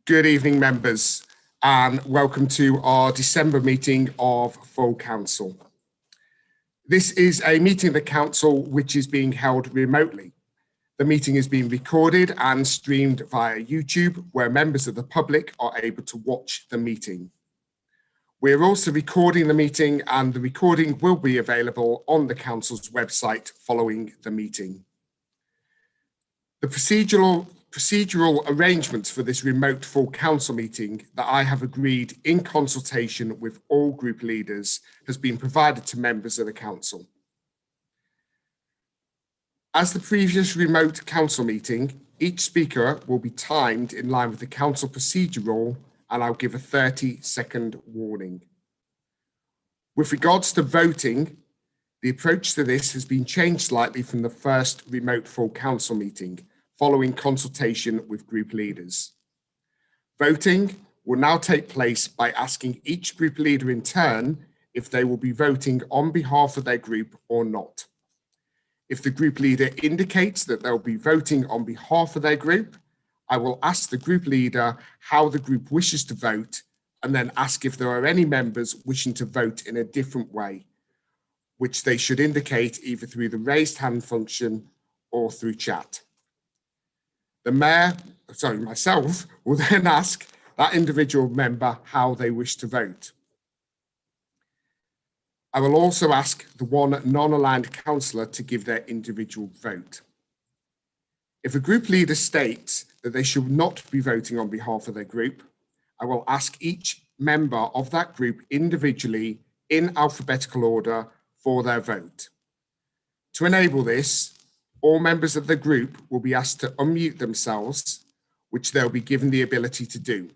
Good evening, members, and welcome to our December meeting of Full Council. This is a meeting of the Council which is being held remotely. The meeting is being recorded and streamed via YouTube, where members of the public are able to watch the meeting. We're also recording the meeting, and the recording will be available on the Council's website following the meeting. The procedural arrangements for this remote full council meeting that I have agreed in consultation with all group leaders has been provided to members of the council. As the previous remote council meeting, each speaker will be timed in line with the council procedural, and I'll give a 30-second warning. With regards to voting, the approach to this has been changed slightly from the first remote full council meeting, following consultation with group leaders. Voting will now take place by asking each group leader in turn if they will be voting on behalf of their group or not. If the group leader indicates that they'll be voting on behalf of their group, I will ask the group leader how the group wishes to vote, and then ask if there are any members wishing to vote in a different way, which they should indicate either through the raised hand function or through chat. The mayor, myself, will then ask that individual member how they wish to vote. I will also ask the one non-aligned councillor to give their individual vote. If a group leader states that they should not be voting on behalf of their group, I will ask each member of that group individually in alphabetical order for their vote. To enable this, all members of the group will be asked to unmute themselves, which they'll be given the ability to do.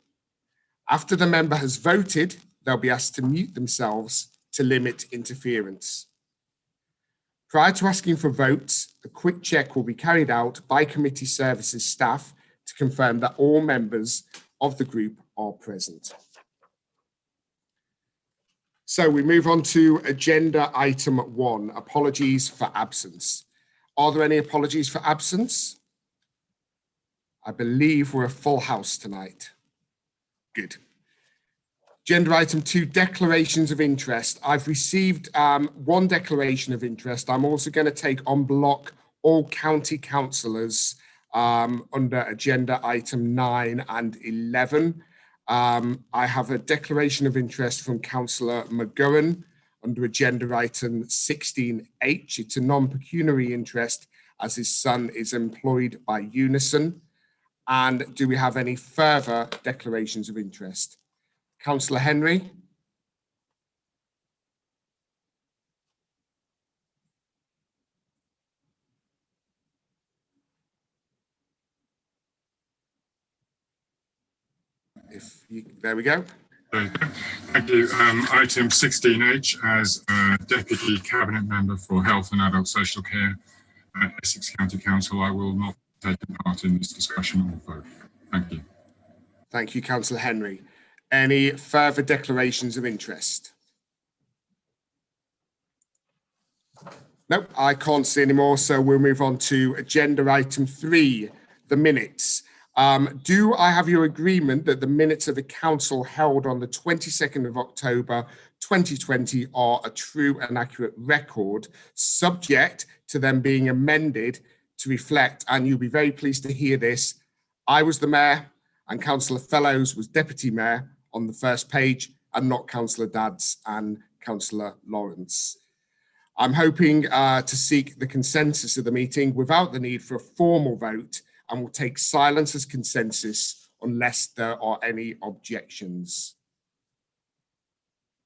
After the member has voted, they'll be asked to mute themselves to limit interference. Prior to asking for votes, a quick check will be carried out by committee services staff to confirm that all members of the group are present. So we move on to agenda item 1, apologies for absence. Are there any apologies for absence? I believe we're a full house tonight. Good. Agenda item 2, declarations of interest. I've received one declaration of interest. I'm also going to take on block all county councillors under agenda item 9 and 11. I have a declaration of interest from Councillor McGowan under agenda item 16H. It's a non-pecuniary interest as his son is employed by Unison. And do we have any further declarations of interest? Councillor Henry. There we go. Thank you. Item 16H, as Deputy Cabinet Member for Health and Adult Social Care at Essex County Council, I will not take part in this discussion or vote. Thank you. Thank you, Councillor Henry. Any further declarations of interest? Nope, I can't see any more, so we'll move on to agenda item 3, the minutes. Do I have your agreement that the minutes of the council held on the 22nd of October 2020 are a true and accurate record, subject to them being amended to reflect, and you'll be very pleased to hear this, I was the mayor and Councillor Fellows was deputy mayor on the first page, and not Councillor Dadds and Councillor Lawrence. I'm hoping to seek the consensus of the meeting without the need for a formal vote, and will take silence as consensus unless there are any objections.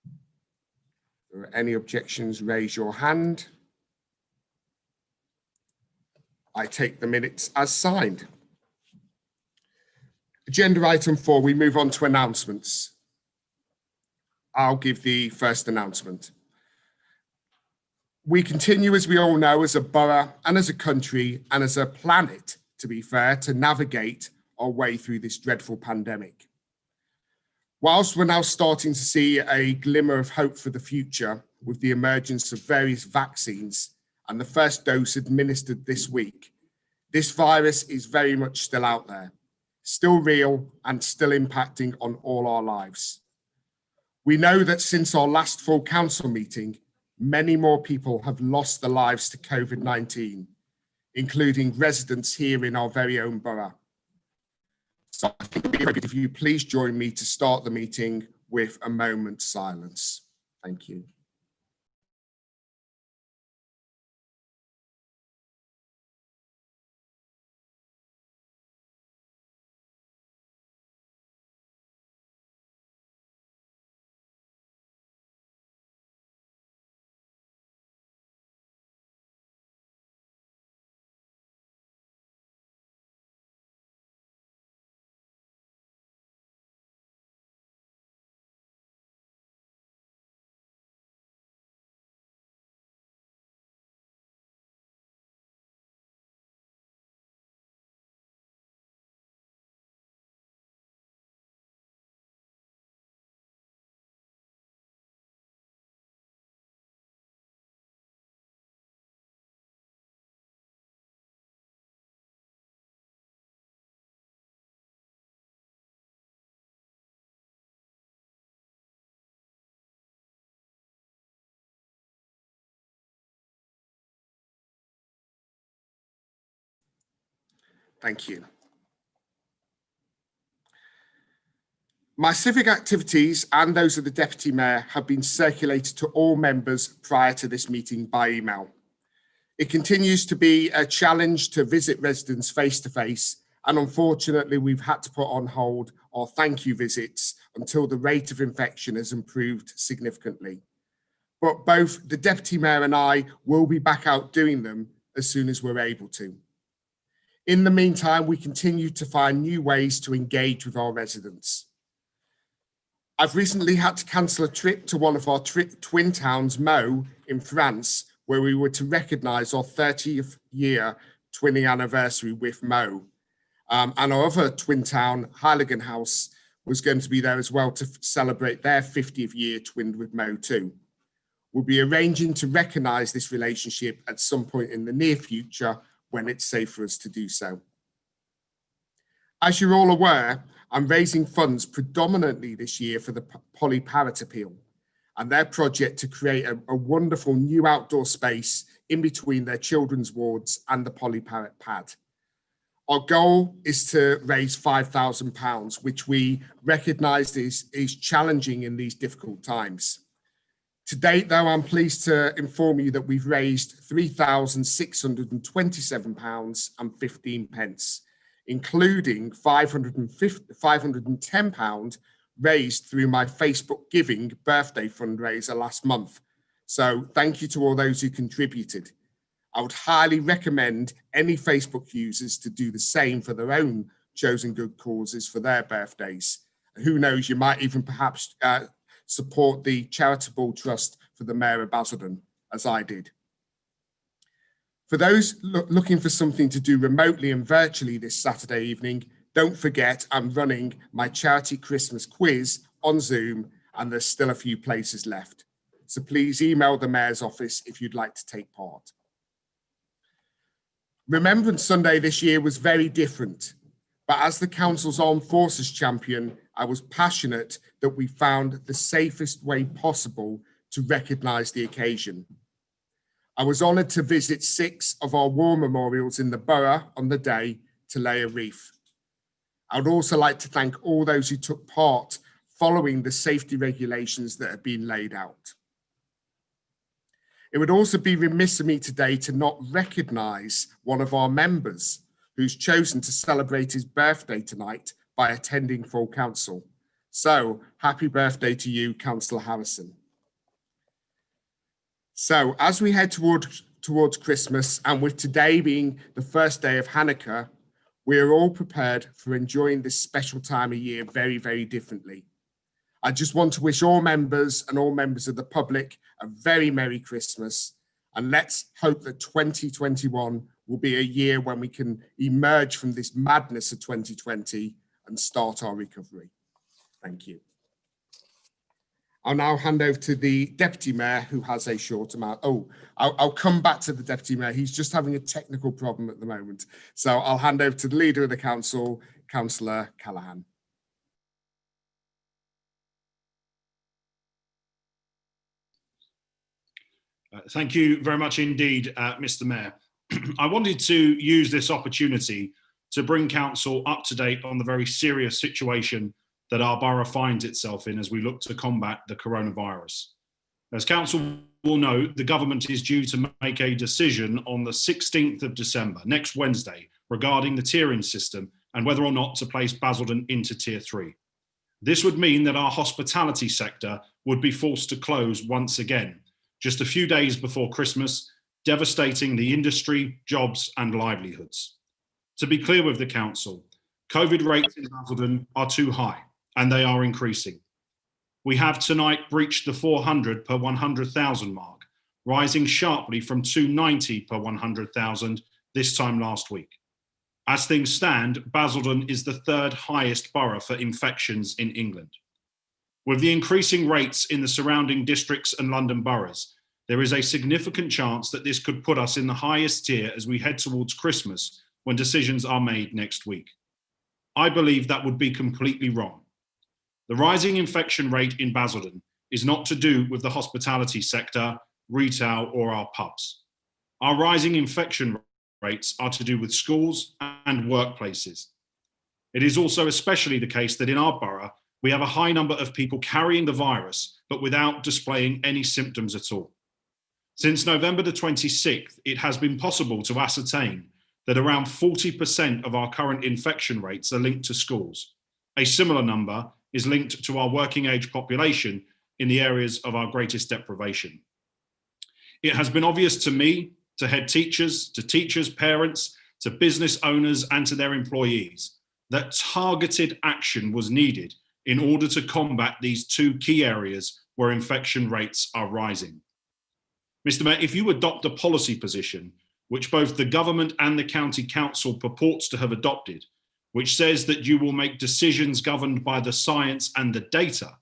If there are any objections, raise your hand. I take the minutes as signed. Agenda item 4, we move on to announcements. I'll give the first announcement. We continue, as we all know, as a borough and as a country and as a planet, to be fair, to navigate our way through this dreadful pandemic. Whilst we're now starting to see a glimmer of hope for the future with the emergence of various vaccines and the first dose administered this week, this virus is very much still out there. still real and still impacting on all our lives. We know that since our last full council meeting, many more people have lost their lives to COVID-19, including residents here in our very own borough. So I think it would be great if you please join me to start the meeting with a moment's silence. Thank you. Thank you. My civic activities and those of the Deputy Mayor have been circulated to all members prior to this meeting by email. It continues to be a challenge to visit residents face to face, and unfortunately we've had to put on hold our thank you visits until the rate of infection has improved significantly. But both the Deputy Mayor and I will be back out doing them as soon as we're able to. In the meantime, we continue to find new ways to engage with our residents. I've recently had to cancel a trip to one of our twin towns, Meaux, in France, where we were to recognise our 30th year twinning anniversary with Meaux. And our other twin town, Heiligen House, was going to be there as well to celebrate their 50th year twinned with Meaux too. We'll be arranging to recognise this relationship at some point in the near future when it's safe for us to do so. As you're all aware, I'm raising funds predominantly this year for the Polly Parrot Appeal and their project to create a wonderful new outdoor space in between their children's wards and the Polly Parrot Pad. Our goal is to raise £5,000, which we recognise is challenging in these difficult times. To date, though, I'm pleased to inform you that we've raised £3,627.15, including £510 raised through my Facebook Giving birthday fundraiser last month. So thank you to all those who contributed. I would highly recommend any Facebook users to do the same for their own chosen good causes for their birthdays. Who knows, you might even perhaps support the charitable trust for the Mayor of Basildon, as I did. For those looking for something to do remotely and virtually this Saturday evening, don't forget I'm running my charity Christmas quiz on Zoom and there's still a few places left. So please email the Mayor's office if you'd like to take part. Remembrance Sunday this year was very different, but as the Council's Armed Forces champion, I was passionate that we found the safest way possible to recognise the occasion. I was honoured to visit 6 of our war memorials in the borough on the day to lay a wreath. I would also like to thank all those who took part following the safety regulations that have been laid out. It would also be remiss of me today to not recognise one of our members who's chosen to celebrate his birthday tonight by attending full council. So happy birthday to you, Councillor Harrison. So as we head towards Christmas, and with today being the first day of Hanukkah, we are all prepared for enjoying this special time of year very, very differently. I just want to wish all members and all members of the public a very Merry Christmas, and let's hope that 2021 will be a year when we can emerge from this madness of 2020 and start our recovery. Thank you. I'll now hand over to the Deputy Mayor, who has a short amount. Oh, I'll come back to the Deputy Mayor. He's just having a technical problem at the moment. So I'll hand over to the Leader of the Council, Councillor Callaghan. Thank you very much indeed, Mr. Mayor. I wanted to use this opportunity to bring Council up to date on the very serious situation that our borough finds itself in as we look to combat the coronavirus. As Council will know, the government is due to make a decision on the 16th of December, next Wednesday, regarding the tiering system and whether or not to place Basildon into Tier 3. This would mean that our hospitality sector would be forced to close once again, just a few days before Christmas, devastating the industry, jobs and livelihoods. To be clear with the Council, COVID rates in Basildon are too high and they are increasing. We have tonight breached the 400 per 100,000 mark, rising sharply from 290 per 100,000 this time last week. As things stand, Basildon is the third highest borough for infections in England. With the increasing rates in the surrounding districts and London boroughs, there is a significant chance that this could put us in the highest tier as we head towards Christmas when decisions are made next week. I believe that would be completely wrong. The rising infection rate in Basildon is not to do with the hospitality sector, retail or our pubs. Our rising infection rates are to do with schools and workplaces. It is also especially the case that in our borough, we have a high number of people carrying the virus, but without displaying any symptoms at all. Since November the 26th, it has been possible to ascertain that around 40% of our current infection rates are linked to schools. A similar number is linked to our working age population in the areas of our greatest deprivation. It has been obvious to me, to head teachers, to teachers, parents, to business owners and to their employees that targeted action was needed in order to combat these two key areas where infection rates are rising. Mr. Mayor, if you adopt a policy position, which both the government and the county council purports to have adopted, which says that you will make decisions governed by the science and the data,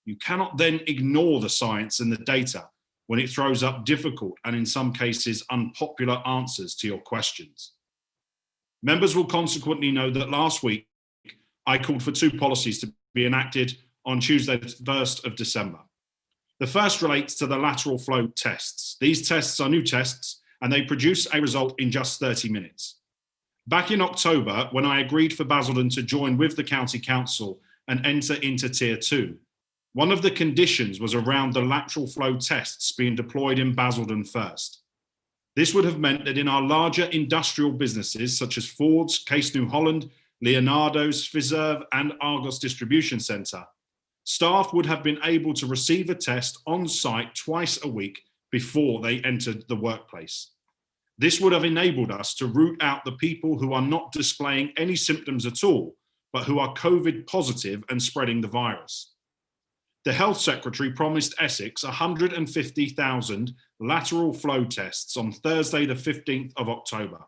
you cannot then ignore the science and the data when it throws up difficult and in some cases unpopular answers to your questions. Members will consequently know that last week I called for two policies to be enacted on Tuesday, the 1st of December. The first relates to the lateral flow tests. These tests are new tests and they produce a result in just 30 minutes. Back in October, when I agreed for Basildon to join with the County Council and enter into Tier 2, one of the conditions was around the lateral flow tests being deployed in Basildon first. This would have meant that in our larger industrial businesses such as Ford's, Case New Holland, Leonardo's, Fiserv and Argos Distribution Centre, staff would have been able to receive a test on site twice a week before they entered the workplace. This would have enabled us to root out the people who are not displaying any symptoms at all, but who are COVID positive and spreading the virus. The Health Secretary promised Essex 150,000 lateral flow tests on Thursday, the 15th of October.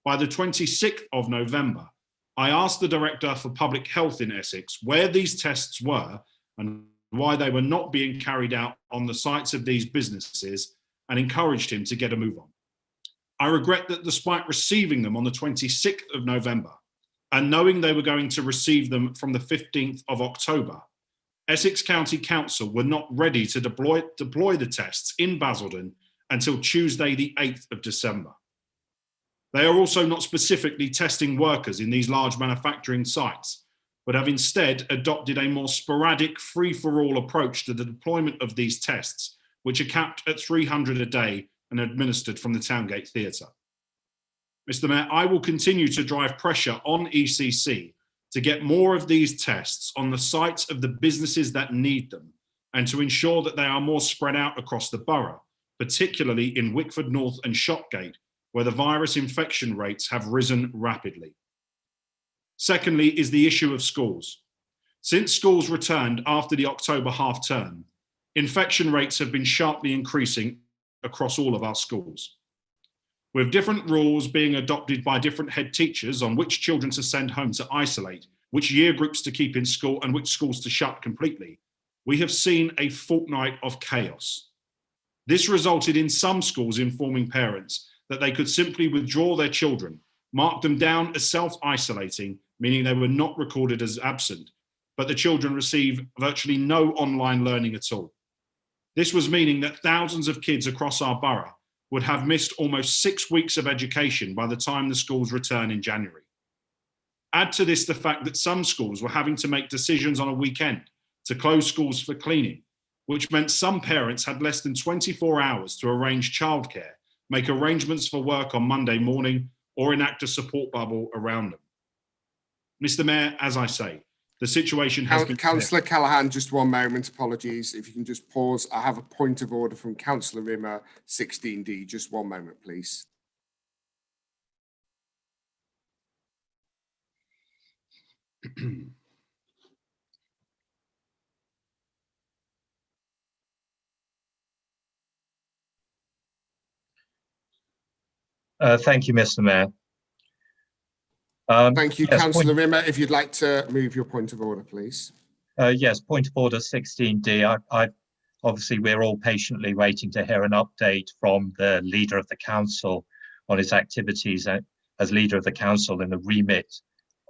By the 26th of November, I asked the Director for Public Health in Essex where these tests were and why they were not being carried out on the sites of these businesses and encouraged him to get a move on. I regret that despite receiving them on the 26th of November and knowing they were going to receive them from the 15th of October, Essex County Council were not ready to deploy the tests in Basildon until Tuesday, the 8th of December. They are also not specifically testing workers in these large manufacturing sites, but have instead adopted a more sporadic free-for-all approach to the deployment of these tests, which are capped at 300 a day and administered from the Towngate Theatre. Mr. Mayor, I will continue to drive pressure on ECC to get more of these tests on the sites of the businesses that need them and to ensure that they are more spread out across the borough, particularly in Wickford North and Shopgate, where the virus infection rates have risen rapidly. Secondly is the issue of schools. Since schools returned after the October half term, infection rates have been sharply increasing across all of our schools. With different rules being adopted by different head teachers on which children to send home to isolate, which year groups to keep in school and which schools to shut completely, we have seen a fortnight of chaos. This resulted in some schools informing parents that they could simply withdraw their children, mark them down as self-isolating meaning they were not recorded as absent, but the children received virtually no online learning at all. This was meaning that thousands of kids across our borough would have missed almost 6 weeks of education by the time the schools return in January. Add to this the fact that some schools were having to make decisions on a weekend to close schools for cleaning, which meant some parents had less than 24 hours to arrange childcare, make arrangements for work on Monday morning, or enact a support bubble around them. Mr. Mayor, as I say, the situation has been... Councillor Callaghan, just one moment, apologies. If you can just pause. I have a point of order from Councillor Rimmer, 16D. Just one moment, please. Thank you, Mr. Mayor. Thank you, yes, Councillor Rimmer. If you'd like to move your point of order, please. Yes, point of order 16D. Obviously, we're all patiently waiting to hear an update from the leader of the council on his activities as leader of the council in the remit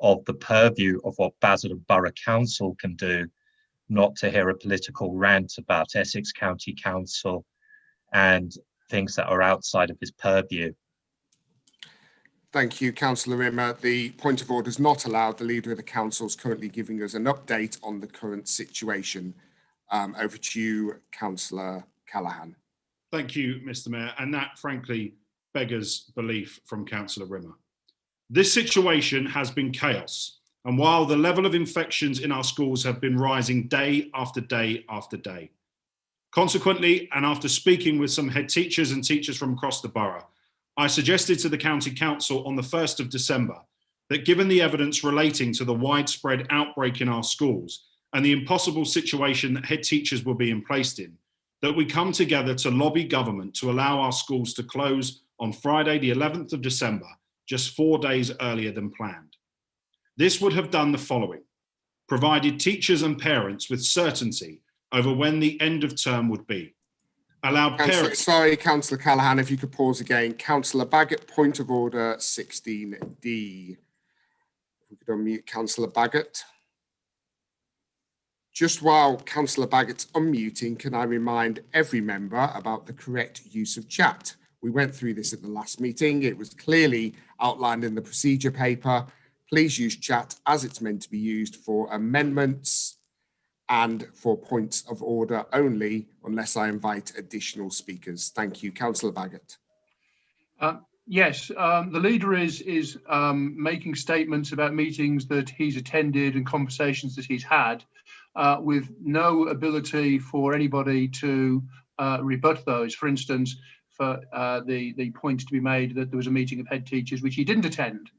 of the purview of what Basildon Borough Council can do, not to hear a political rant about Essex County Council and things that are outside of his purview. Thank you, Councillor Rimmer. The point of order is not allowed. The leader of the council is currently giving us an update on the current situation. Over to you, Councillor Callaghan. Thank you, Mr. Mayor. And that, frankly, beggars belief from Councillor Rimmer. This situation has been chaos. And while the level of infections in our schools have been rising day after day after day. Consequently, and after speaking with some head teachers and teachers from across the borough, I suggested to the County Council on the 1st of December that given the evidence relating to the widespread outbreak in our schools and the impossible situation that head teachers were being placed in, that we come together to lobby government to allow our schools to close on Friday, the 11th of December, just 4 days earlier than planned. This would have done the following: provided teachers and parents with certainty over when the end of term would be. Allowed parents... Sorry, Councillor Callaghan, if you could pause again. Councillor Baggott, point of order 16D. If we could unmute Councillor Baggott. Just while Councillor Baggott's unmuting, can I remind every member about the correct use of chat? We went through this at the last meeting. It was clearly outlined in the procedure paper. Please use chat as it's meant to be used for amendments and for points of order only, unless I invite additional speakers. Thank you. Councillor Baggott. Yes, the leader is making statements about meetings that he's attended and conversations that he's had with no ability for anybody to rebut those. For instance, for the point to be made that there was a meeting of head teachers, which he didn't attend,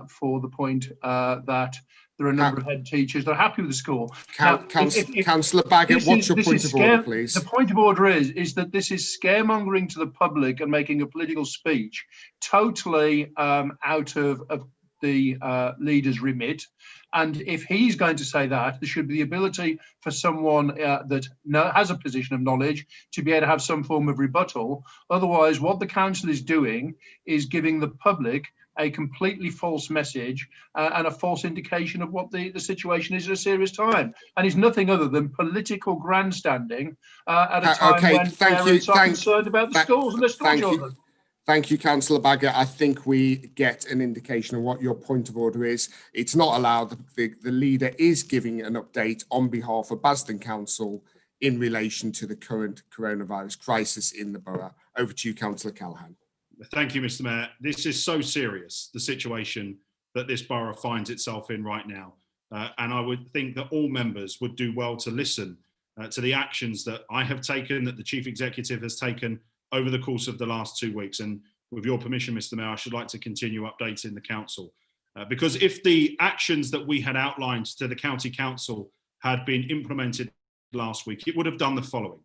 for the point that there are a number of head teachers that are happy with the school. Councillor Baggott, what's your point of order, please? The point of order is that this is scaremongering to the public and making a political speech totally out of the leader's remit. And if he's going to say that, there should be the ability for someone that has a position of knowledge to be able to have some form of rebuttal. Otherwise, what the council is doing is giving the public a completely false message and a false indication of what the situation is at a serious time. And it's nothing other than political grandstanding at a time when parents are concerned about the schools and their school children. Thank you, Councillor Baggott. I think we get an indication of what your point of order is. It's not allowed. The leader is giving an update on behalf of Basildon Council in relation to the current coronavirus crisis in the borough. Over to you, Councillor Callaghan. Thank you, Mr. Mayor. This is so serious, the situation that this borough finds itself in right now. And I would think that all members would do well to listen to the actions that I have taken, that the Chief Executive has taken over the course of the last 2 weeks. And with your permission, Mr. Mayor, I should like to continue updating the council. Because if the actions that we had outlined to the County Council had been implemented last week, it would have done the following.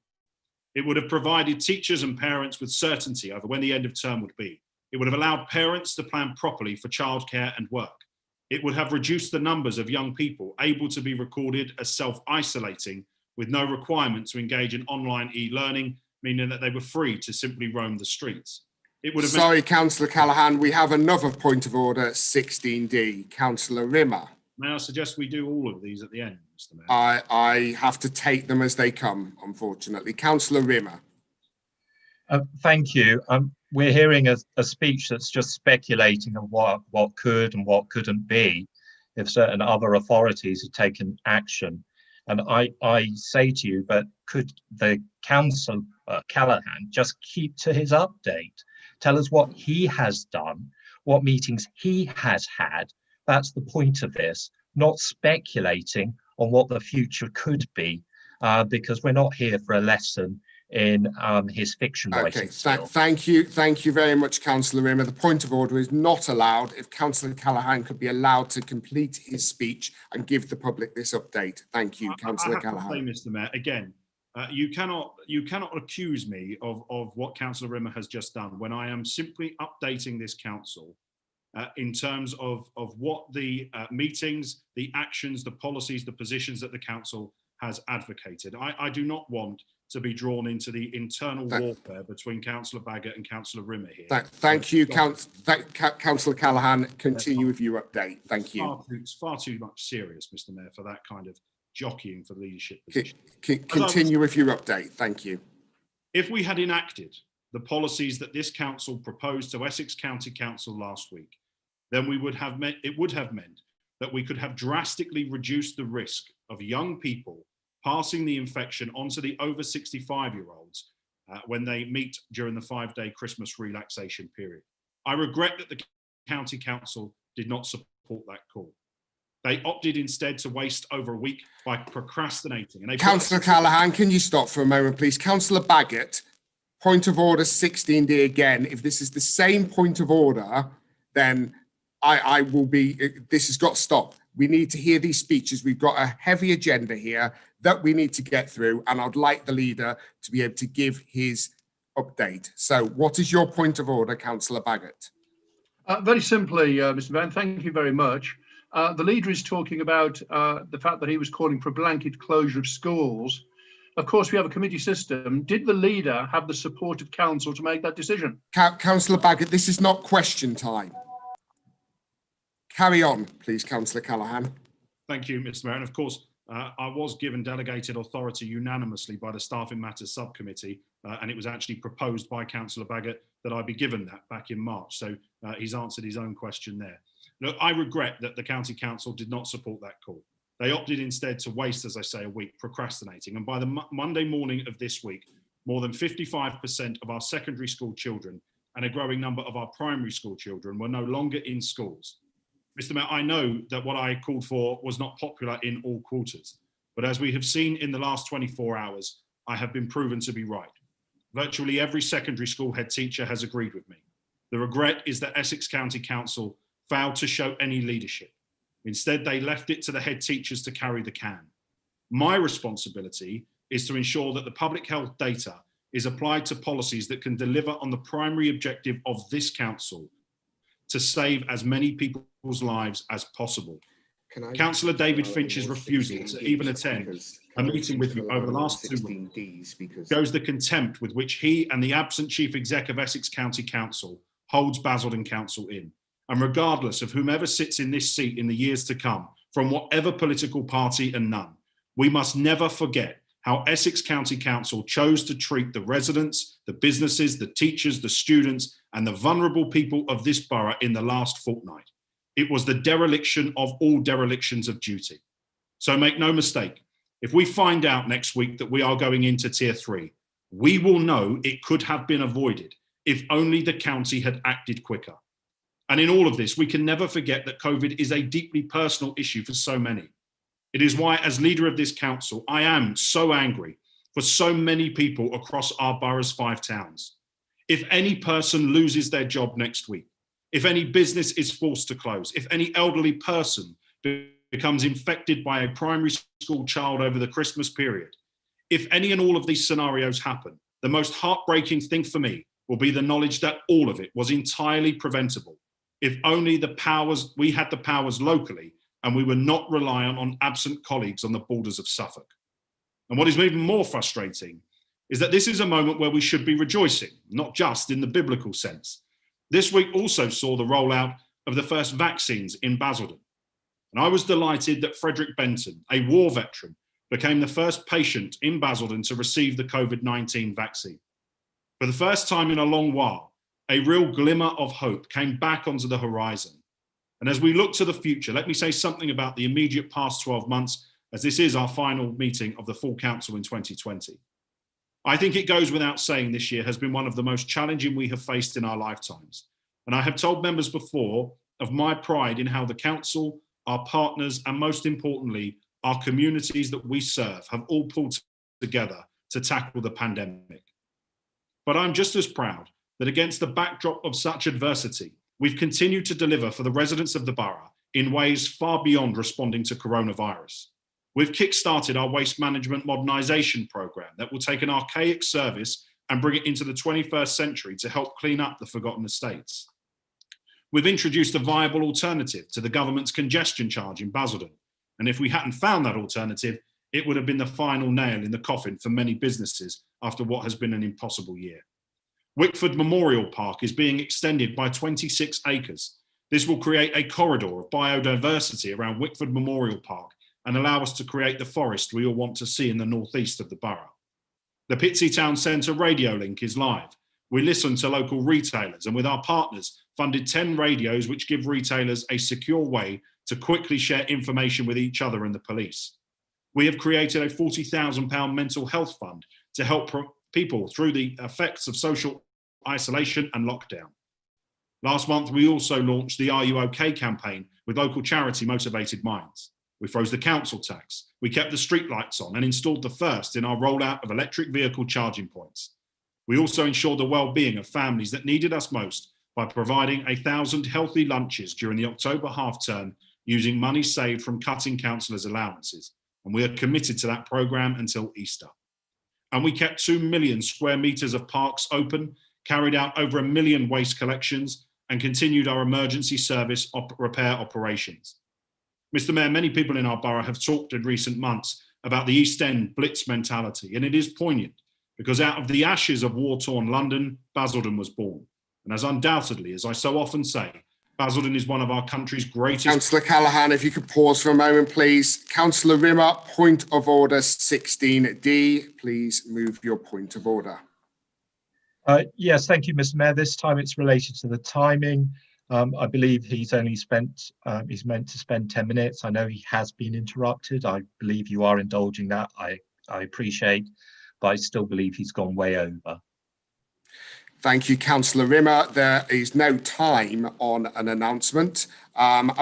It would have provided teachers and parents with certainty over when the end of term would be. It would have allowed parents to plan properly for childcare and work. It would have reduced the numbers of young people able to be recorded as self-isolating with no requirement to engage in online e-learning, meaning that they were free to simply roam the streets. It would have Sorry, Councillor Callaghan, we have another point of order, 16D. Councillor Rimmer. May I suggest we do all of these at the end, Mr. Mayor? I have to take them as they come, unfortunately. Councillor Rimmer. Thank you. We're hearing a speech that's just speculating on what could and what couldn't be if certain other authorities had taken action. And I say to you, but could the Councillor Callaghan just keep to his update? Tell us what he has done, what meetings he has had. That's the point of this, not speculating on what the future could be, because we're not here for a lesson in his fiction writing. Okay, thank you very much, Councillor Rimmer. The point of order is not allowed. If Councillor Callaghan could be allowed to complete his speech and give the public this update. Thank you, Councillor Callaghan. I have to say, Mr. Mayor, again, you cannot accuse me of what Councillor Rimmer has just done when I am simply updating this council in terms of what the meetings, the actions, the policies, the positions that the council has advocated. I do not want to be drawn into the internal warfare between Councillor Baggott and Councillor Rimmer here. Thank you, Councillor Callaghan. Continue with your update. Thank you. It's far too much serious, Mr. Mayor, for that kind of jockeying for leadership position. Continue with your update. Thank you. If we had enacted the policies that this council proposed to Essex County Council last week, then it would have meant that we could have drastically reduced the risk of young people passing the infection onto the over 65-year-olds when they meet during the 5-day Christmas relaxation period. I regret that the County Council did not support that call. They opted instead to waste over a week by procrastinating. And Councillor Callaghan, can you stop for a moment, please? Councillor Baggott, point of order 16D again. If this is the same point of order, then I will be, this has got to stop. We need to hear these speeches. We've got a heavy agenda here that we need to get through, and I'd like the leader to be able to give his update. So what is your point of order, Councillor Baggott? Very simply, Mr. Mayor, thank you very much. The leader is talking about the fact that he was calling for a blanket closure of schools. Of course, we have a committee system. Did the leader have the support of council to make that decision? Councillor Baggott, this is not question time. Carry on, please, Councillor Callaghan. Thank you, Mr. Mayor. And of course, I was given delegated authority unanimously by the Staffing Matters Subcommittee, and it was actually proposed by Councillor Baggott that I be given that back in March. So he's answered his own question there. Look, I regret that the County Council did not support that call. They opted instead to waste, as I say, a week procrastinating. And by the Monday morning of this week, more than 55% of our secondary school children and a growing number of our primary school children were no longer in schools. Mr. Mayor, I know that what I called for was not popular in all quarters, but as we have seen in the last 24 hours, I have been proven to be right. Virtually every secondary school head teacher has agreed with me. The regret is that Essex County Council failed to show any leadership. Instead, they left it to the head teachers to carry the can. My responsibility is to ensure that the public health data is applied to policies that can deliver on the primary objective of this council, to save as many people's lives as possible. Councillor David Finch's refusal to even attend a meeting with me over the last 2 weeks shows the contempt with which he and the absent Chief Exec of Essex County Council holds Basildon Council in. And regardless of whomever sits in this seat in the years to come, from whatever political party and none, we must never forget how Essex County Council chose to treat the residents, the businesses, the teachers, the students, and the vulnerable people of this borough in the last fortnight. It was the dereliction of all derelictions of duty. So make no mistake, if we find out next week that we are going into tier 3, we will know it could have been avoided if only the county had acted quicker. And in all of this, we can never forget that COVID is a deeply personal issue for so many. It is why, as leader of this council, I am so angry for so many people across our borough's 5 towns. If any person loses their job next week, if any business is forced to close, if any elderly person becomes infected by a primary school child over the Christmas period, if any and all of these scenarios happen, the most heartbreaking thing for me will be the knowledge that all of it was entirely preventable. If only we had the powers locally and we were not reliant on absent colleagues on the borders of Suffolk. And what is even more frustrating is that this is a moment where we should be rejoicing, not just in the biblical sense. This week also saw the rollout of the first vaccines in Basildon. And I was delighted that Frederick Benton, a war veteran, became the first patient in Basildon to receive the COVID-19 vaccine. For the first time in a long while, a real glimmer of hope came back onto the horizon. And as we look to the future, let me say something about the immediate past 12 months, as this is our final meeting of the full council in 2020. I think it goes without saying this year has been one of the most challenging we have faced in our lifetimes. And I have told members before of my pride in how the council, our partners, and most importantly, our communities that we serve have all pulled together to tackle the pandemic. But I'm just as proud that against the backdrop of such adversity, we've continued to deliver for the residents of the borough in ways far beyond responding to coronavirus. We've kick-started our waste management modernisation programme that will take an archaic service and bring it into the 21st century to help clean up the forgotten estates. We've introduced a viable alternative to the government's congestion charge in Basildon. And if we hadn't found that alternative, it would have been the final nail in the coffin for many businesses after what has been an impossible year. Wickford Memorial Park is being extended by 26 acres. This will create a corridor of biodiversity around Wickford Memorial Park and allow us to create the forest we all want to see in the northeast of the borough. The Pitsea Town Centre radio link is live. We listen to local retailers and with our partners funded 10 radios which give retailers a secure way to quickly share information with each other and the police. We have created a £40,000 mental health fund to help people through the effects of social isolation and lockdown. Last month, we also launched the Are You OK campaign with local charity Motivated Minds. We froze the council tax. We kept the street lights on and installed the first in our rollout of electric vehicle charging points. We also ensured the well-being of families that needed us most by providing 1,000 healthy lunches during the October half-term using money saved from cutting councillors' allowances. And we are committed to that programme until Easter. And we kept 2 million square metres of parks open, carried out over 1 million waste collections, and continued our emergency service repair operations. Mr. Mayor, many people in our borough have talked in recent months about the East End blitz mentality, and it is poignant because out of the ashes of war-torn London, Basildon was born. And as undoubtedly, as I so often say, Basildon is one of our country's greatest... Councillor Callaghan, if you could pause for a moment, please. Councillor Rimmer, point of order 16D. Please move your point of order. Yes, thank you, Mr. Mayor. This time it's related to the timing. I believe he's only spent, he's meant to spend 10 minutes. I know he has been interrupted. I believe you are indulging that. I appreciate, but I still believe he's gone way over. Thank you, Councillor Rimmer. There is no time on an announcement.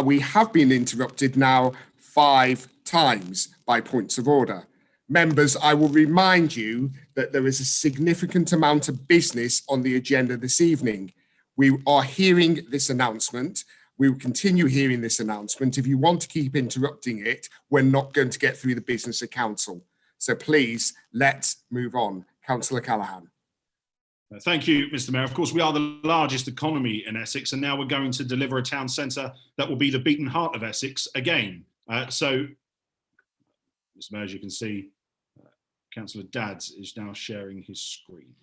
We have been interrupted now 5 times by points of order. Members, I will remind you that there is a significant amount of business on the agenda this evening. We are hearing this announcement. We will continue hearing this announcement. If you want to keep interrupting it, we're not going to get through the business of council. So please, let's move on. Councillor Callaghan. Thank you, Mr. Mayor. Of course, we are the largest economy in Essex, and now we're going to deliver a town centre that will be the beaten heart of Essex again. So, Mr. Mayor, as you can see, Councillor Dadds is now sharing his screen.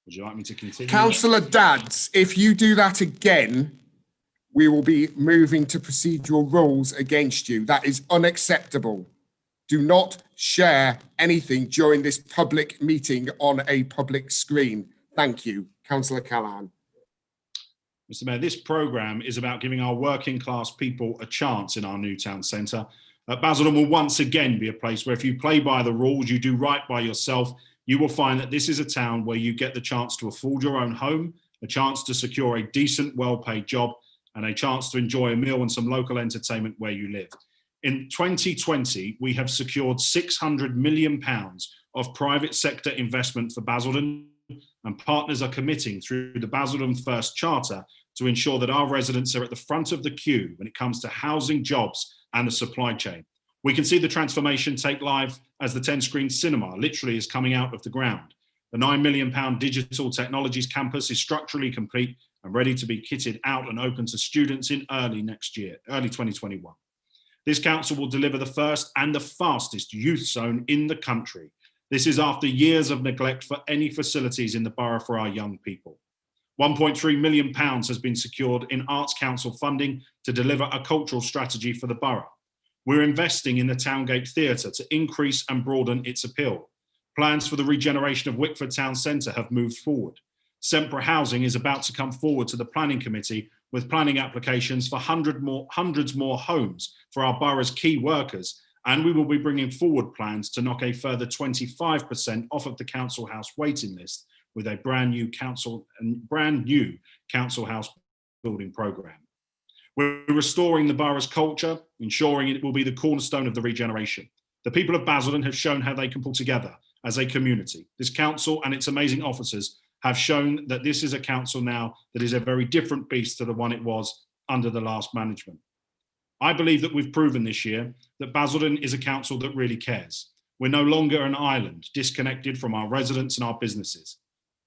Would you like me to continue? Councillor Dadds, if you do that again, we will be moving to procedural rules against you. That is unacceptable. Do not share anything during this public meeting on a public screen. Thank you. Councillor Callaghan. Mr. Mayor, this programme is about giving our working class people a chance in our new town centre. Basildon will once again be a place where if you play by the rules, you do right by yourself, you will find that this is a town where you get the chance to afford your own home, a chance to secure a decent, well-paid job, and a chance to enjoy a meal and some local entertainment where you live. In 2020, we have secured £600 million of private sector investment for Basildon, and partners are committing through the Basildon First Charter to ensure that our residents are at the front of the queue when it comes to housing, jobs and the supply chain. We can see the transformation take life as the 10-screen cinema literally is coming out of the ground. The £9 million Digital Technologies campus is structurally complete and ready to be kitted out and open to students in early 2021. This council will deliver the first and the fastest youth zone in the country. This is after years of neglect for any facilities in the borough for our young people. £1.3 million has been secured in Arts Council funding to deliver a cultural strategy for the borough. We're investing in the Towngate Theatre to increase and broaden its appeal. Plans for the regeneration of Wickford Town Centre have moved forward. Sempra Housing is about to come forward to the Planning Committee with planning applications for hundreds more homes for our borough's key workers, and we will be bringing forward plans to knock a further 25% off of the council house waiting list with a brand new council house building programme. We're restoring the borough's culture, ensuring it will be the cornerstone of the regeneration. The people of Basildon have shown how they can pull together as a community. This council and its amazing officers have shown that this is a council now that is a very different beast to the one it was under the last management. I believe that we've proven this year that Basildon is a council that really cares. We're no longer an island disconnected from our residents and our businesses.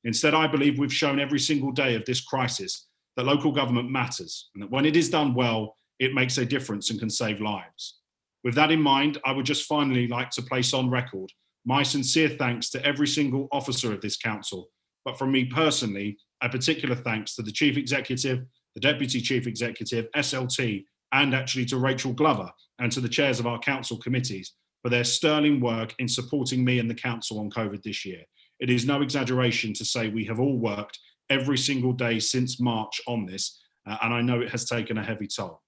Instead, I believe we've shown every single day of this crisis that local government matters and that when it is done well, it makes a difference and can save lives. With that in mind, I would just finally like to place on record my sincere thanks to every single officer of this council, but from me personally, a particular thanks to the Chief Executive, the Deputy Chief Executive, SLT, and actually to Rachel Glover and to the chairs of our council committees for their sterling work in supporting me and the council on COVID this year. It is no exaggeration to say we have all worked every single day since March on this, and I know it has taken a heavy toll.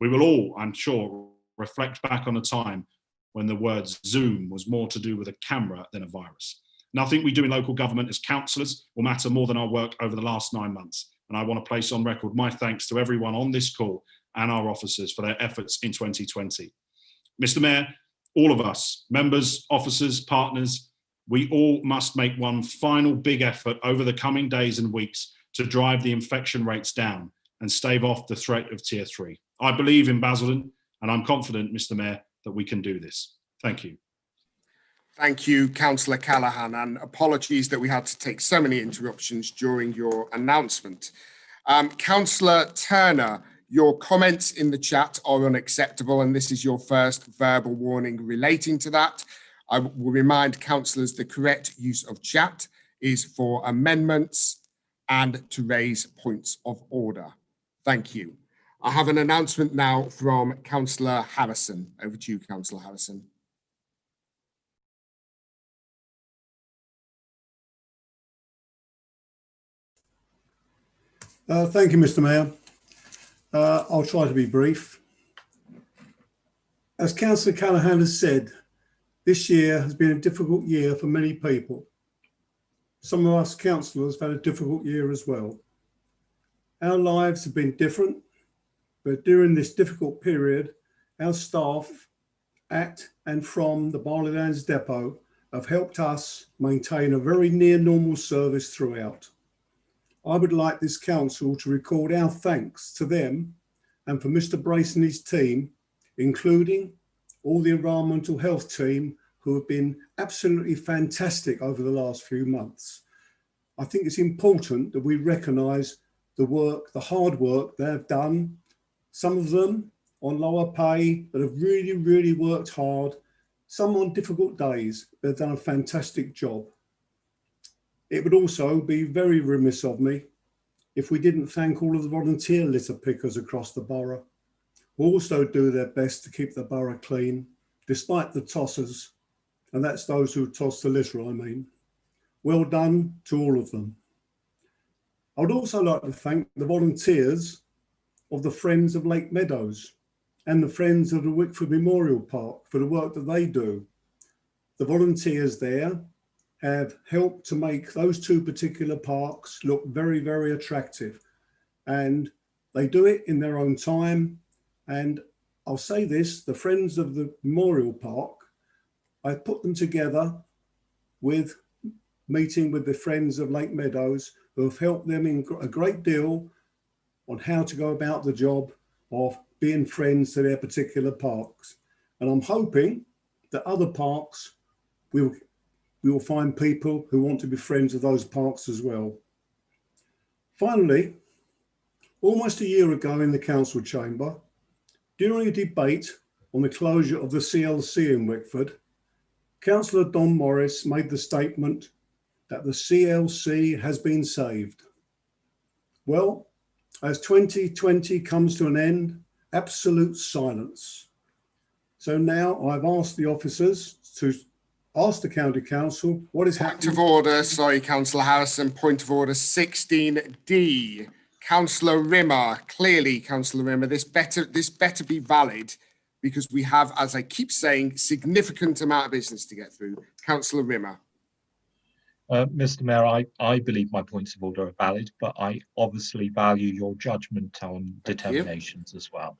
We will all, I'm sure, reflect back on a time when the words Zoom was more to do with a camera than a virus. Nothing we do in local government as councillors will matter more than our work over the last 9 months. And I want to place on record my thanks to everyone on this call and our officers for their efforts in 2020. Mr. Mayor, all of us, members, officers, partners, we all must make one final big effort over the coming days and weeks to drive the infection rates down and stave off the threat of tier 3. I believe in Basildon, and I'm confident, Mr. Mayor, that we can do this. Thank you. Thank you, Councillor Callaghan, and apologies that we had to take so many interruptions during your announcement. Councillor Turner, your comments in the chat are unacceptable, and this is your first verbal warning relating to that. I will remind councillors the correct use of chat is for amendments and to raise points of order. Thank you. I have an announcement now from Councillor Harrison. Over to you, Councillor Harrison. Thank you, Mr. Mayor. I'll try to be brief. As Councillor Callaghan has said, this year has been a difficult year for many people. Some of us councillors have had a difficult year as well. Our lives have been different, but during this difficult period, our staff at and from the Barleylands Depot have helped us maintain a very near normal service throughout. I would like this council to record our thanks to them and for Mr. Brace and his team, including all the environmental health team who have been absolutely fantastic over the last few months. I think it's important that we recognise the work, the hard work they have done. Some of them on lower pay that have really, really worked hard. Some on difficult days, but they've done a fantastic job. It would also be very remiss of me if we didn't thank all of the volunteer litter pickers across the borough, who also do their best to keep the borough clean, despite the tossers, and that's those who toss the litter, I mean. Well done to all of them. I would also like to thank the volunteers of the Friends of Lake Meadows and the Friends of the Wickford Memorial Park for the work that they do. The volunteers there have helped to make those two particular parks look very, very attractive. And they do it in their own time. And I'll say this, the Friends of the Memorial Park, I put them together with meeting with the Friends of Lake Meadows, who have helped them in a great deal on how to go about the job of being friends to their particular parks. And I'm hoping that other parks we will find people who want to be friends of those parks as well. Finally, almost a year ago in the council chamber, during a debate on the closure of the CLC in Wickford, Councillor Don Morris made the statement that the CLC has been saved. Well, as 2020 comes to an end, absolute silence. So now I've asked the officers to ask the County Council what is happening. Point of order, sorry, Councillor Harrison, point of order 16D. Councillor Rimmer, clearly, Councillor Rimmer, this better be valid because we have, as I keep saying, significant amount of business to get through. Councillor Rimmer. Mr. Mayor, I believe my points of order are valid, but I obviously value your judgment on determinations as well.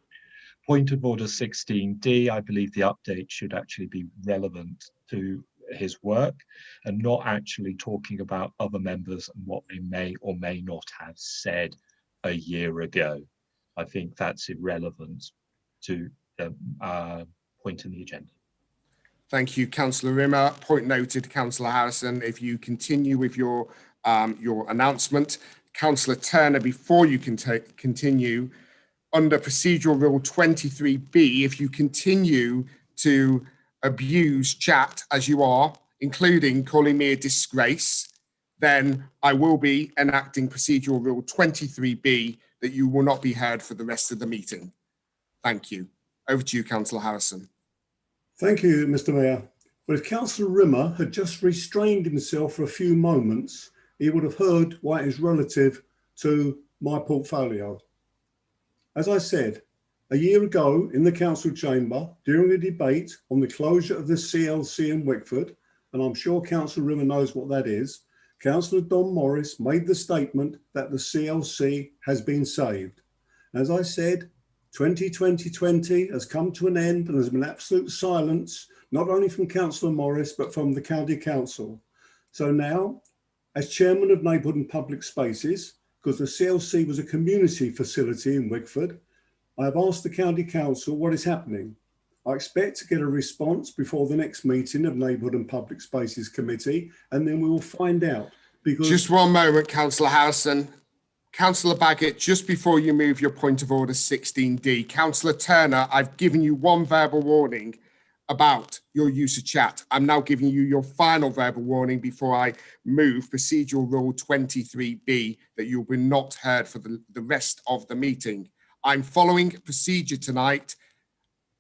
Point of order 16D, I believe the update should actually be relevant to his work and not actually talking about other members and what they may or may not have said a year ago. I think that's irrelevant to the point in the agenda. Thank you, Councillor Rimmer. Point noted, Councillor Harrison. If you continue with your announcement, Councillor Turner, before you can continue, under Procedural Rule 23B, if you continue to abuse chat as you are, including calling me a disgrace, then I will be enacting Procedural Rule 23B that you will not be heard for the rest of the meeting. Thank you. Over to you, Councillor Harrison. Thank you, Mr. Mayor. Well, if Councillor Rimmer had just restrained himself for a few moments, he would have heard why it is relative to my portfolio. As I said, a year ago in the council chamber, during a debate on the closure of the CLC in Wickford, and I'm sure Councillor Rimmer knows what that is, Councillor Don Morris made the statement that the CLC has been saved. As I said, 2020 has come to an end and there's been absolute silence, not only from Councillor Morris, but from the County Council. So now, as Chairman of Neighbourhood and Public Spaces, because the CLC was a community facility in Wickford, I have asked the County Council what is happening. I expect to get a response before the next meeting of Neighbourhood and Public Spaces Committee, and then we will find out. Because just one moment, Councillor Harrison. Councillor Baggett, just before you move your point of order 16D, Councillor Turner, I've given you one verbal warning about your use of chat. I'm now giving you your final verbal warning before I move Procedural Rule 23B that you'll be not heard for the rest of the meeting. I'm following procedure tonight.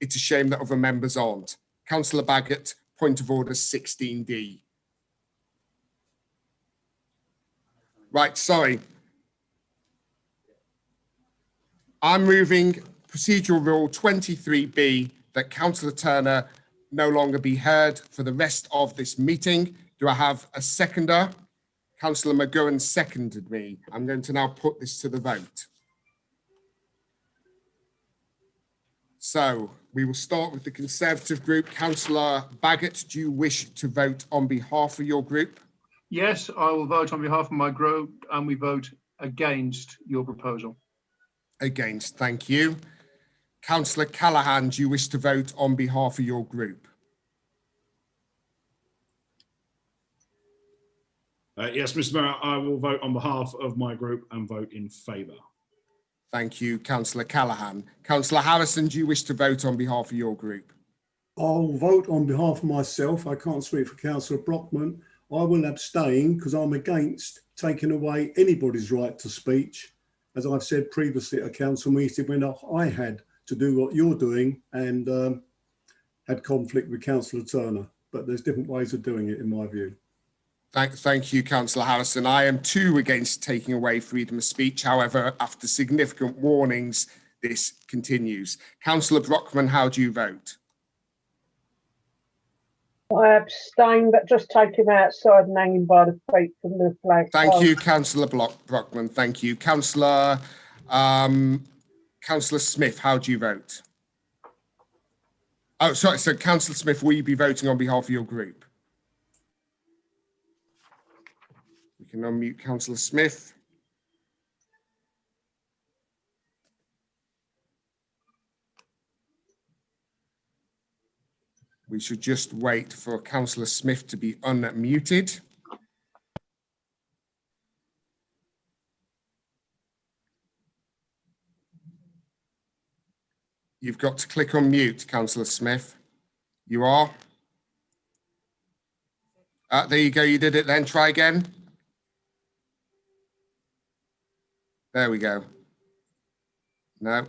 It's a shame that other members aren't. Councillor Baggett, point of order 16D. Right, sorry. I'm moving Procedural Rule 23B that Councillor Turner no longer be heard for the rest of this meeting. Do I have a seconder? Councillor McGowan seconded me. I'm going to now put this to the vote. So we will start with the Conservative group. Councillor Baggett, do you wish to vote on behalf of your group? Yes, I will vote on behalf of my group and we vote against your proposal. Against, thank you. Councillor Callaghan, do you wish to vote on behalf of your group? Yes, Mr. Mayor, I will vote on behalf of my group and vote in favour. Thank you, Councillor Callaghan. Councillor Harrison, do you wish to vote on behalf of your group? I'll vote on behalf of myself. I can't speak for Councillor Brockman. I will abstain because I'm against taking away anybody's right to speech. As I've said previously at a council meeting when I had to do what you're doing and had conflict with Councillor Turner. But there's different ways of doing it in my view. Thank you, Councillor Harrison. I am too against taking away freedom of speech. However, after significant warnings, this continues. Councillor Brockman, how do you vote? I abstain, but just take him outside and hang him by the feet from the flag. Thank you, Councillor Brockman. Thank you. Councillor Smith, how do you vote? Oh, sorry. So, Councillor Smith, will you be voting on behalf of your group? We can unmute Councillor Smith. We should just wait for Councillor Smith to be unmuted. You've got to click on mute, Councillor Smith. You are. There you go. You did it then. Try again. There we go. No.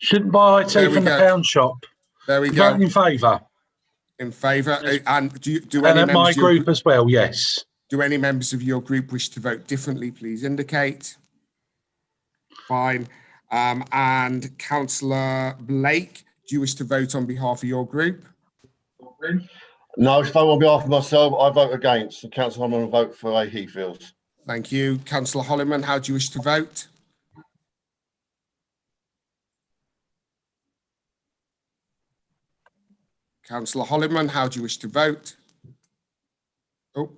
Shouldn't buy There tea we from the go. pound shop. There we I'm go. voting in favour. In favour. And do And any at my members of your group as well, yes. Do any members of your group wish to vote differently? Please indicate. Fine. And Councillor Blake, do you wish to vote on behalf of your group? No, if I vote on behalf of myself, I vote against. And Councillor Holman will vote for how he feels. Thank you. Councillor Holliman, how do you wish to vote? Councillor Holliman, how do you wish to vote? Oh.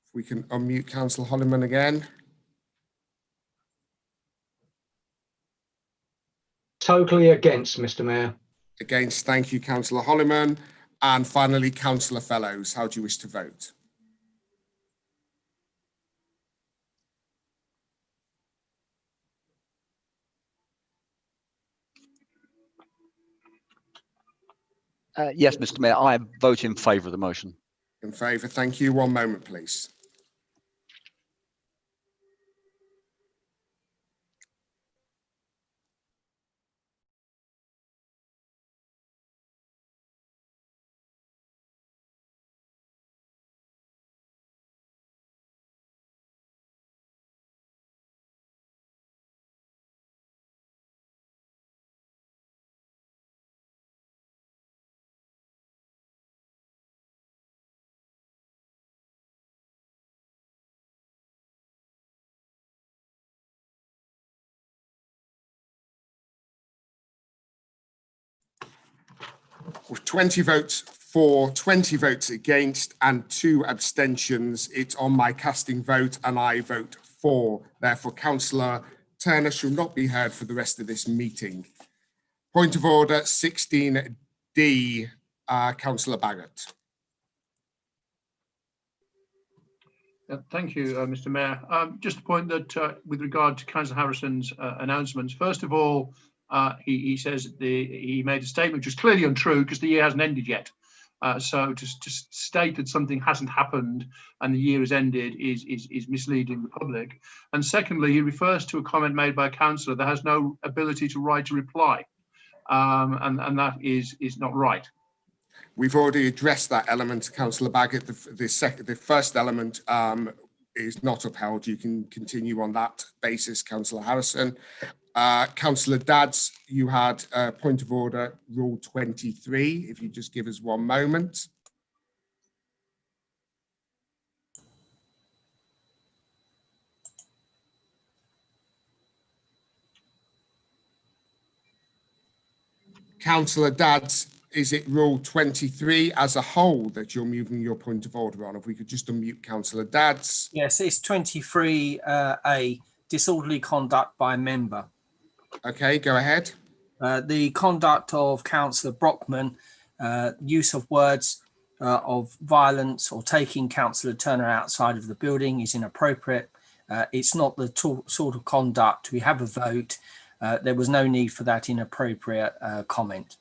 If we can unmute Councillor Holliman again. Totally against, Mr. Mayor. Against, thank you, Councillor Holliman. And finally, Councillor Fellows, how do you wish to vote? Yes, Mr. Mayor, I vote in favour of the motion. In favour, thank you. One moment, please. With 20 votes for, 20 votes against, and 2 abstentions, it's on my casting vote, and I vote for. Therefore, Councillor Turner shall not be heard for the rest of this meeting. Point of order 16D, Councillor Baggott. Thank you, Mr. Mayor. Just a point that with regard to Councillor Harrison's announcements, first of all, he says he made a statement which is clearly untrue because the year hasn't ended yet. So to state that something hasn't happened and the year has ended is misleading the public. And secondly, he refers to a comment made by a councillor that has no ability to write a reply, and that is not right. We've already addressed that element, Councillor Baggott. The first element is not upheld. You can continue on that basis, Councillor Harrison. Councillor Dadds, you had a point of order, Rule 23. If you just give us one moment. Councillor Dadds, is it Rule 23 as a whole that you're moving your point of order on? If we could just unmute Councillor Dadds. Yes, it's 23A, disorderly conduct by a member. Okay, go ahead. The conduct of Councillor Brockman, use of words of violence or taking Councillor Turner outside of the building is inappropriate. It's not the sort of conduct. We have a vote. There was no need for that inappropriate comment.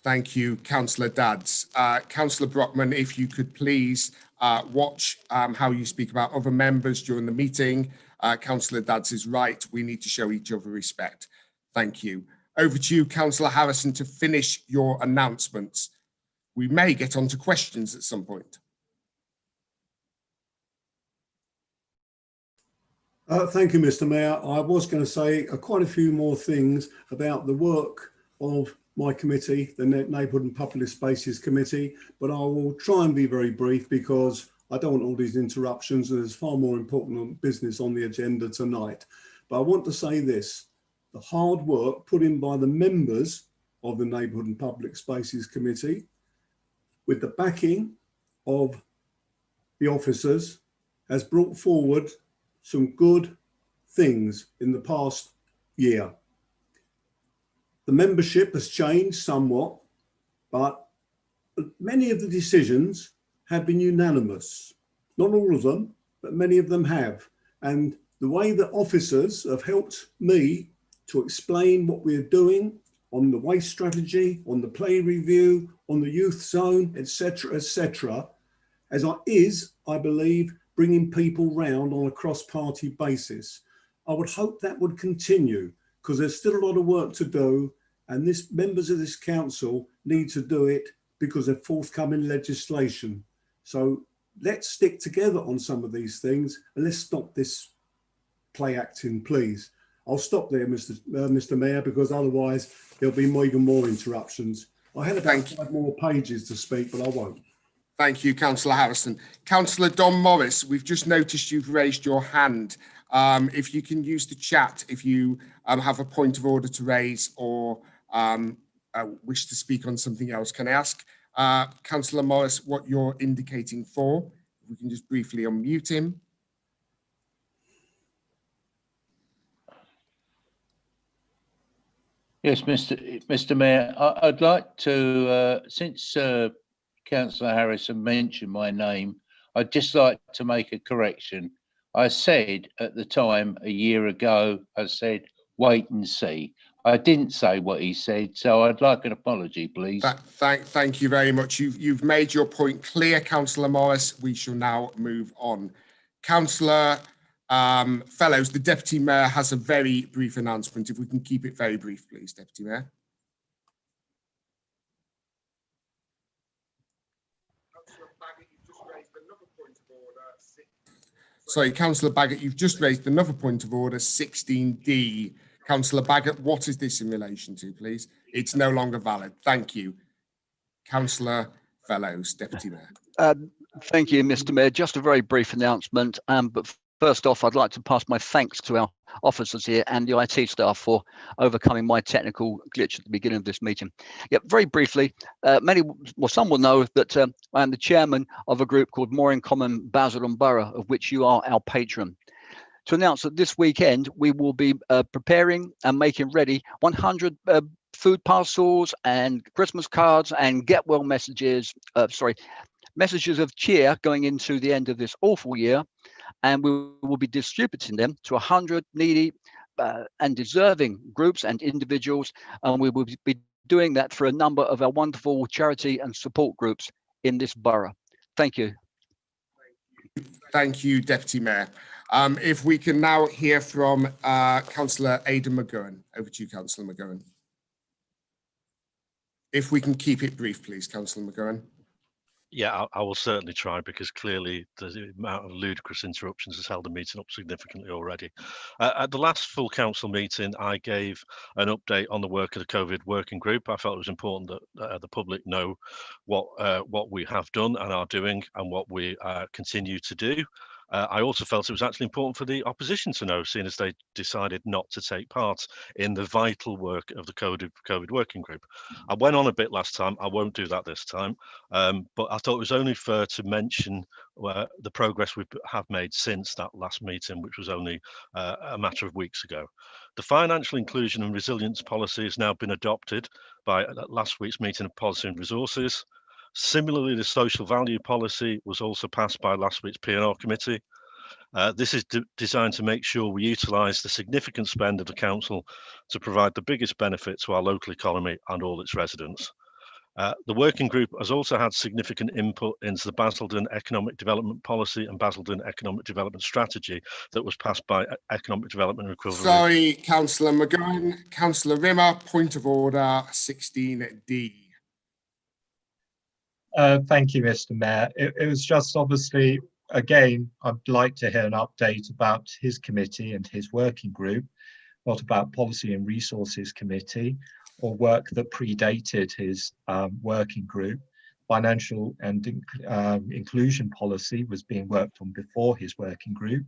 Thank you, Councillor Dadds. Councillor Brockman, if you could please watch how you speak about other members during the meeting. Councillor Dadds is right. We need to show each other respect. Thank you. Over to you, Councillor Harrison, to finish your announcements. We may get on to questions at some point. Thank you, Mr. Mayor. I was going to say quite a few more things about the work of my committee, the Neighbourhood and Public Spaces Committee, but I will try and be very brief because I don't want all these interruptions and there's far more important business on the agenda tonight. But I want to say this, the hard work put in by the members of the Neighbourhood and Public Spaces Committee with the backing of the officers has brought forward some good things in the past year. The membership has changed somewhat, but many of the decisions have been unanimous. Not all of them, but many of them have. And the way that officers have helped me to explain what we're doing on the waste strategy, on the play review, on the youth zone, etc., I believe, bringing people round on a cross-party basis. I would hope that would continue, because there's still a lot of work to do, and members of this council need to do it because of forthcoming legislation. So let's stick together on some of these things, and let's stop this play acting, please. I'll stop there, Mr. Mayor, because otherwise there'll be even more interruptions. I had about 5 more pages to speak, but I won't. Thank you, Councillor Harrison. Councillor Don Morris, we've just noticed you've raised your hand. If you can use the chat, if you have a point of order to raise or wish to speak on something else, can I ask Councillor Morris what you're indicating for? If we can just briefly unmute him. Yes, Mr. Mayor, I'd like to, since Councillor Harrison mentioned my name, I'd just like to make a correction. I said at the time a year ago, I said, wait and see. I didn't say what he said, so I'd like an apology, please. Thank you very much. You've made your point clear, Councillor Morris. We shall now move on. Councillor Fellows, the Deputy Mayor has a very brief announcement. If we can keep it very brief, please, Deputy Mayor. Sorry, Councillor Baggott, you've just raised another point of order, 16D. Councillor Baggott, what is this in relation to, please? It's no longer valid. Thank you. Councillor Fellows, Deputy Mayor. Thank you, Mr. Mayor. Just a very brief announcement. But first off, I'd like to pass my thanks to our officers here and the IT staff for overcoming my technical glitch at the beginning of this meeting. Yeah, very briefly, some will know that I am the chairman of a group called More in Common Basildon Borough, of which you are our patron. To announce that this weekend we will be preparing and making ready 100 food parcels and Christmas cards and get well messages, messages of cheer going into the end of this awful year, and we will be distributing them to 100 needy and deserving groups and individuals, and we will be doing that for a number of our wonderful charity and support groups in this borough. Thank you. Thank you, Deputy Mayor. If we can now hear from Councillor Aidan McGowan. Over to you, Councillor McGowan. If we can keep it brief, please, Councillor McGowan. Yeah, I will certainly try, because clearly the amount of ludicrous interruptions has held the meeting up significantly already. At the last full council meeting, I gave an update on the work of the COVID working group. I felt it was important that the public know what we have done and are doing and what we continue to do. I also felt it was actually important for the opposition to know, seeing as they decided not to take part in the vital work of the COVID working group. I went on a bit last time. I won't do that this time, but I thought it was only fair to mention the progress we have made since that last meeting, which was only a matter of weeks ago. The financial inclusion and resilience policy has now been adopted by last week's meeting of Policy and Resources. Similarly, the social value policy was also passed by last week's P&R committee. This is designed to make sure we utilise the significant spend of the council to provide the biggest benefit to our local economy and all its residents. The working group has also had significant input into the Basildon Economic Development Policy and Basildon Economic Development Strategy that was passed by Economic Development and Recovery. Sorry, Councillor McGowan. Councillor Rimmer, point of order, 16D. Thank you, Mr. Mayor. It was just obviously, again, I'd like to hear an update about his committee and his working group, not about Policy and Resources Committee or work that predated his working group. Financial and inclusion policy was being worked on before his working group.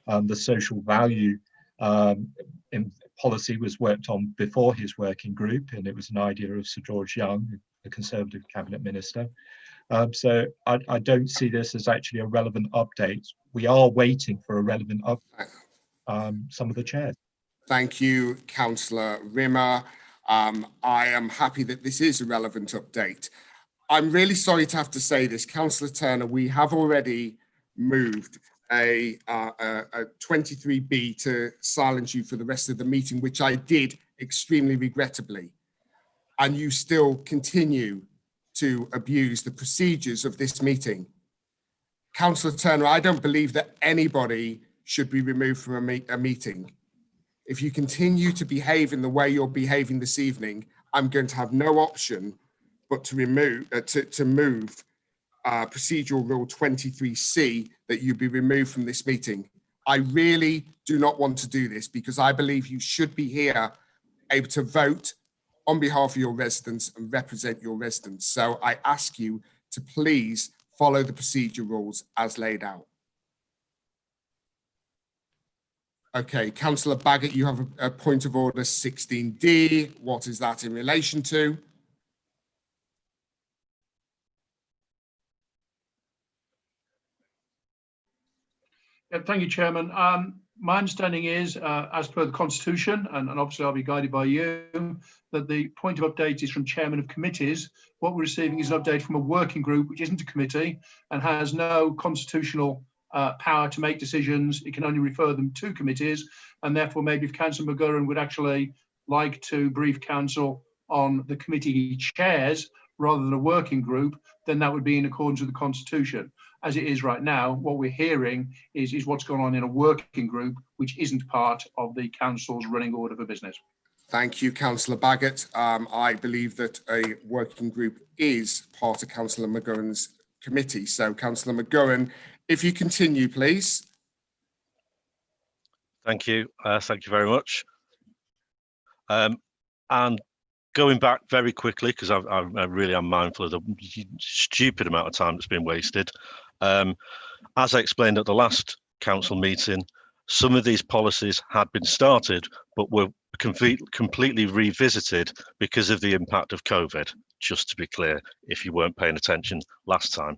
The social value policy was worked on before his working group, and it was an idea of Sir George Young, the Conservative Cabinet Minister. So I don't see this as actually a relevant update. We are waiting for a relevant update. Some of the chairs. Thank you, Councillor Rimmer. I am happy that this is a relevant update. I'm really sorry to have to say this, Councillor Turner, we have already moved a 23B to silence you for the rest of the meeting, which I did extremely regrettably. And you still continue to abuse the procedures of this meeting. Councillor Turner, I don't believe that anybody should be removed from a meeting. If you continue to behave in the way you're behaving this evening, I'm going to have no option but to move procedural rule 23C that you be removed from this meeting. I really do not want to do this because I believe you should be here able to vote on behalf of your residents and represent your residents. So I ask you to please follow the procedure rules as laid out. Okay, Councillor Baggott, you have a point of order 16D. What is that in relation to? Yeah, thank you, Chairman. My understanding is, as per the Constitution, and obviously I'll be guided by you, that the point of update is from chairman of committees. What we're receiving is an update from a working group, which isn't a committee and has no constitutional power to make decisions. It can only refer them to committees. And therefore, maybe if Councillor McGurran would actually like to brief council on the committee he chairs rather than a working group, then that would be in accordance with the Constitution. As it is right now, what we're hearing is what's going on in a working group, which isn't part of the council's running order for business. Thank you, Councillor Baggott. I believe that a working group is part of Councillor McGurran's committee. So, Councillor McGurran, if you continue, please. Thank you. Thank you very much. And going back very quickly, because I really am mindful of the stupid amount of time that's been wasted. As I explained at the last council meeting, some of these policies had been started, but were completely revisited because of the impact of COVID, just to be clear, if you weren't paying attention last time.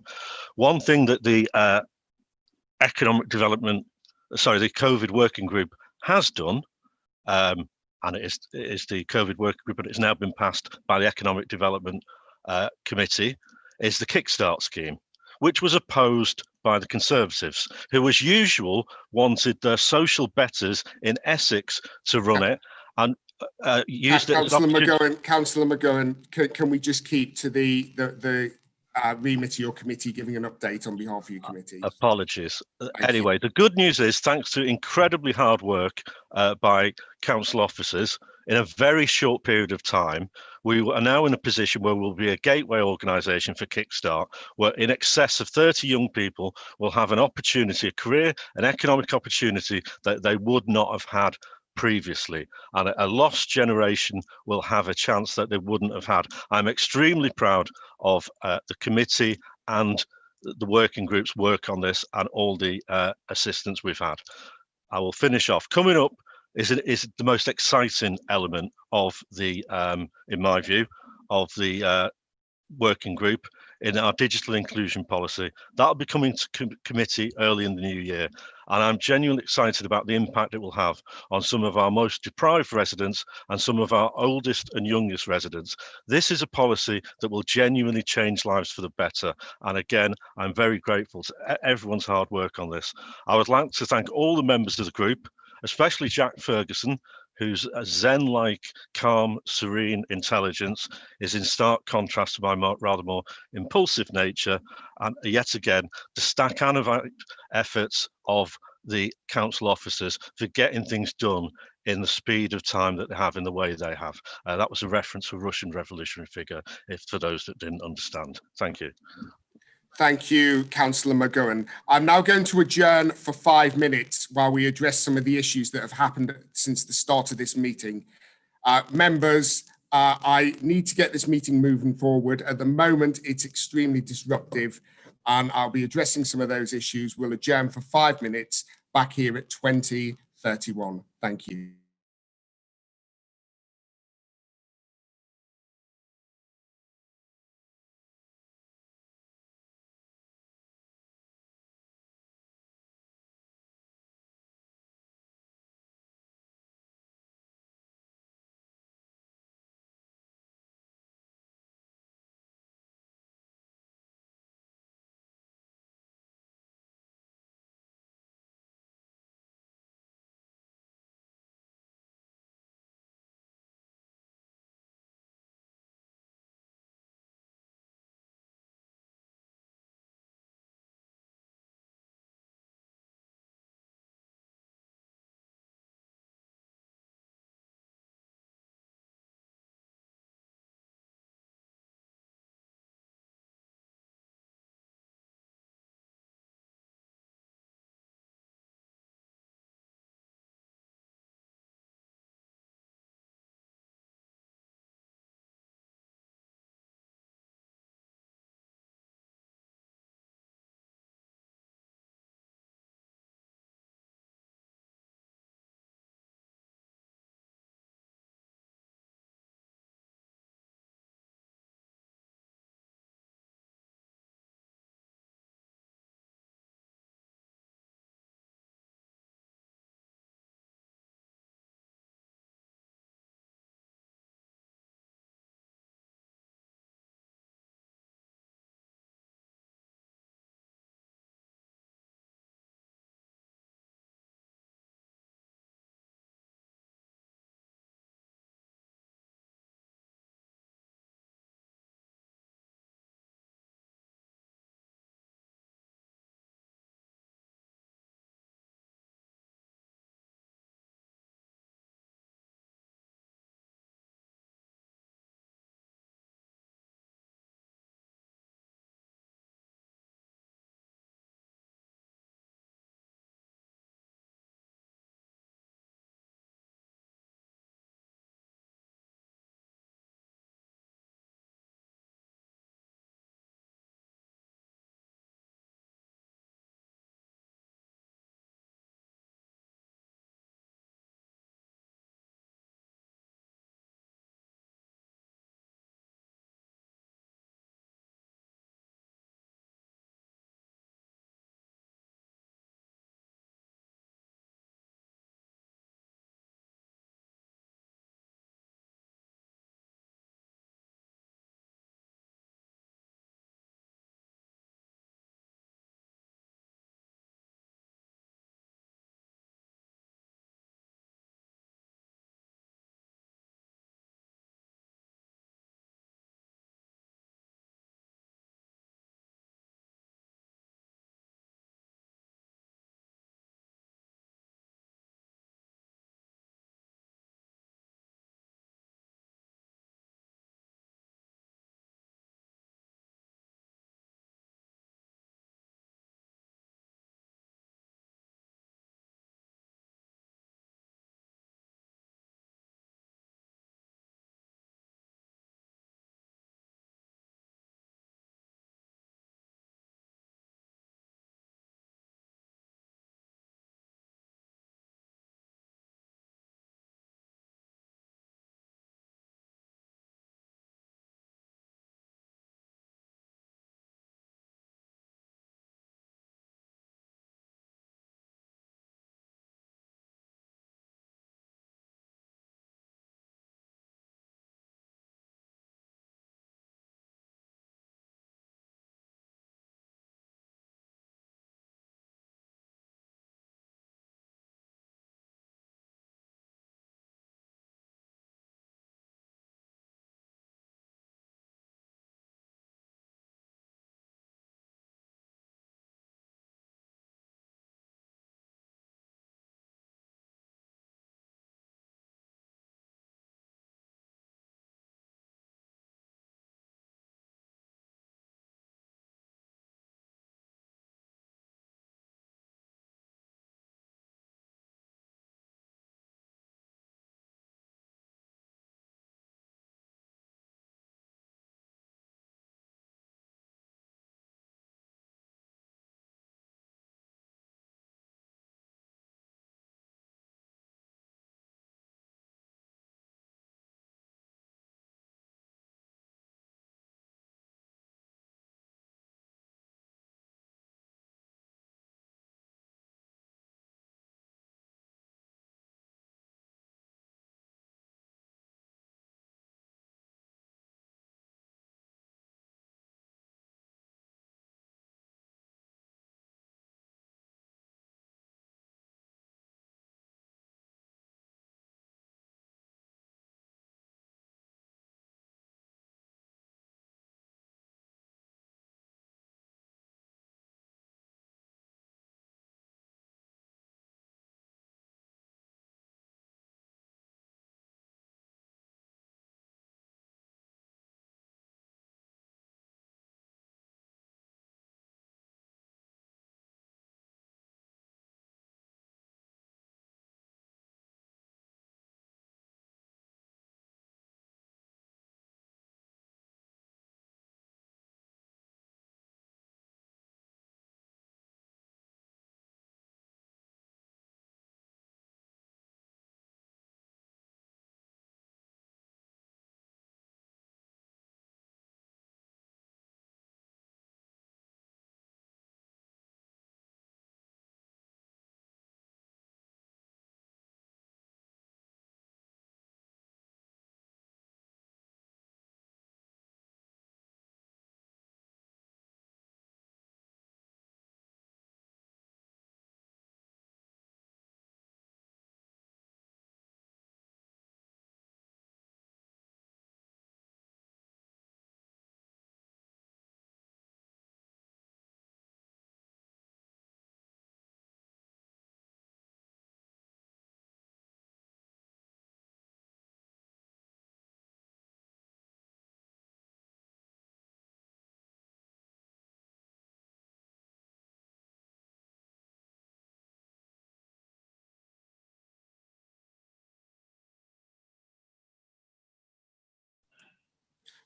One thing that the economic development, sorry, the COVID working group has done, and it is the COVID working group, but it's now been passed by the Economic Development Committee, is the Kickstart scheme, which was opposed by the Conservatives, who, as usual, wanted their social betters in Essex to run it and used it as an opportunity. Councillor McGurran, can we just keep to the remit of your committee giving an update on behalf of your committee? Apologies. Anyway, the good news is, thanks to incredibly hard work by council officers in a very short period of time, we are now in a position where we'll be a gateway organisation for Kickstart, where in excess of 30 young people will have an opportunity, a career, an economic opportunity that they would not have had previously, and a lost generation will have a chance that they wouldn't have had. I'm extremely proud of the committee and the working group's work on this and all the assistance we've had. I will finish off. Coming up is the most exciting element of the, in my view, of the working group in our digital inclusion policy. That'll be coming to committee early in the new year. And I'm genuinely excited about the impact it will have on some of our most deprived residents and some of our oldest and youngest residents. This is a policy that will genuinely change lives for the better. And again, I'm very grateful to everyone's hard work on this. I would like to thank all the members of the group, especially Jack Ferguson, whose zen-like, calm, serene intelligence is in stark contrast to my rather more impulsive nature, and yet again, the staccanovite efforts of the council officers for getting things done in the speed of time that they have, in the way they have. That was a reference to a Russian revolutionary figure, for those that didn't understand. Thank you. Thank you, Councillor McGurran. I'm now going to adjourn for 5 minutes while we address some of the issues that have happened since the start of this meeting. Members, I need to get this meeting moving forward. At the moment, it's extremely disruptive, and I'll be addressing some of those issues. We'll adjourn for 5 minutes back here at 20:31. Thank you.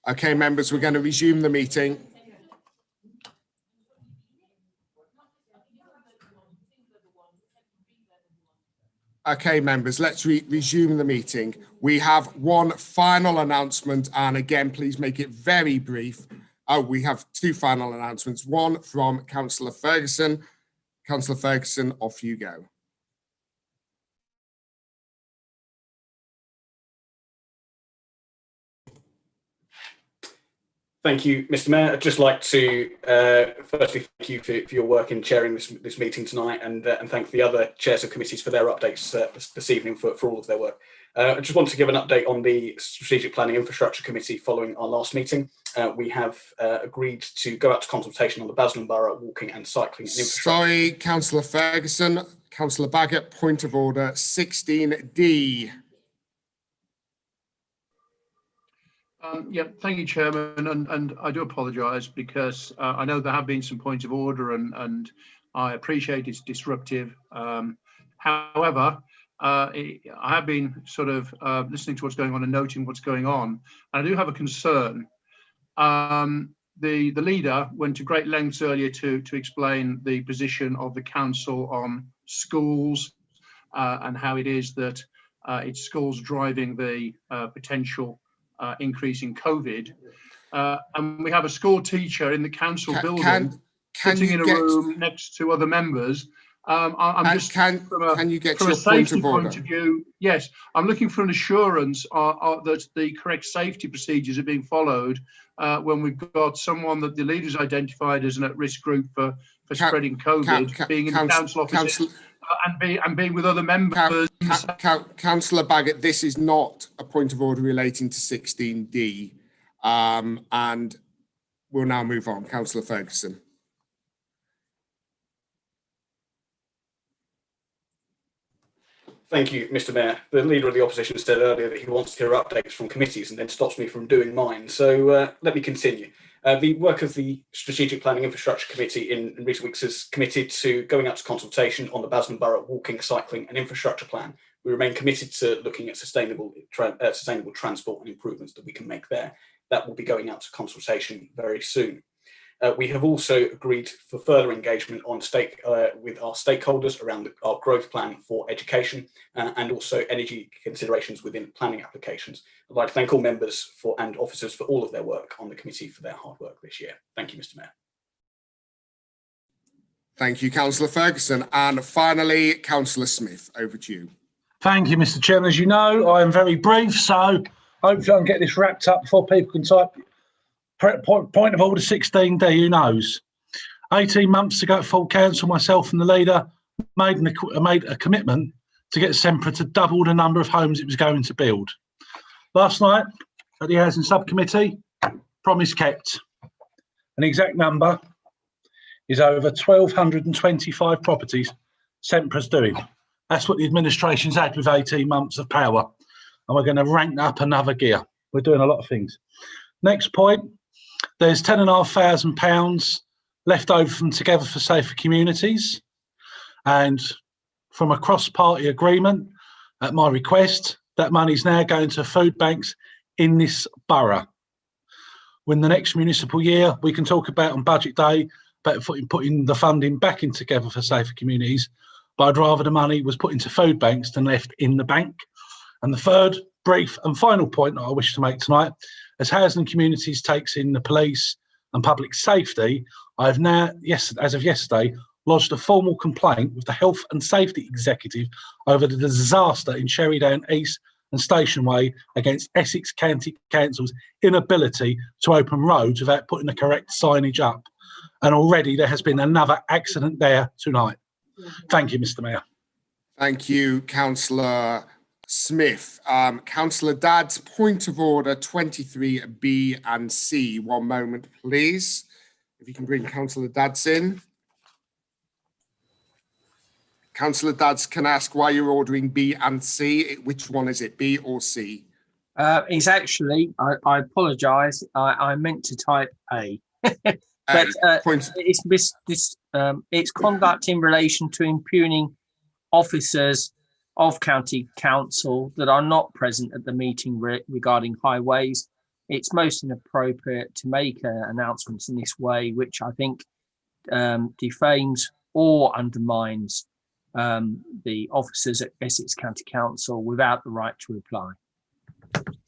Okay, members, we're going to resume the meeting. Okay, members, let's resume the meeting. We have one final announcement, and again, please make it very brief. Oh, we have two final announcements. One from Councillor Ferguson. Councillor Ferguson, off you go. Thank you, Mr. Mayor. I'd just like to firstly thank you for your work in chairing this meeting tonight, and thank the other chairs of committees for their updates this evening for all of their work. I just want to give an update on the Strategic Planning Infrastructure Committee following our last meeting. We have agreed to go out to consultation on the Basildon Borough walking and cycling infrastructure. Sorry, Councillor Ferguson. Councillor Baggott, point of order 16D. Yeah, thank you, Chairman, and I do apologise because I know there have been some points of order, and I appreciate it's disruptive. However, I have been sort of listening to what's going on and noting what's going on, and I do have a concern. The leader went to great lengths earlier to explain the position of the council on schools and how it is that it's schools driving the potential increase in COVID, and we have a school teacher in the council building sitting in a room next to other members. I'm just from a safety point of view. Yes, I'm looking for an assurance that the correct safety procedures are being followed when we've got someone that the leaders identified as an at-risk group for spreading COVID, being in the council office. And being with other members. Councillor Baggott, this is not a point of order relating to 16D. And we'll now move on. Councillor Ferguson. Thank you, Mr. Mayor. The Leader of the Opposition said earlier that he wants to hear updates from committees and then stops me from doing mine. So let me continue. The work of the Strategic Planning Infrastructure Committee in recent weeks is committed to going out to consultation on the Basildon Borough walking, cycling and infrastructure plan. We remain committed to looking at sustainable transport and improvements that we can make there. That will be going out to consultation very soon. We have also agreed for further engagement on with our stakeholders around our growth plan for education and also energy considerations within planning applications. I'd like to thank all members and officers for all of their work on the committee for their hard work this year. Thank you, Mr. Mayor. Thank you, Councillor Ferguson. And finally, Councillor Smith, over to you. Thank you, Mr. Chairman. As you know, I am very brief, so hopefully I can get this wrapped up before people can type. Point of order 16D, who knows? 18 months ago at full council, myself and the leader made a commitment to get Sempra to double the number of homes it was going to build. Last night at the Housing Subcommittee, promise kept. An exact number is over 1,225 properties Sempra's doing. That's what the administration's had with 18 months of power. And we're going to rank up another gear. We're doing a lot of things. Next point. There's £10,500 left over from Together for Safer Communities, and from a cross-party agreement, at my request, that money is now going to food banks in this borough. When the next municipal year, we can talk about on budget day about putting the funding back in Together for Safer Communities, but I'd rather the money was put into food banks than left in the bank. And the third, brief and final point that I wish to make tonight, as Housing and Communities takes in the police and public safety, I have now, as of yesterday, lodged a formal complaint with the Health and Safety Executive over the disaster in Sherrydown East and Station Way against Essex County Council's inability to open roads without putting the correct signage up. And already there has been another accident there tonight. Thank you, Mr. Mayor. Thank you, Councillor Smith. Councillor Dad's point of order 23B and C. 1 moment, please. If you can bring Councillor Dad's in. Councillor Dad's, can I ask why you're ordering B and C? Which one is it, B or C? It's actually, I apologise, I meant to type A. But it's conduct in relation to impugning officers of county council that are not present at the meeting regarding highways. it's most inappropriate to make announcements in this way, which I think defames or undermines the officers at Essex County Council without the right to reply.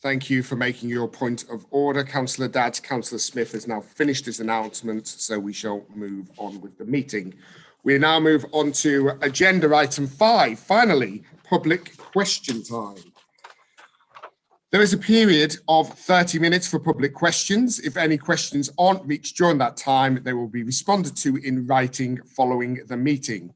Thank you for making your point of order, Councillor Dadd. Councillor Smith has now finished his announcement, so we shall move on with the meeting. We now move on to agenda item 5, finally, public question time. There is a period of 30 minutes for public questions. If any questions aren't reached during that time, they will be responded to in writing following the meeting.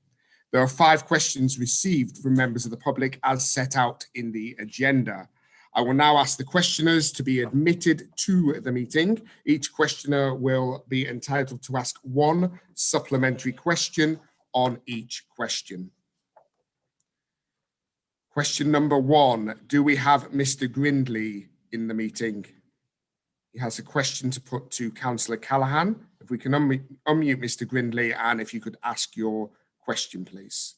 There are 5 questions received from members of the public as set out in the agenda. I will now ask the questioners to be admitted to the meeting. Each questioner will be entitled to ask 1 supplementary question on each question. Question number 1, do we have Mr. Grindley in the meeting? He has a question to put to Councillor Callaghan. If we can unmute Mr. Grindley, and if you could ask your question, please.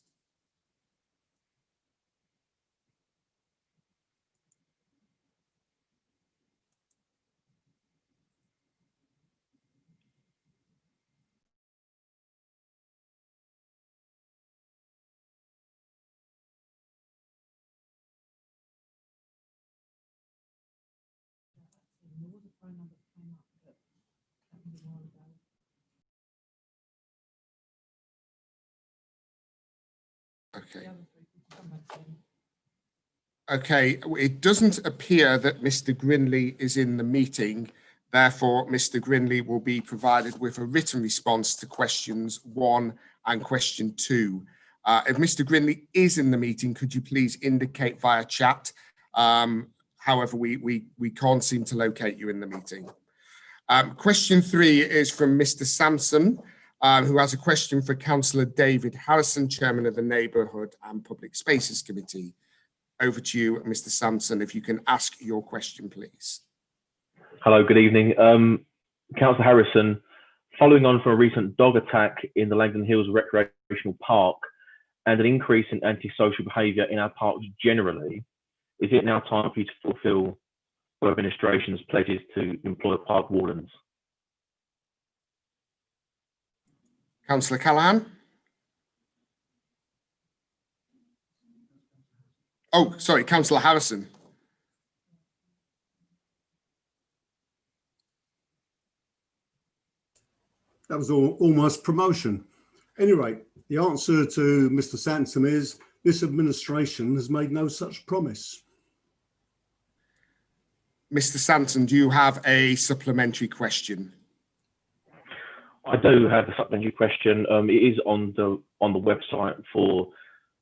Okay. Okay, it doesn't appear that Mr. Grindley is in the meeting. Therefore, Mr. Grindley will be provided with a written response to questions 1 and question 2. If Mr. Grindley is in the meeting, could you please indicate via chat? However, we can't seem to locate you in the meeting. Question 3 is from Mr. Sampson, who has a question for Councillor David Harrison, Chairman of the Neighbourhood and Public Spaces Committee. Over to you, Mr. Sampson, if you can ask your question, please. Hello, good evening. Councillor Harrison, following on from a recent dog attack in the Langdon Hills Recreational Park and an increase in antisocial behaviour in our parks generally, is it now time for you to fulfil the administration's pledges to employ park wardens? Councillor Callaghan. Oh, sorry, Councillor Harrison. That was almost promotion. Anyway, the answer to Mr. Sansom is this administration has made no such promise. Mr. Sansom, do you have a supplementary question? I do have a supplementary question. It is on the website for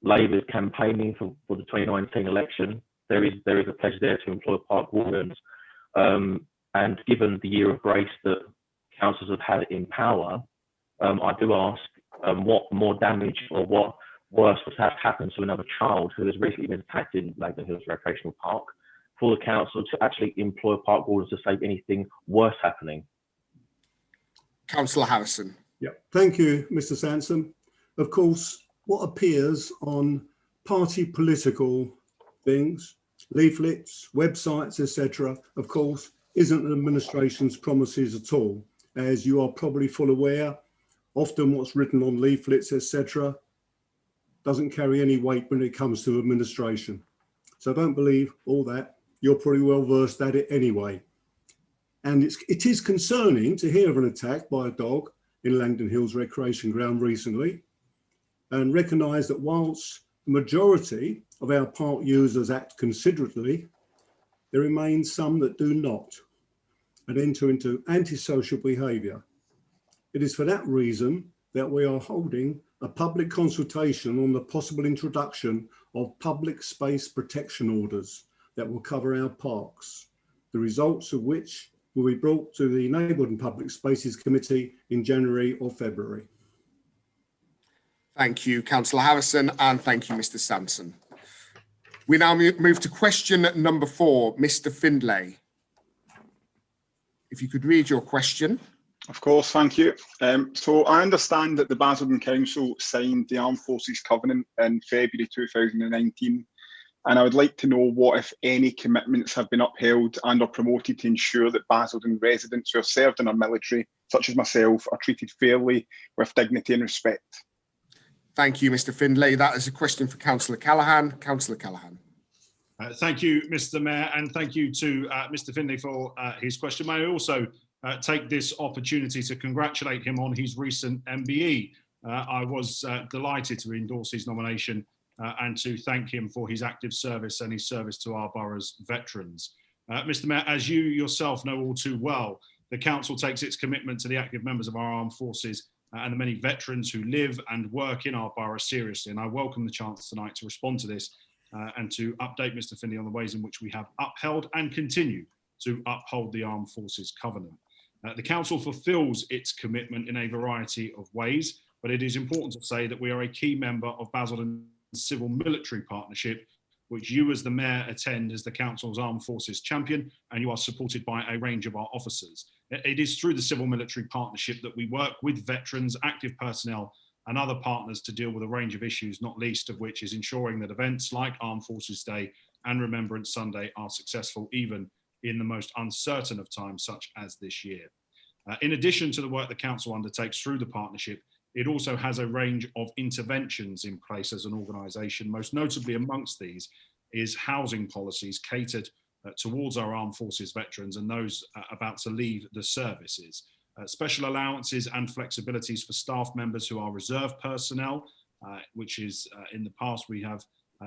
Labour's campaigning for the 2019 election. There is a pledge there to employ park wardens. And given the year of grace that councils have had in power, I do ask what more damage or what worse would have happened to another child who has recently been attacked in Langdon Hills Recreational Park for the council to actually employ park wardens to save anything worse happening. Councillor Harrison. Yeah, thank you, Mr. Sansom. Of course, what appears on party political things, leaflets, websites, etc., of course, isn't an administration's promises at all. As you are probably full aware, often what's written on leaflets, etc., doesn't carry any weight when it comes to administration. So don't believe all that. You're pretty well versed at it anyway. And it is concerning to hear of an attack by a dog in Langdon Hills Recreation Ground recently, and recognise that whilst the majority of our park users act considerately, there remains some that do not and enter into antisocial behaviour. It is for that reason that we are holding a public consultation on the possible introduction of public space protection orders that will cover our parks, the results of which will be brought to the Neighbourhood and Public Spaces Committee in January or February. Thank you, Councillor Harrison, and thank you, Mr. Sampson. We now move to question number 4, Mr. Findlay. If you could read your question. Of course, thank you. So I understand that the Basildon Council signed the Armed Forces Covenant in February 2019, And I would like to know what, if any, commitments have been upheld and or promoted to ensure that Basildon residents who have served in our military, such as myself, are treated fairly, with dignity and respect. Thank you, Mr. Findlay. That is a question for Councillor Callaghan. Councillor Callaghan. Thank you, Mr. Mayor, and thank you to Mr. Findlay for his question. May I also take this opportunity to congratulate him on his recent MBE. I was delighted to endorse his nomination and to thank him for his active service and his service to our borough's veterans. Mr. Mayor, as you yourself know all too well, the council takes its commitment to the active members of our armed forces and the many veterans who live and work in our borough seriously. And I welcome the chance tonight to respond to this and to update Mr. Findlay on the ways in which we have upheld and continue to uphold the Armed Forces Covenant. The council fulfills its commitment in a variety of ways, but it is important to say that we are a key member of Basildon Civil Military Partnership, which you as the Mayor attend as the Council's Armed Forces Champion, and you are supported by a range of our officers. It is through the Civil Military Partnership that we work with veterans, active personnel, and other partners to deal with a range of issues, not least of which is ensuring that events like Armed Forces Day and Remembrance Sunday are successful, even in the most uncertain of times, such as this year. In addition to the work the Council undertakes through the partnership, it also has a range of interventions in place as an organisation. Most notably amongst these is housing policies catered towards our armed forces veterans and those about to leave the services. Special allowances and flexibilities for staff members who are reserve personnel, which is in the past we have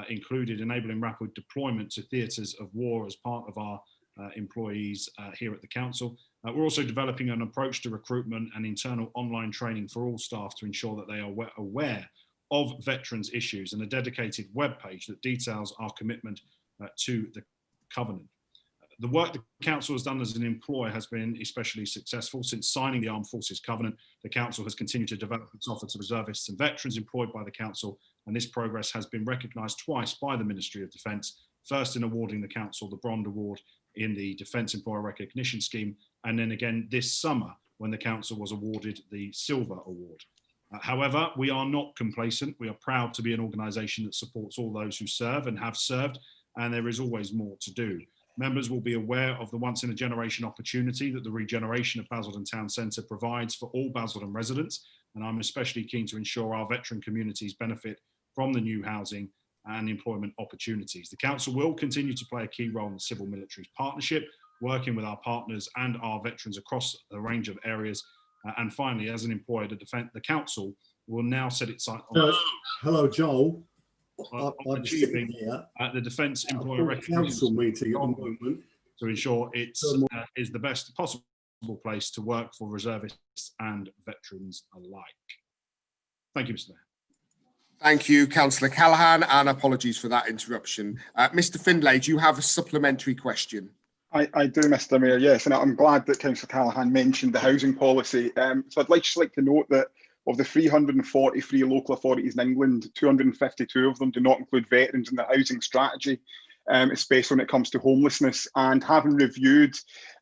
included enabling rapid deployment to theatres of war as part of our employees here at the council. We're also developing an approach to recruitment and internal online training for all staff to ensure that they are aware of veterans' issues, and a dedicated webpage that details our commitment to the Covenant. The work the Council has done as an employer has been especially successful. Since signing the Armed Forces Covenant, the Council has continued to develop its offer to reservists and veterans employed by the Council, and this progress has been recognised twice by the Ministry of Defence, first in awarding the Council the Bronze Award in the Defence Employer Recognition Scheme, and then again this summer when the Council was awarded the Silver Award. However, we are not complacent. We are proud to be an organisation that supports all those who serve and have served, and there is always more to do. Members will be aware of the once-in-a-generation opportunity that the regeneration of Basildon Town Centre provides for all Basildon residents, and I'm especially keen to ensure our veteran communities benefit from the new housing and employment opportunities. The Council will continue to play a key role in the Civil Military Partnership, working with our partners and our veterans across a range of areas. And finally, as an employer, the Council will now set its sights on hello, Joel. I'm achieving here the Defence Employer Recognition council meeting at the moment to ensure it is the best possible place to work for reservists and veterans alike. Thank you, Mr. Mayor. Thank you, Councillor Callaghan, and apologies for that interruption. Mr. Findlay, do you have a supplementary question? I do, Mr. Mayor, yes, and I'm glad that Councillor Callaghan mentioned the housing policy. So I'd just like to note that of the 343 local authorities in England, 252 of them do not include veterans in the housing strategy, especially when it comes to homelessness. And having reviewed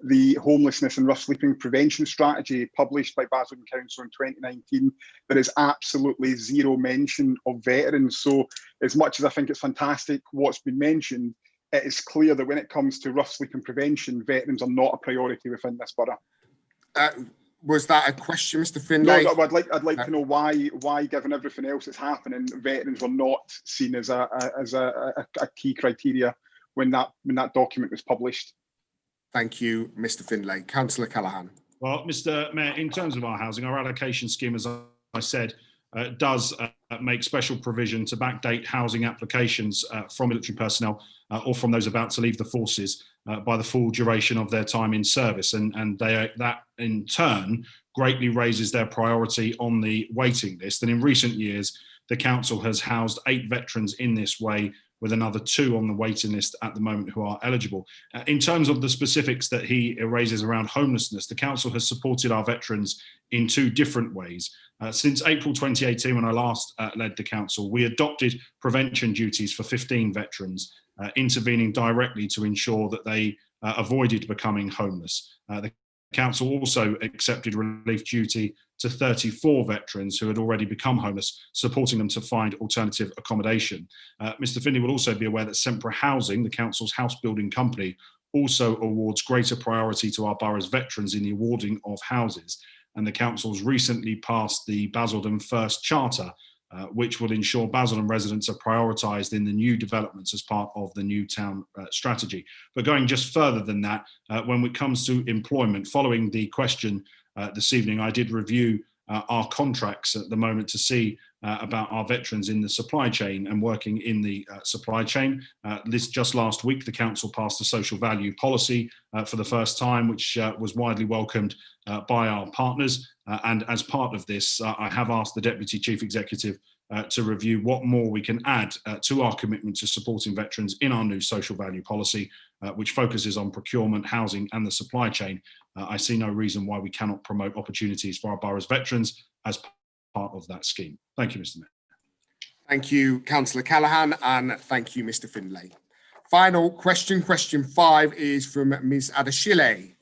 the homelessness and rough sleeping prevention strategy published by Basildon Council in 2019, there is absolutely zero mention of veterans. So as much as I think it's fantastic what's been mentioned, it is clear that when it comes to rough sleeping prevention, veterans are not a priority within this borough. Was that a question, Mr. Findlay? No, I'd like to know why, given everything else that's happening, veterans were not seen as a key criteria when that document was published. Thank you, Mr. Findlay. Councillor Callaghan. Well, Mr. Mayor, in terms of our housing, our allocation scheme, as I said, does make special provision to backdate housing applications from military personnel or from those about to leave the forces by the full duration of their time in service. And that in turn greatly raises their priority on the waiting list. And in recent years, the council has housed 8 veterans in this way, with another 2 on the waiting list at the moment who are eligible. In terms of the specifics that he raises around homelessness, the council has supported our veterans in 2 different ways. Since April 2018, when I last led the council, we adopted prevention duties for 15 veterans, intervening directly to ensure that they avoided becoming homeless. The council also accepted relief duty to 34 veterans who had already become homeless, supporting them to find alternative accommodation. Mr. Finlay will also be aware that Sempra Housing, the council's house building company, also awards greater priority to our borough's veterans in the awarding of houses. And the council's recently passed the Basildon First Charter, which will ensure Basildon residents are prioritised in the new developments as part of the new town strategy. But going just further than that, when it comes to employment, following the question this evening, I did review our contracts at the moment to see about our veterans in the supply chain and working in the supply chain. Just last week, the council passed a social value policy for the first time, which was widely welcomed by our partners. And as part of this, I have asked the Deputy Chief Executive to review what more we can add to our commitment to supporting veterans in our new social value policy, which focuses on procurement, housing and the supply chain. I see no reason why we cannot promote opportunities for our borough's veterans as part of that scheme. Thank you, Mr. Mayor. Thank you, Councillor Callaghan, and thank you, Mr. Finlay. Final question, question 5, is from Ms. Adeshile.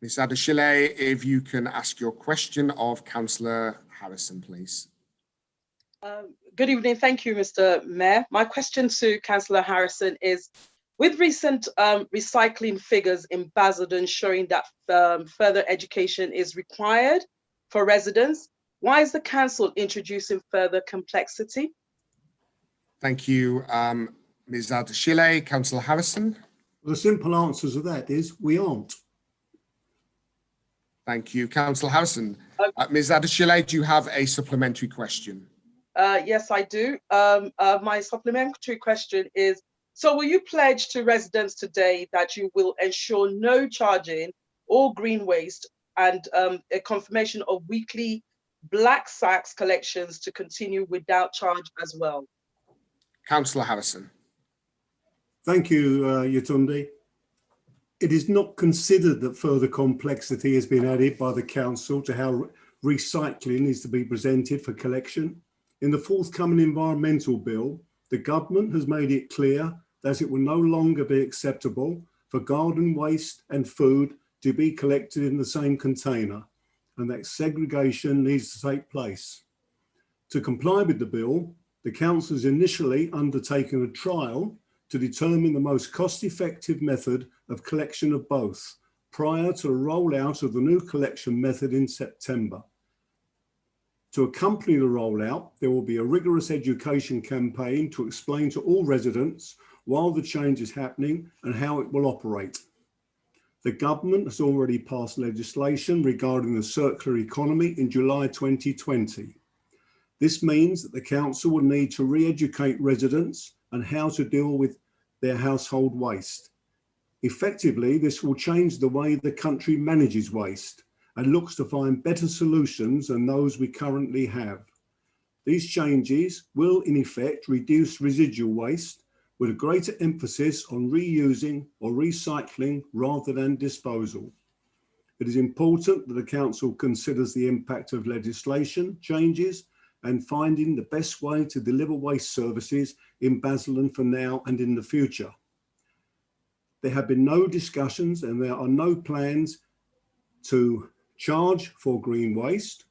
Ms. Adeshile, if you can ask your question of Councillor Harrison, please. Good evening. Thank you, Mr. Mayor. My question to Councillor Harrison is, with recent recycling figures in Basildon showing that further education is required for residents, why is the council introducing further complexity? Thank you, Ms. Adeshile. Councillor Harrison. The simple answer to that is we aren't. Thank you, Councillor Harrison. Ms. Adeshile, do you have a supplementary question? Yes, I do. My supplementary question is, so will you pledge to residents today that you will ensure no charging or green waste and a confirmation of weekly black sacks collections to continue without charge as well? Councillor Harrison. Thank you, Yetunde. It is not considered that further complexity has been added by the council to how recycling is to be presented for collection. In the forthcoming environmental bill, the government has made it clear that it will no longer be acceptable for garden waste and food to be collected in the same container, and that segregation needs to take place. To comply with the bill, the council has initially undertaken a trial to determine the most cost-effective method of collection of both, prior to the rollout of the new collection method in September. To accompany the rollout, there will be a rigorous education campaign to explain to all residents while the change is happening and how it will operate. The government has already passed legislation regarding the circular economy in July 2020. This means that the council will need to re-educate residents on how to deal with their household waste. Effectively, this will change the way the country manages waste and looks to find better solutions than those we currently have. These changes will, in effect, reduce residual waste with a greater emphasis on reusing or recycling rather than disposal. It is important that the council considers the impact of legislation changes and finding the best way to deliver waste services in Basildon for now and in the future. There have been no discussions and there are no plans to charge for green waste.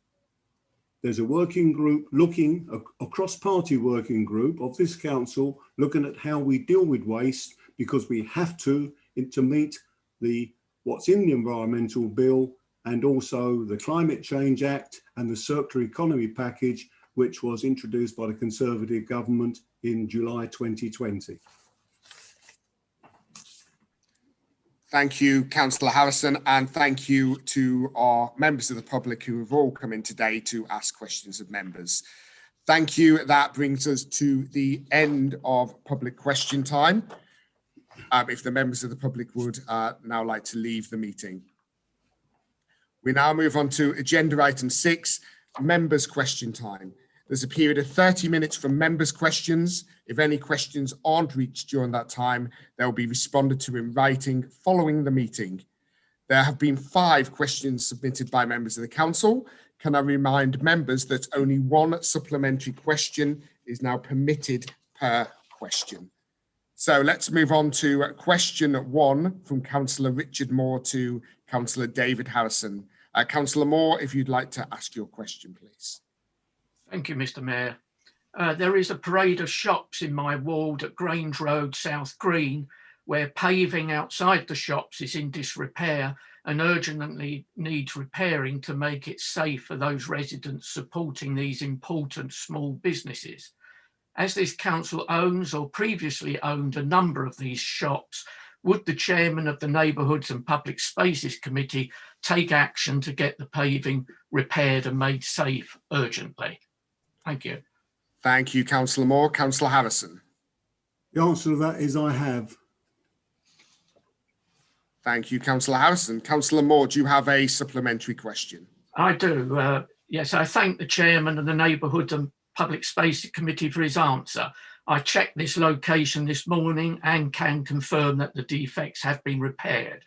There's a working group looking, a cross-party working group of this council looking at how we deal with waste, because we have to meet what's in the environmental bill and also the Climate Change Act and the Circular Economy Package, which was introduced by the Conservative government in July 2020. Thank you, Councillor Harrison, and thank you to our members of the public who have all come in today to ask questions of members. Thank you. That brings us to the end of public question time. If the members of the public would now like to leave the meeting. We now move on to agenda item 6, members' question time. There's a period of 30 minutes for members' questions. If any questions aren't reached during that time, they'll be responded to in writing following the meeting. There have been 5 questions submitted by members of the council. Can I remind members that only 1 supplementary question is now permitted per question. So let's move on to question 1 from Councillor Richard Moore to Councillor David Harrison. Councillor Moore, if you'd like to ask your question, please. Thank you, Mr. Mayor. There is a parade of shops in my ward at Grange Road, South Green, where paving outside the shops is in disrepair and urgently needs repairing to make it safe for those residents supporting these important small businesses. As this council owns or previously owned a number of these shops, would the chairman of the Neighbourhoods and Public Spaces Committee take action to get the paving repaired and made safe urgently? Thank you. Thank you, Councillor Moore. Councillor Harrison. The answer to that is I have. Thank you, Councillor Harrison. Councillor Moore, do you have a supplementary question? I do. Yes, I thank the chairman of the Neighbourhood and Public Spaces Committee for his answer. I checked this location this morning and can confirm that the defects have been repaired.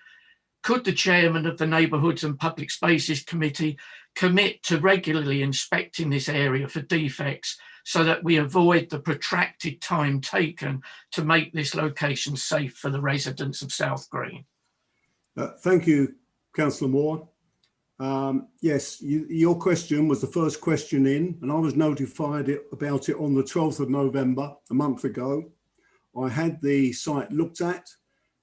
Could the chairman of the Neighbourhoods and Public Spaces Committee commit to regularly inspecting this area for defects so that we avoid the protracted time taken to make this location safe for the residents of South Green? Thank you, Councillor Moore. Yes, your question was the first question in, and I was notified about it on the 12th of November, a month ago. I had the site looked at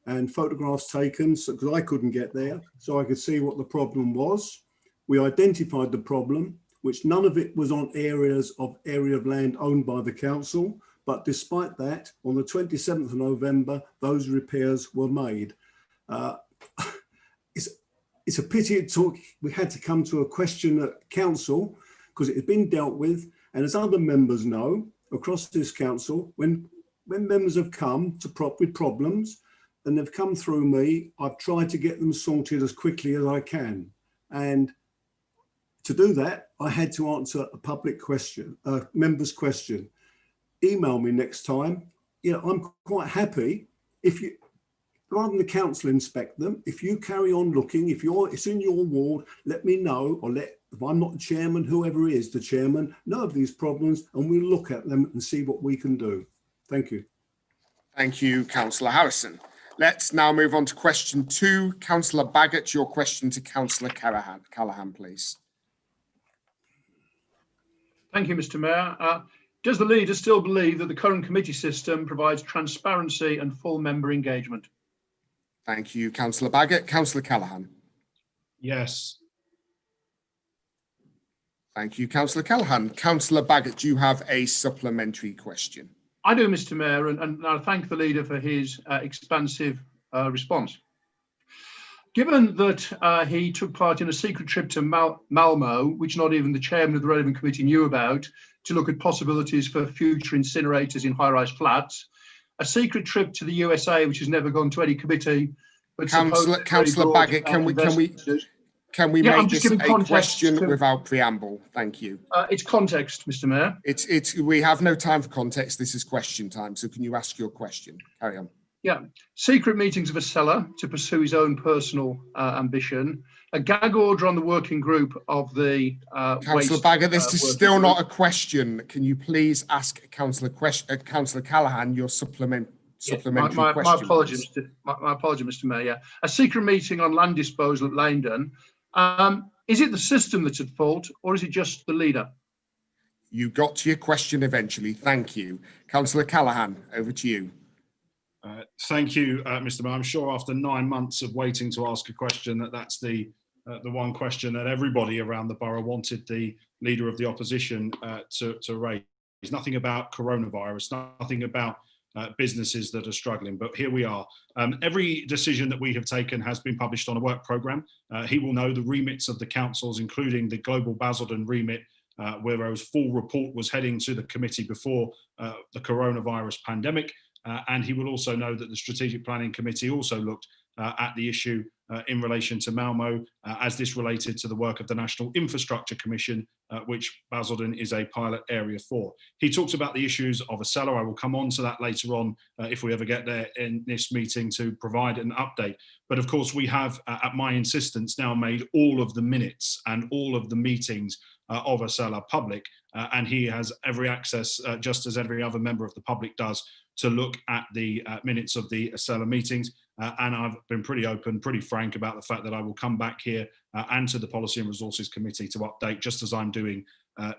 and photographs taken because I couldn't get there, so I could see what the problem was. We identified the problem, which none of it was on area of land owned by the council, but despite that, on the 27th of November, those repairs were made. It's a pity we had to come to a question at council because it had been dealt with. And as other members know, across this council, when members have come with problems and they've come through me, I've tried to get them sorted as quickly as I can. And to do that, I had to answer a public question, a member's question. Email me next time. You know, I'm quite happy if you, rather than the council inspect them, if you carry on looking, if it's in your ward, let me know, or if I'm not the chairman, whoever is the chairman, know of these problems, and we'll look at them and see what we can do. Thank you. Thank you, Councillor Harrison. Let's now move on to question 2. Councillor Baggott, your question to Councillor Callaghan, please. Thank you, Mr. Mayor. Does the leader still believe that the current committee system provides transparency and full member engagement? Thank you, Councillor Baggott. Councillor Callaghan. Yes. Thank you, Councillor Callaghan. Councillor Baggott, do you have a supplementary question? I do, Mr. Mayor, and I thank the leader for his expansive response. Given that he took part in a secret trip to Malmo, which not even the chairman of the relevant committee knew about, to look at possibilities for future incinerators in high-rise flats, a secret trip to the USA, which has never gone to any committee. But Councillor Baggott, can we make this a question without preamble? Thank you. It's context, Mr. Mayor. We have no time for context. This is question time. So can you ask your question? Carry on. Yeah, secret meetings of a seller to pursue his own personal ambition. A gag order on the working group of the Councillor Baggott, this is still not a question. Can you please ask Councillor Callaghan your supplementary question? My apologies, Mr. Mayor. Yeah. A secret meeting on land disposal at Langdon. Is it the system that's at fault, or is it just the leader? You got to your question eventually. Thank you. Councillor Callaghan, over to you. Thank you, Mr. Mayor. I'm sure after 9 months of waiting to ask a question that's the one question that everybody around the borough wanted the leader of the opposition to raise. There's nothing about coronavirus, nothing about businesses that are struggling, but here we are. Every decision that we have taken has been published on a work programme. He will know the remits of the councils, including the Global Basildon remit, where a full report was heading to the committee before the coronavirus pandemic. And he will also know that the Strategic Planning Committee also looked at the issue in relation to Malmo, as this related to the work of the National Infrastructure Commission, which Basildon is a pilot area for. He talks about the issues of a cellar. I will come on to that later on if we ever get there in this meeting to provide an update. But of course, we have, at my insistence, now made all of the minutes and all of the meetings of a cellar public, and he has every access, just as every other member of the public does, to look at the minutes of the Acela meetings. And I've been pretty open, pretty frank about the fact that I will come back here and to the Policy and Resources Committee to update, just as I'm doing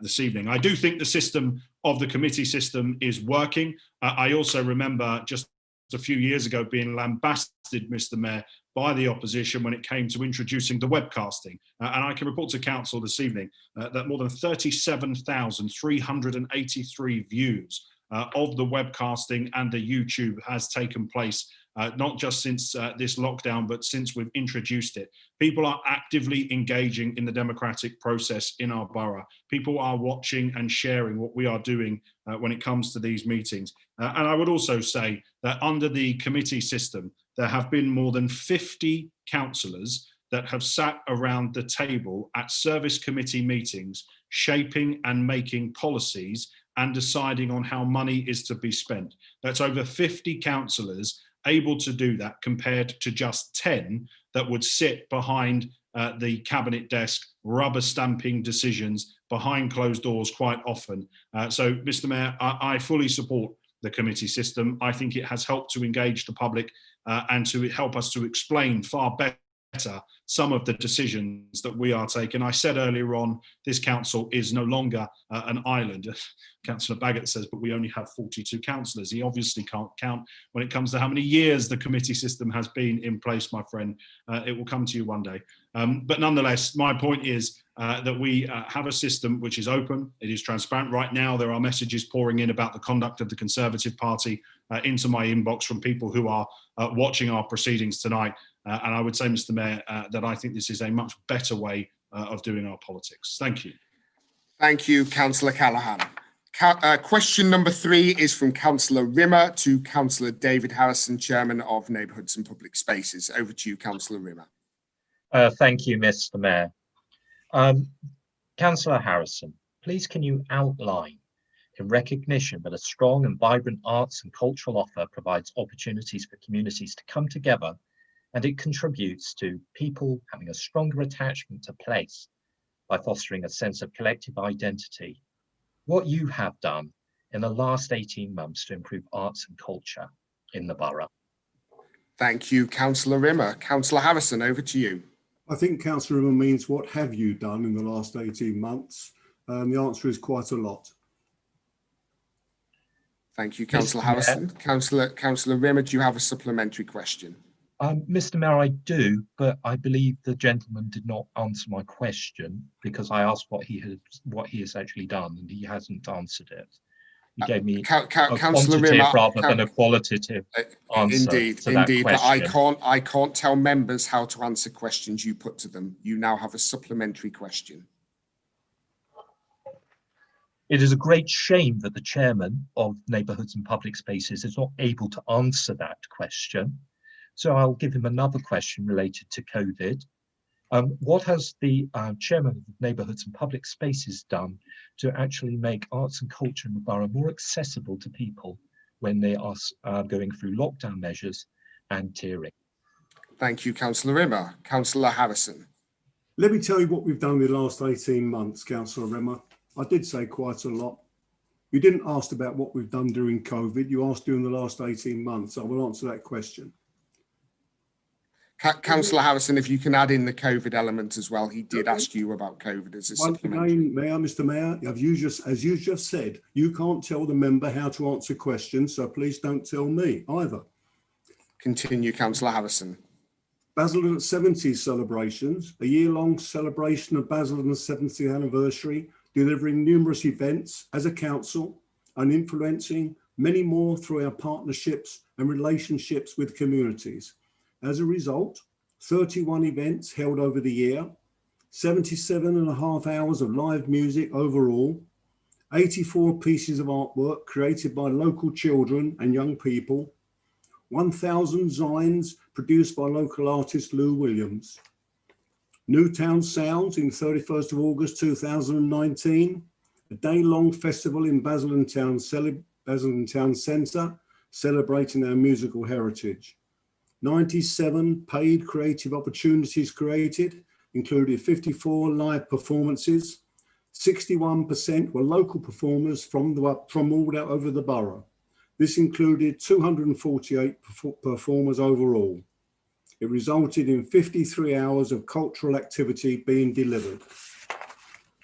this evening. I do think the system of the committee system is working. I also remember just a few years ago being lambasted, Mr. Mayor, by the opposition when it came to introducing the webcasting. And I can report to council this evening that more than 37,383 views of the webcasting and the YouTube has taken place, not just since this lockdown, but since we've introduced it. People are actively engaging in the democratic process in our borough. People are watching and sharing what we are doing when it comes to these meetings. And I would also say that under the committee system, there have been more than 50 councillors that have sat around the table at service committee meetings, shaping and making policies and deciding on how money is to be spent. That's over 50 councillors able to do that, compared to just 10 that would sit behind the cabinet desk, rubber stamping decisions behind closed doors quite often. So, Mr. Mayor, I fully support the committee system. I think it has helped to engage the public and to help us to explain far better some of the decisions that we are taking. I said earlier on, this council is no longer an island. Councillor Baggott says, but we only have 42 councillors. He obviously can't count when it comes to how many years the committee system has been in place, my friend. It will come to you one day. But nonetheless, my point is that we have a system which is open, it is transparent. Right now, there are messages pouring in about the conduct of the Conservative Party into my inbox from people who are watching our proceedings tonight. And I would say, Mr. Mayor, that I think this is a much better way of doing our politics. Thank you. Thank you, Councillor Callaghan. Question number 3 is from Councillor Rimmer to Councillor David Harrison, Chairman of Neighbourhoods and Public Spaces. Over to you, Councillor Rimmer. Thank you, Mr. Mayor. Councillor Harrison, please can you outline, in recognition that a strong and vibrant arts and cultural offer provides opportunities for communities to come together, and it contributes to people having a stronger attachment to place by fostering a sense of collective identity, what you have done in the last 18 months to improve arts and culture in the borough? Thank you, Councillor Rimmer. Councillor Harrison, over to you. I think Councillor Rimmer means what have you done in the last 18 months? The answer is quite a lot. Thank you, Councillor Harrison. Councillor Rimmer, do you have a supplementary question? Mr. Mayor, I do, but I believe the gentleman did not answer my question because I asked what he has actually done, and he hasn't answered it. He gave me a quantitative rather than a qualitative answer to that Indeed, question. but I can't tell members how to answer questions you put to them. You now have a supplementary question. It is a great shame that the chairman of Neighbourhoods and Public Spaces is not able to answer that question. So I'll give him another question related to COVID. What has the chairman of Neighbourhoods and Public Spaces done to actually make arts and culture in the borough more accessible to people when they are going through lockdown measures and tiering? Thank you, Councillor Rimmer. Councillor Harrison. Let me tell you what we've done in the last 18 months, Councillor Rimmer. I did say quite a lot. You didn't ask about what we've done during COVID. You asked during the last 18 months. I will answer that question. Councillor Harrison, if you can add in the COVID element as well. He did ask you about COVID as a supplementary. Once again, Mr. Mayor, as you just said, you can't tell the member how to answer questions, so please don't tell me either. Continue, Councillor Harrison. Basildon at 70 celebrations, a year-long celebration of Basildon's 70th anniversary, delivering numerous events as a council and influencing many more through our partnerships and relationships with communities. As a result, 31 events held over the year, 77.5 hours of live music overall, 84 pieces of artwork created by local children and young people, 1,000 signs produced by local artist Lou Williams, Newtown Sounds in 31st of August 2019, a day-long festival in Basildon Town Centre celebrating our musical heritage. 97 paid creative opportunities created, including 54 live performances. 61% were local performers from all over the borough. This included 248 performers overall. It resulted in 53 hours of cultural activity being delivered.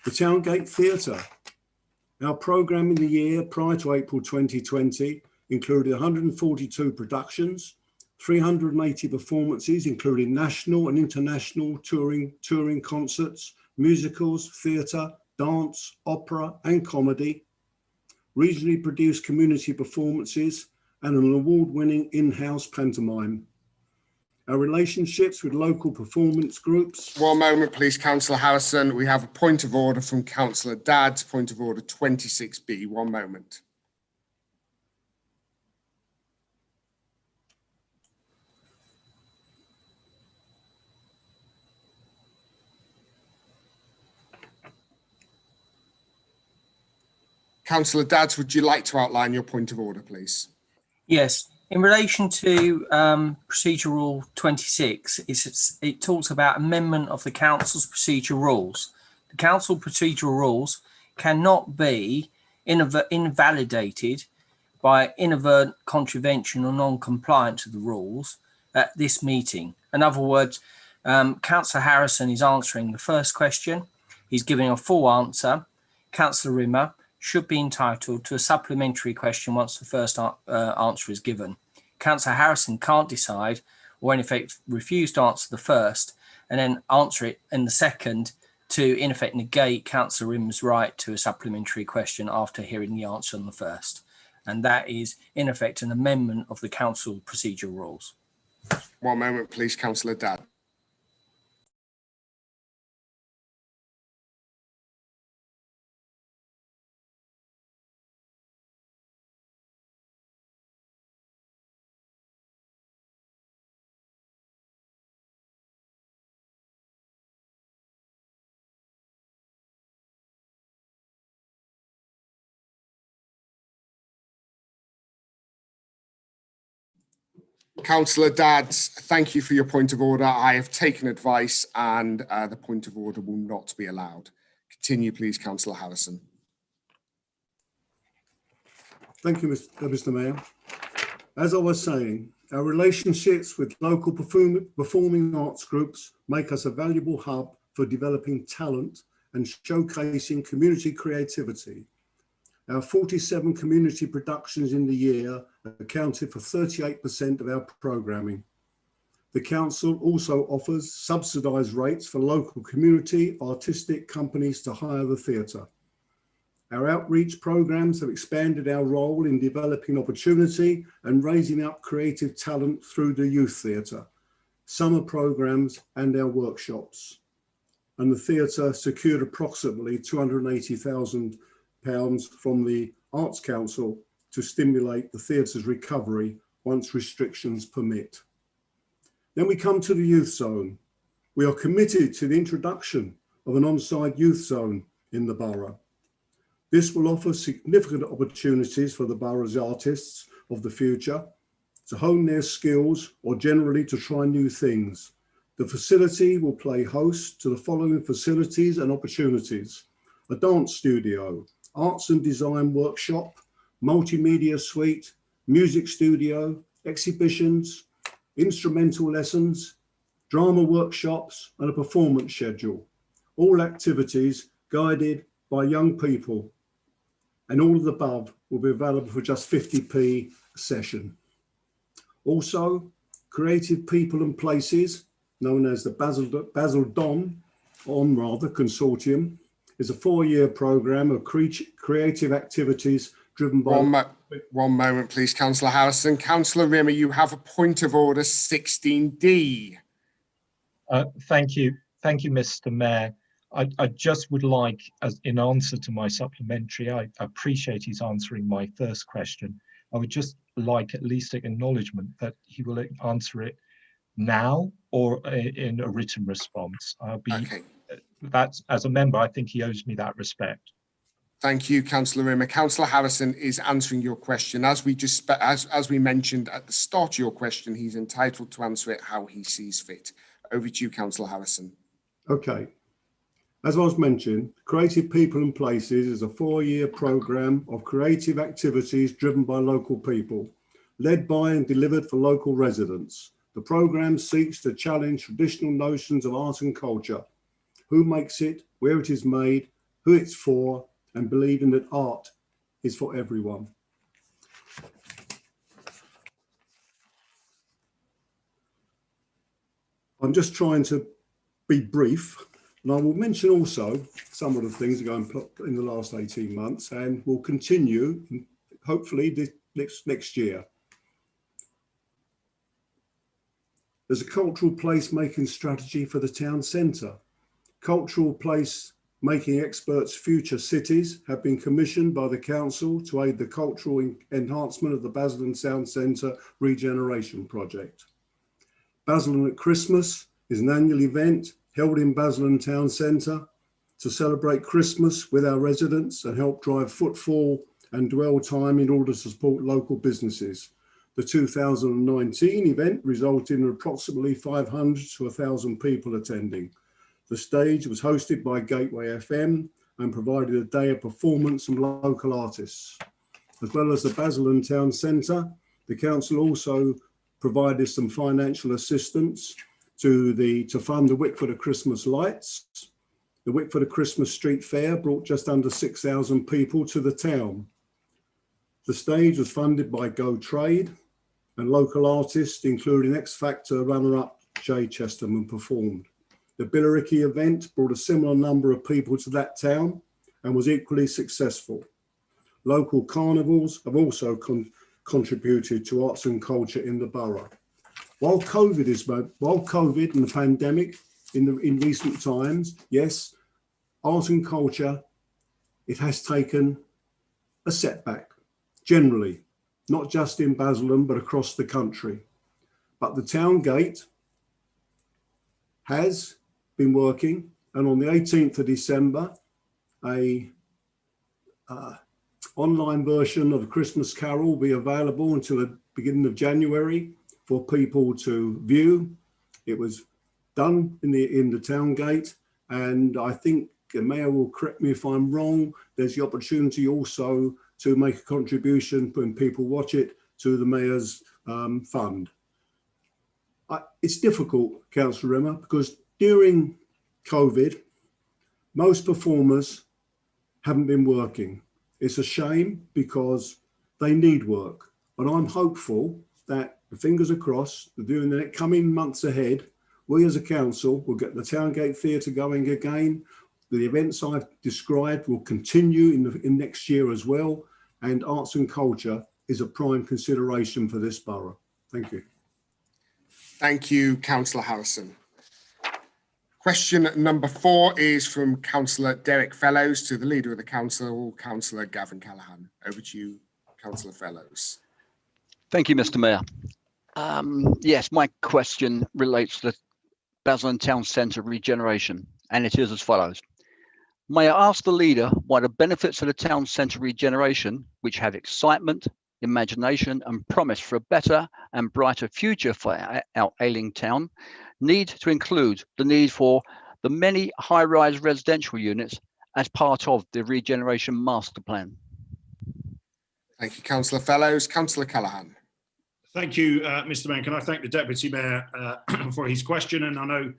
The Towngate Theatre. Our programme in the year prior to April 2020 included 142 productions, 380 performances, including national and international touring concerts, musicals, theatre, dance, opera and comedy, regionally produced community performances, and an award-winning in-house pantomime. Our relationships with local performance groups. One moment, please, Councillor Harrison. We have a point of order from Councillor Dadds, point of order 26B. One moment. Councillor Dadds, would you like to outline your point of order, please? Yes. In relation to Procedural Rule 26, it talks about amendment of the Council's procedural rules. The Council procedural rules cannot be invalidated by inadvertent contravention or non-compliance of the rules at this meeting. In other words, Councillor Harrison is answering the first question. He's giving a full answer. Councillor Rimmer should be entitled to a supplementary question once the first answer is given. Councillor Harrison can't decide, or in effect refuse to answer the first and then answer it in the second to in effect negate Councillor Rimmer's right to a supplementary question after hearing the answer on the first. And that is in effect an amendment of the Council procedural rules. One moment, please, Councillor Dadd. Councillor Dadds, thank you for your point of order. I have taken advice and the point of order will not be allowed. Continue, please, Councillor Harrison. Thank you, Mr. Mayor. As I was saying, our relationships with local performing arts groups make us a valuable hub for developing talent and showcasing community creativity. Our 47 community productions in the year accounted for 38% of our programming. The council also offers subsidised rates for local community artistic companies to hire the theatre. Our outreach programmes have expanded our role in developing opportunity and raising up creative talent through the youth theatre, summer programmes and our workshops. And the theatre secured approximately £280,000 from the Arts Council to stimulate the theatre's recovery once restrictions permit. Then we come to the youth zone. We are committed to the introduction of an on-site youth zone in the borough. This will offer significant opportunities for the borough's artists of the future to hone their skills or generally to try new things. The facility will play host to the following facilities and opportunities: a dance studio, arts and design workshop, multimedia suite, music studio, exhibitions, instrumental lessons, drama workshops, and a performance schedule. All activities guided by young people, and all of the above will be available for just 50p a session. Also, Creative People and Places, known as the Basil Dom Consortium, is a 4-year programme of creative activities driven by... One moment, please, Councillor Harrison. Councillor Rimmer, you have a point of order 16D. Thank you, Mr. Mayor. I just would like, as in answer to my supplementary, I appreciate he's answering my first question. I would just like at least an acknowledgement that he will answer it now or in a written response. Okay. That's, as a member, I think he owes me that respect. Thank you, Councillor Rimmer. Councillor Harrison is answering your question. As we mentioned at the start of your question, he's entitled to answer it how he sees fit. Over to you, Councillor Harrison. Okay. As I was mentioning, Creative People and Places is a 4-year programme of creative activities driven by local people, led by and delivered for local residents. The programme seeks to challenge traditional notions of art and culture, who makes it, where it is made, who it's for, and believing that art is for everyone. I'm just trying to be brief, and I will mention also some of the things that are going on in the last 18 months and will continue, hopefully, this next year. There's a cultural placemaking strategy for the town centre. Cultural place-making experts Future Cities have been commissioned by the council to aid the cultural enhancement of the Basildon Town Centre regeneration project. Basildon at Christmas is an annual event held in Basildon Town Centre to celebrate Christmas with our residents and help drive footfall and dwell time in order to support local businesses. The 2019 event resulted in approximately 500 to 1,000 people attending. The stage was hosted by Gateway FM and provided a day of performance from local artists. As well as the Basildon Town Centre, the council also provided some financial assistance to fund the Wickford of Christmas lights. The Wickford of Christmas Street Fair brought just under 6,000 people to the town. The stage was funded by Go Trade, and local artists, including X Factor runner-up Jay Chesterman, performed. The Billericay event brought a similar number of people to that town and was equally successful. Local carnivals have also contributed to arts and culture in the borough. While COVID and the pandemic in recent times, yes, art and culture, it has taken a setback, generally, not just in Basildon, but across the country. But the town gate has been working, and on the 18th of December, a online version of a Christmas Carol will be available until the beginning of January for people to view. It was done in the town gate, and I think the mayor will correct me if I'm wrong. There's the opportunity also to make a contribution when people watch it to the mayor's fund. It's difficult, Councillor Rimmer, because during COVID, most performers haven't been working. It's a shame because they need work. But I'm hopeful that, the fingers are crossed, that during the coming months ahead, we as a council will get the Towngate Theatre going again. The events I've described will continue in next year as well. And arts and culture is a prime consideration for this borough. Thank you. Thank you, Councillor Harrison. Question number 4 is from Councillor Derek Fellows to the Leader of the Council, Councillor Gavin Callaghan. Over to you, Councillor Fellows. Thank you, Mr. Mayor. Yes, my question relates to the Basildon Town Centre regeneration, and it is as follows. May I ask the leader why the benefits of the town centre regeneration, which have excitement, imagination and promise for a better and brighter future for our ailing town, need to include the need for the many high-rise residential units as part of the regeneration master plan? Thank you, Councillor Fellows. Councillor Callaghan. Thank you, Mr. Mayor. Can I thank the Deputy Mayor for his question? And I know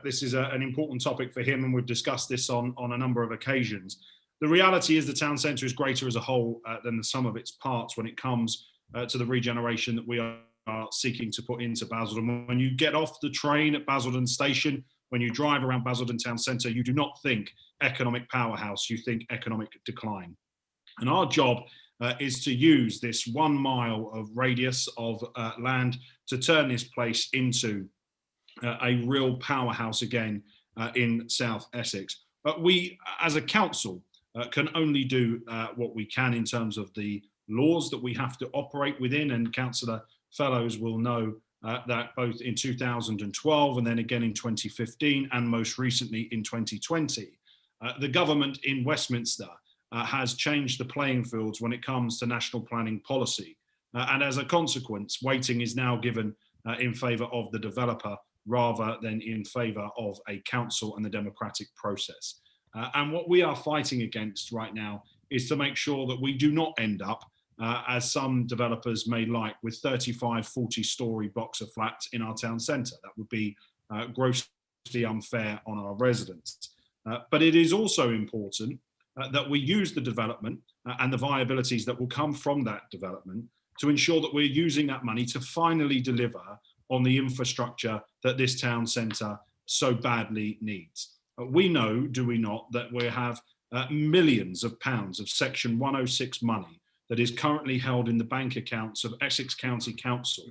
this is an important topic for him, and we've discussed this on a number of occasions. The reality is the town centre is greater as a whole than the sum of its parts when it comes to the regeneration that we are seeking to put into Basildon. When you get off the train at Basildon Station, when you drive around Basildon Town Centre, you do not think economic powerhouse, you think economic decline. And our job is to use this 1 mile of radius of land to turn this place into a real powerhouse again in South Essex. But we, as a council, can only do what we can in terms of the laws that we have to operate within, and Councillor Fellows will know that both in 2012 and then again in 2015 and most recently in 2020, the government in Westminster has changed the playing fields when it comes to national planning policy. And as a consequence, weighting is now given in favour of the developer rather than in favour of a council and the democratic process. And what we are fighting against right now is to make sure that we do not end up, as some developers may like, with 35, 40-storey blocks of flats in our town centre. That would be grossly unfair on our residents. But it is also important that we use the development and the viabilities that will come from that development to ensure that we're using that money to finally deliver on the infrastructure that this town centre so badly needs. We know, do we not, that we have millions of pounds of Section 106 money that is currently held in the bank accounts of Essex County Council,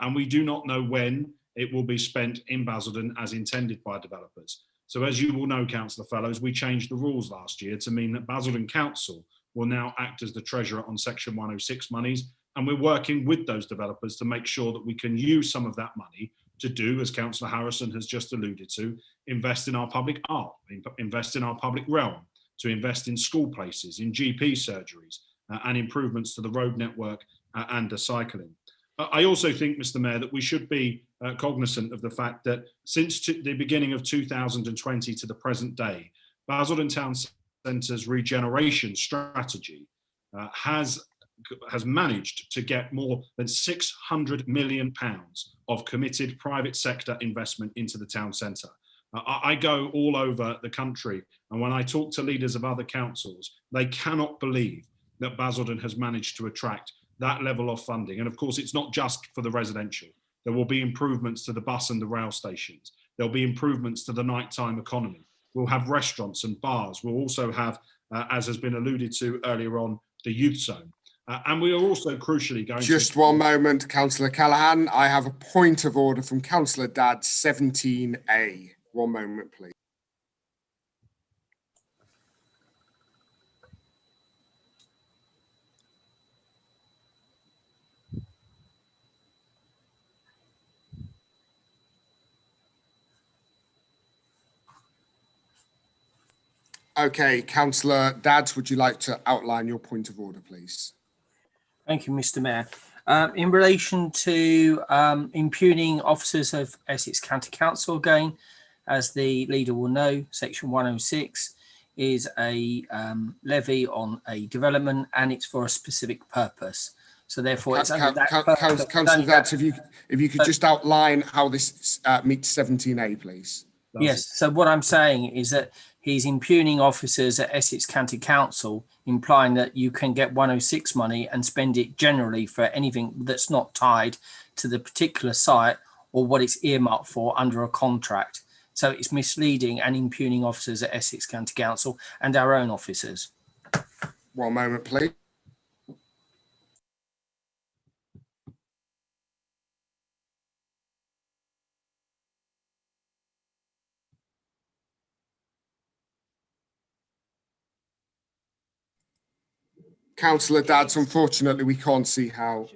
and we do not know when it will be spent in Basildon as intended by developers. So as you will know, Councillor Fellows, we changed the rules last year to mean that Basildon Council will now act as the treasurer on Section 106 monies, and we're working with those developers to make sure that we can use some of that money to do, as Councillor Harrison has just alluded to, invest in our public art, invest in our public realm, to invest in school places, in GP surgeries, and improvements to the road network and the cycling. I also think, Mr. Mayor, that we should be cognizant of the fact that since the beginning of 2020 to the present day, Basildon Town Centre's regeneration strategy has managed to get more than £600 million of committed private sector investment into the town centre. I go all over the country, and when I talk to leaders of other councils, they cannot believe that Basildon has managed to attract that level of funding. And of course, it's not just for the residential. There will be improvements to the bus and the rail stations. There'll be improvements to the nighttime economy. We'll have restaurants and bars. We'll also have, as has been alluded to earlier on, the youth zone. And we are also crucially going Just one moment, Councillor Callaghan. I have a point of order from Councillor Dadd, 17A. One moment, please. Okay, Councillor Dadd, would you like to outline your point of order, please? Thank you, Mr. Mayor. In relation to impugning officers of Essex County Council, again, as the leader will know, Section 106 is a levy on a development, and it's for a specific purpose. So therefore, it's only that purpose. Councillor Dadd, if you could just outline how this meets 17A, please. Yes. So what I'm saying is that he's impugning officers at Essex County Council, implying that you can get 106 money and spend it generally for anything that's not tied to the particular site or what it's earmarked for under a contract. So it's misleading and impugning officers at Essex County Council and our own officers. One moment, please. Councillor Dadd, unfortunately, we can't see how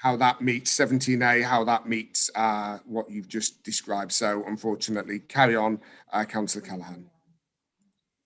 that meets 17A, how that meets what you've just described. So, unfortunately, carry on, Councillor Callaghan.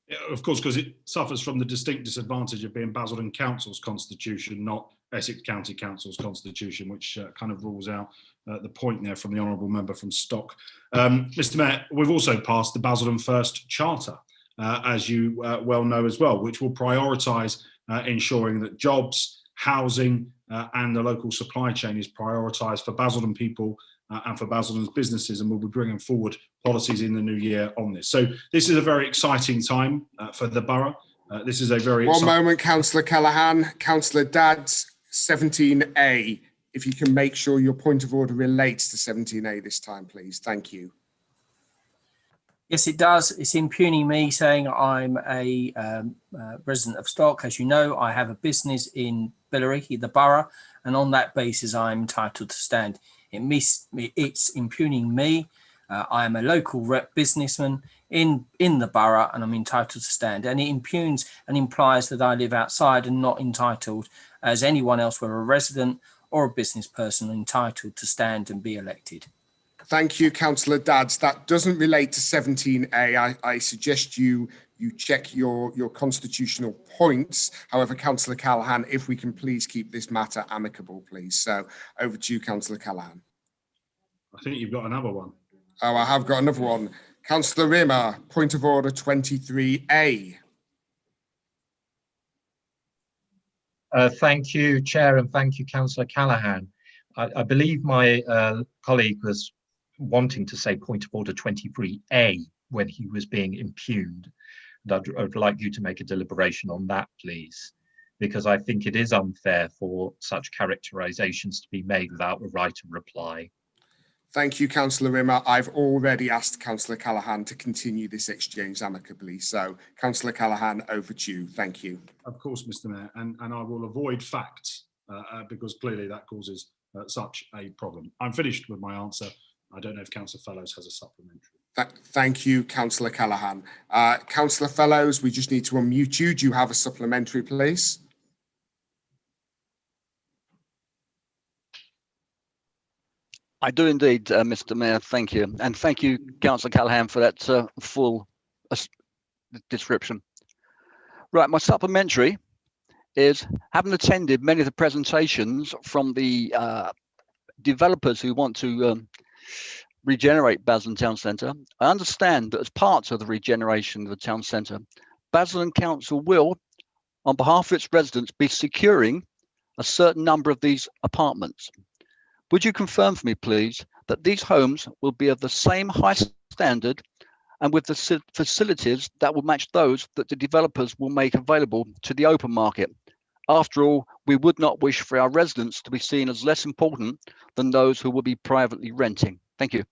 Yeah, of course, because it suffers from the distinct disadvantage of being Basildon Council's constitution, not Essex County Council's constitution, which kind of rules out the point there from the honourable member from Stock. Mr. Mayor, we've also passed the Basildon First Charter, as you well know as well, which will prioritise ensuring that jobs, housing and the local supply chain is prioritised for Basildon people and for Basildon's businesses, and we'll be bringing forward policies in the new year on this. So this is a very exciting time for the borough. This is a very One moment, Councillor Callaghan. Councillor Dadd, 17A. If you can make sure your point of order relates to 17A this time, please. Thank you. Yes, it does. It's impugning me, saying I'm a resident of Stock. As you know, I have a business in Billericay, the borough, and on that basis, I'm entitled to stand. It's impugning me. I am a local rep businessman in the borough, and I'm entitled to stand. And it impugns and implies that I live outside and not entitled, as anyone else, whether a resident or a business person, entitled to stand and be elected. Thank you, Councillor Dadd. That doesn't relate to 17A. I suggest you check your constitutional points. However, Councillor Callaghan, if we can please keep this matter amicable, please. So over to you, Councillor Callaghan. I think you've got another one. Oh, I have got another one. Councillor Rimmer, point of order 23A. Thank you, Chair, and thank you, Councillor Callaghan. I believe my colleague was wanting to say point of order 23A when he was being impugned. And I'd like you to make a deliberation on that, please, because I think it is unfair for such characterizations to be made without a right of reply. Thank you, Councillor Rimmer. I've already asked Councillor Callaghan to continue this exchange amicably. So, Councillor Callaghan, over to you. Thank you. Of course, Mr. Mayor, and I will avoid facts because clearly that causes such a problem. I'm finished with my answer. I don't know if Councillor Fellows has a supplementary. Thank you, Councillor Callaghan. Councillor Fellows, we just need to unmute you. Do you have a supplementary, please? I do indeed, Mr. Mayor. Thank you. And thank you, Councillor Callaghan, for that full description. Right, my supplementary is, having attended many of the presentations from the developers who want to regenerate Basildon Town Centre, I understand that as part of the regeneration of the town centre, Basildon Council will, on behalf of its residents, be securing a certain number of these apartments. Would you confirm for me, please, that these homes will be of the same high standard and with the facilities that will match those that the developers will make available to the open market? After all, we would not wish for our residents to be seen as less important than those who will be privately renting. Thank you.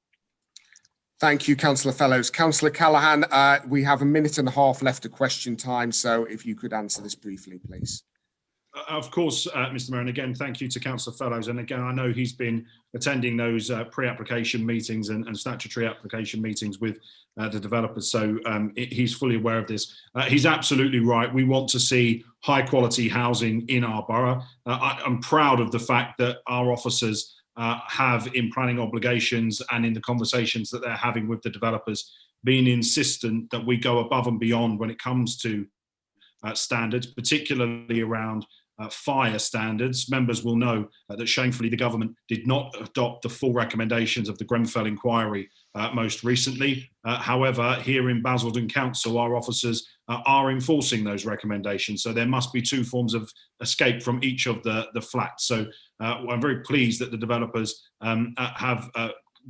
Thank you, Councillor Fellows. Councillor Callaghan, we have a minute and a half left of question time, so if you could answer this briefly, please. Of course, Mr. Mayor, and again, thank you to Councillor Fellows. And again, I know he's been attending those pre-application meetings and statutory application meetings with the developers, so he's fully aware of this. He's absolutely right. We want to see high quality housing in our borough. I'm proud of the fact that our officers have, in planning obligations and in the conversations that they're having with the developers, been insistent that we go above and beyond when it comes to standards, particularly around fire standards. Members will know that shamefully the government did not adopt the full recommendations of the Grenfell inquiry most recently. However, here in Basildon Council, our officers are enforcing those recommendations. So there must be two forms of escape from each of the flats. So I'm very pleased that the developers have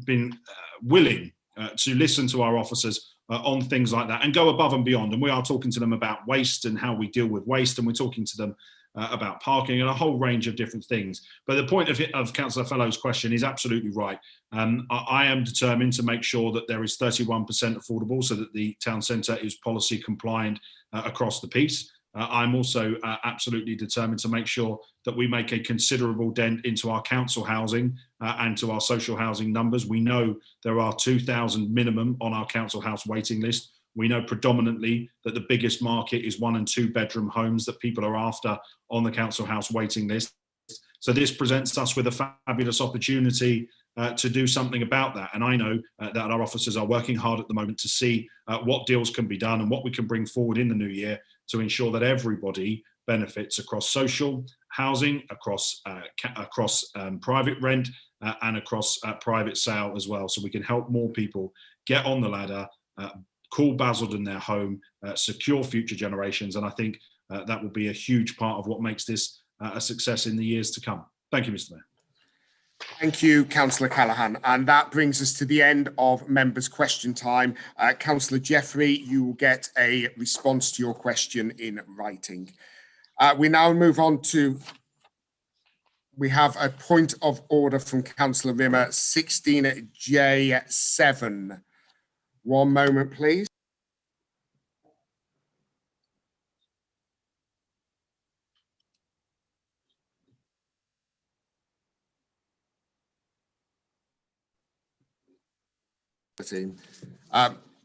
been willing to listen to our officers on things like that and go above and beyond. And we are talking to them about waste and how we deal with waste, and we're talking to them about parking and a whole range of different things. But the point of Councillor Fellows' question is absolutely right. I am determined to make sure that there is 31% affordable so that the town centre is policy compliant across the piece. I'm also absolutely determined to make sure that we make a considerable dent into our council housing and to our social housing numbers. We know there are 2,000 minimum on our council house waiting list. We know predominantly that the biggest market is 1 and 2 bedroom homes that people are after on the council house waiting list. So this presents us with a fabulous opportunity to do something about that. And I know that our officers are working hard at the moment to see what deals can be done and what we can bring forward in the new year to ensure that everybody benefits across social housing, across private rent and across private sale as well. So we can help more people get on the ladder, call Basildon their home, secure future generations. And I think that will be a huge part of what makes this a success in the years to come. Thank you, Mr. Mayor. Thank you, Councillor Callaghan. And that brings us to the end of members' question time. Councillor Jeffrey, you will get a response to your question in writing. We now move on to, we have a point of order from Councillor Rimmer, 16J7. One moment, please.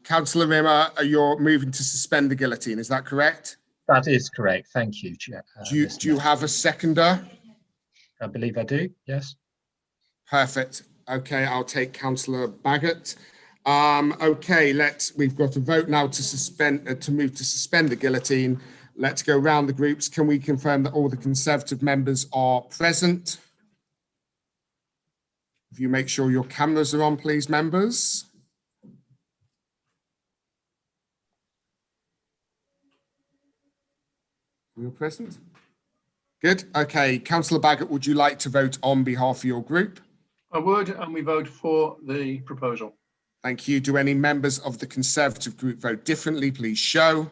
Councillor Rimmer, you're moving to suspend the guillotine, is that correct? That is correct. Thank you, Chair. Do you have a seconder? I believe I do, yes. Perfect. Okay, I'll take Councillor Baggott. Okay, we've got a vote now to move to suspend the guillotine. Let's go round the groups. Can we confirm that all the Conservative members are present? If you make sure your cameras are on, please, members. You're present. Good. Okay, Councillor Baggott, would you like to vote on behalf of your group? I would, and we vote for the proposal. Thank you. Do any members of the Conservative group vote differently? Please show.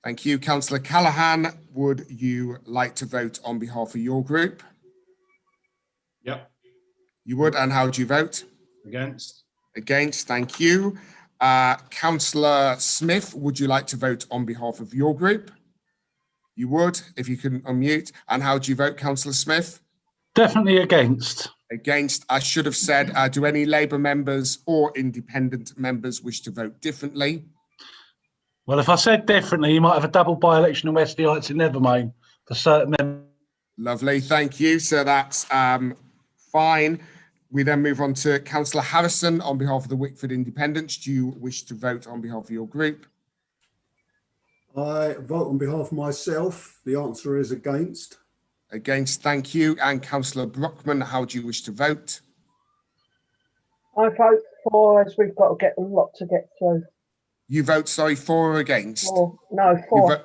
Thank you. Councillor Callaghan, would you like to vote on behalf of your group? Yep. You would, and how do you vote? Against. Against, thank you. Councillor Smith, would you like to vote on behalf of your group? You would, if you can unmute. And how do you vote, Councillor Smith? Definitely against. Against, I should have said, do any Labour members or independent members wish to vote differently? Well, if I said differently, you might have a double by-election in Wesley Heights in Nevermain for certain members. Lovely, thank you. So that's fine. We then move on to Councillor Harrison on behalf of the Wickford Independents. Do you wish to vote on behalf of your group? I vote on behalf of myself. The answer is against. Against, thank you. And Councillor Brockman, how do you wish to vote? I vote for, as we've got to get a lot to get through. You vote, sorry, for or against? For, no, for.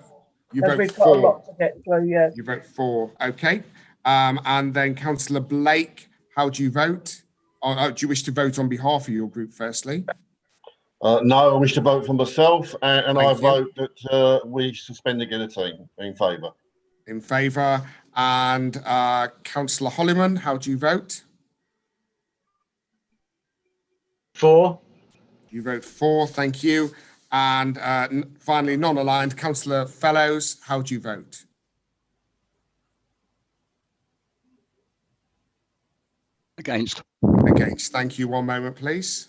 You as vote we've for. got a lot to get through, yeah. You vote for, okay. And then Councillor Blake, how do you vote? Or, do you wish to vote on behalf of your group, firstly? No, I wish to vote for myself, and I Thank you. vote that we suspend the guillotine. In favour. In favour. And Councillor Holliman, how do you vote? For. You vote for, thank you. And finally, non-aligned, Councillor Fellows, how do you vote? Against. Against, thank you. One moment, please.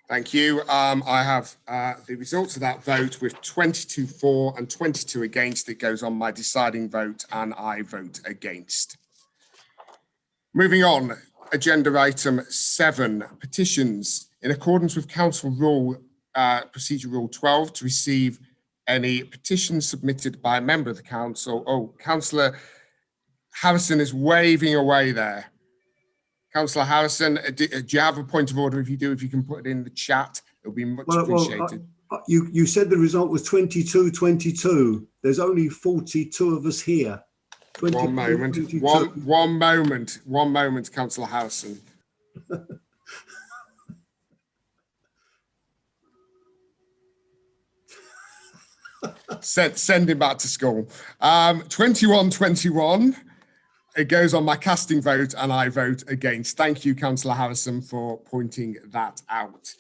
Thank you. I have the results of that vote with 22 for and 22 against. It goes on my deciding vote and I vote against. Moving on, agenda item 7, petitions. In accordance with Council Rule, Procedure Rule 12, to receive any petitions submitted by a member of the Council. Oh, Councillor Harrison is waving away there. Councillor Harrison, do you have a point of order? If you do, if you can put it in the chat, it'll be much appreciated. You said the result was 22-22. There's only 42 of us here. 1 moment. 22. One moment, Councillor Harrison. Send him back to school. 21-21. It goes on my casting vote and I vote against. Thank you, Councillor Harrison, for pointing that out.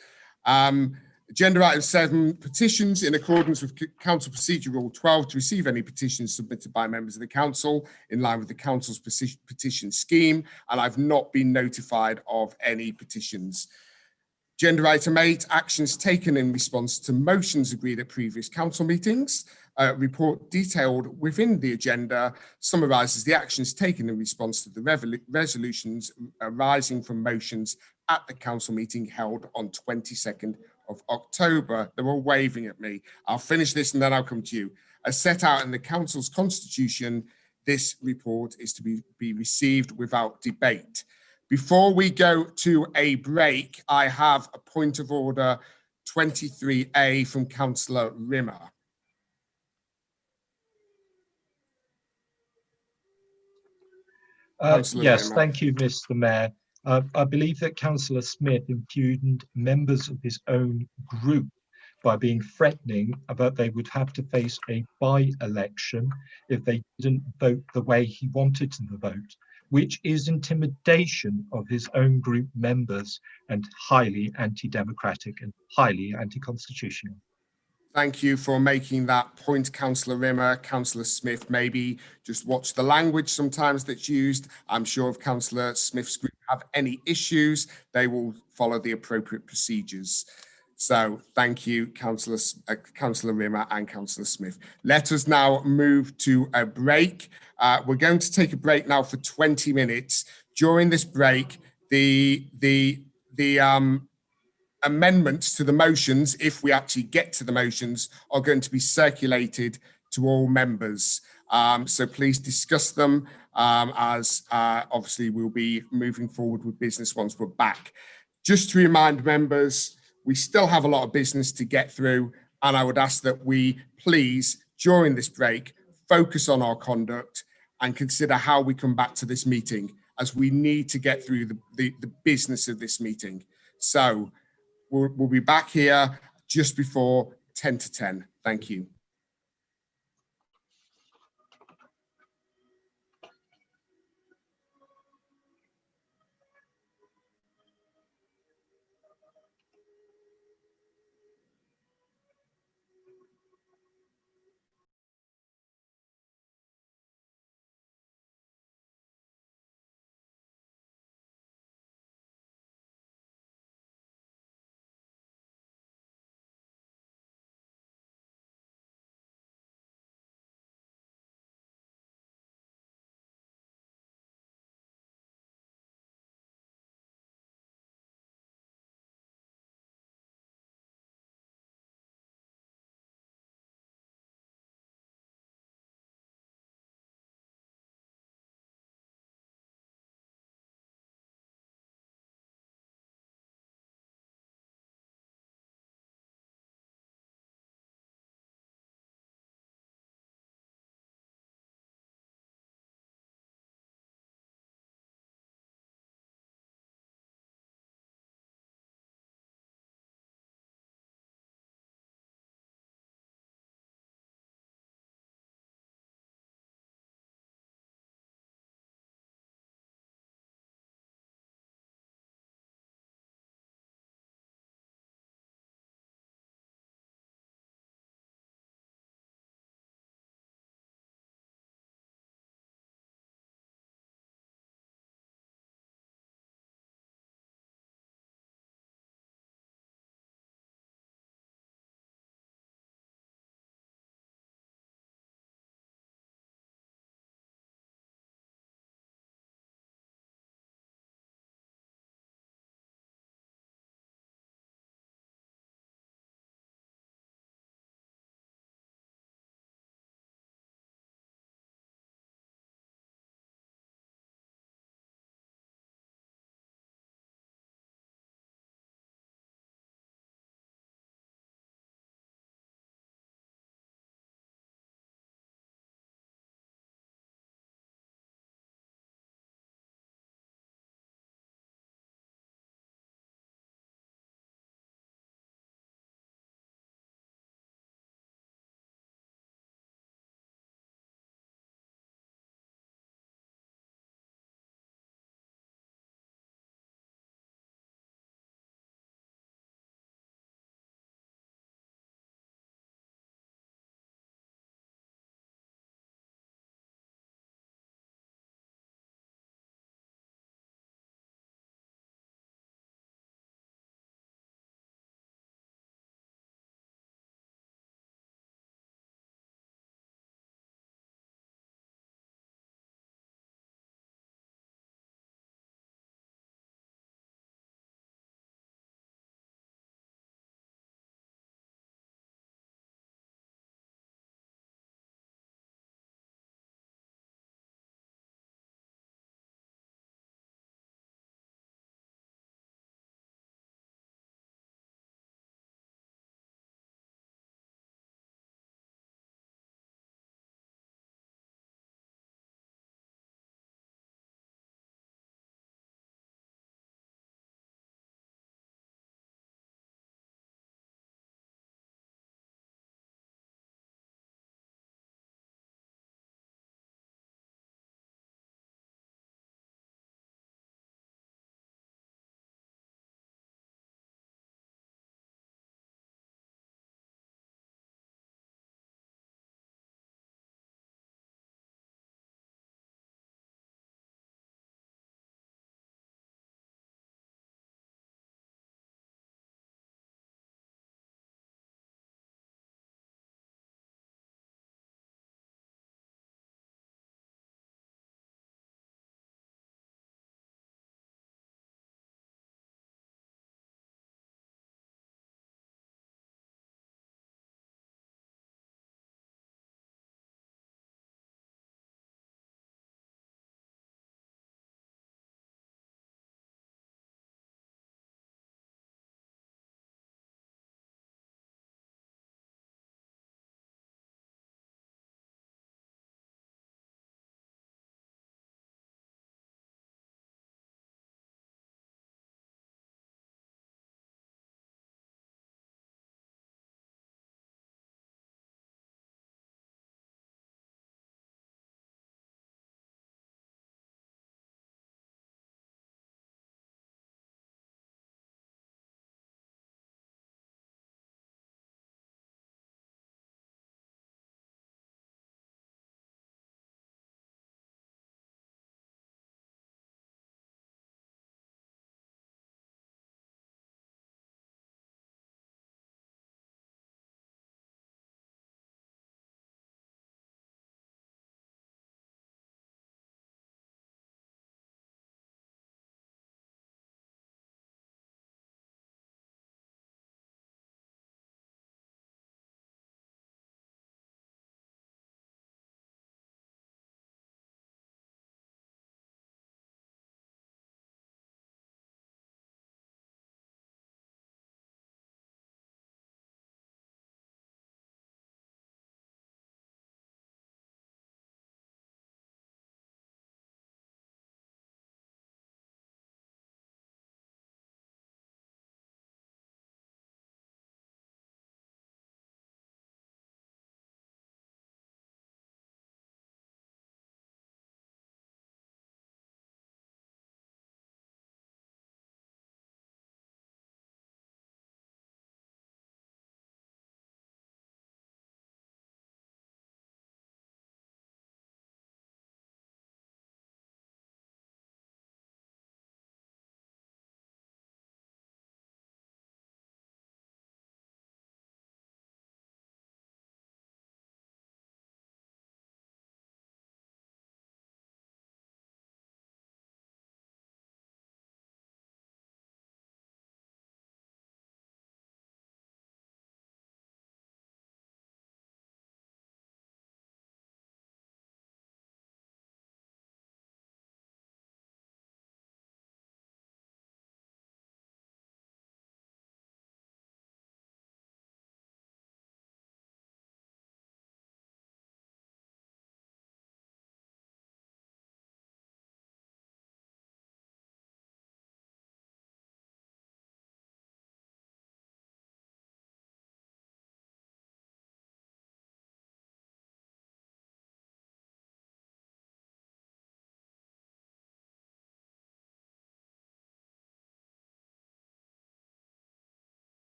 Agenda item 7, petitions. In accordance with Council Procedure Rule 12, to receive any petitions submitted by members of the Council in line with the Council's petition scheme, and I've not been notified of any petitions. Agenda item 8, actions taken in response to motions agreed at previous council meetings. Report detailed within the agenda summarises the actions taken in response to the resolutions arising from motions at the council meeting held on 22nd of October. They're all waving at me. I'll finish this and then I'll come to you. As set out in the council's constitution, this report is to be received without debate. Before we go to a break, I have a point of order 23A from Councillor Rimmer. Yes, thank you, Mr. Mayor. I believe that Councillor Smith impugned members of his own group by being threatening that they would have to face a by-election if they didn't vote the way he wanted them to vote, which is intimidation of his own group members and highly anti-democratic and highly anti-constitutional. Thank you for making that point, Councillor Rimmer. Councillor Smith, maybe just watch the language sometimes that's used. I'm sure if Councillor Smith's group have any issues, they will follow the appropriate procedures. So thank you, Councillor Rimmer and Councillor Smith. Let us now move to a break. We're going to take a break now for 20 minutes. During this break, the amendments to the motions, if we actually get to the motions, are going to be circulated to all members. So please discuss them as obviously we'll be moving forward with business once we're back. Just to remind members, we still have a lot of business to get through, and I would ask that we please, during this break, focus on our conduct and consider how we come back to this meeting, as we need to get through the business of this meeting. So we'll be back here just before 10 to 10. Thank you.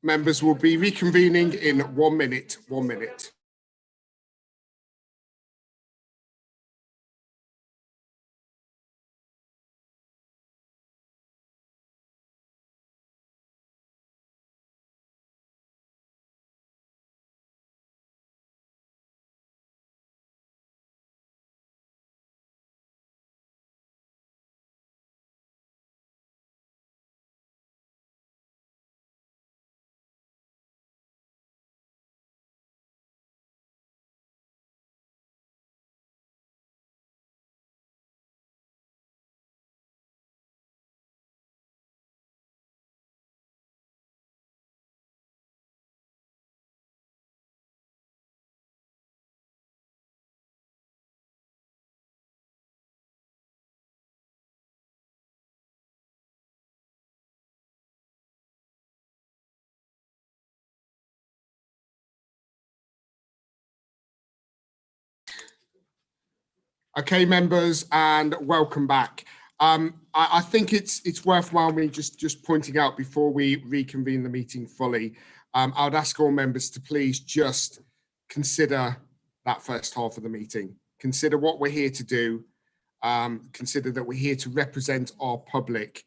Members will be reconvening in 1 minute, 1 minute. Okay, members, and welcome back. I think it's worthwhile me just pointing out before we reconvene the meeting fully. I would ask all members to please just consider that first half of the meeting. Consider what we're here to do. Consider that we're here to represent our public,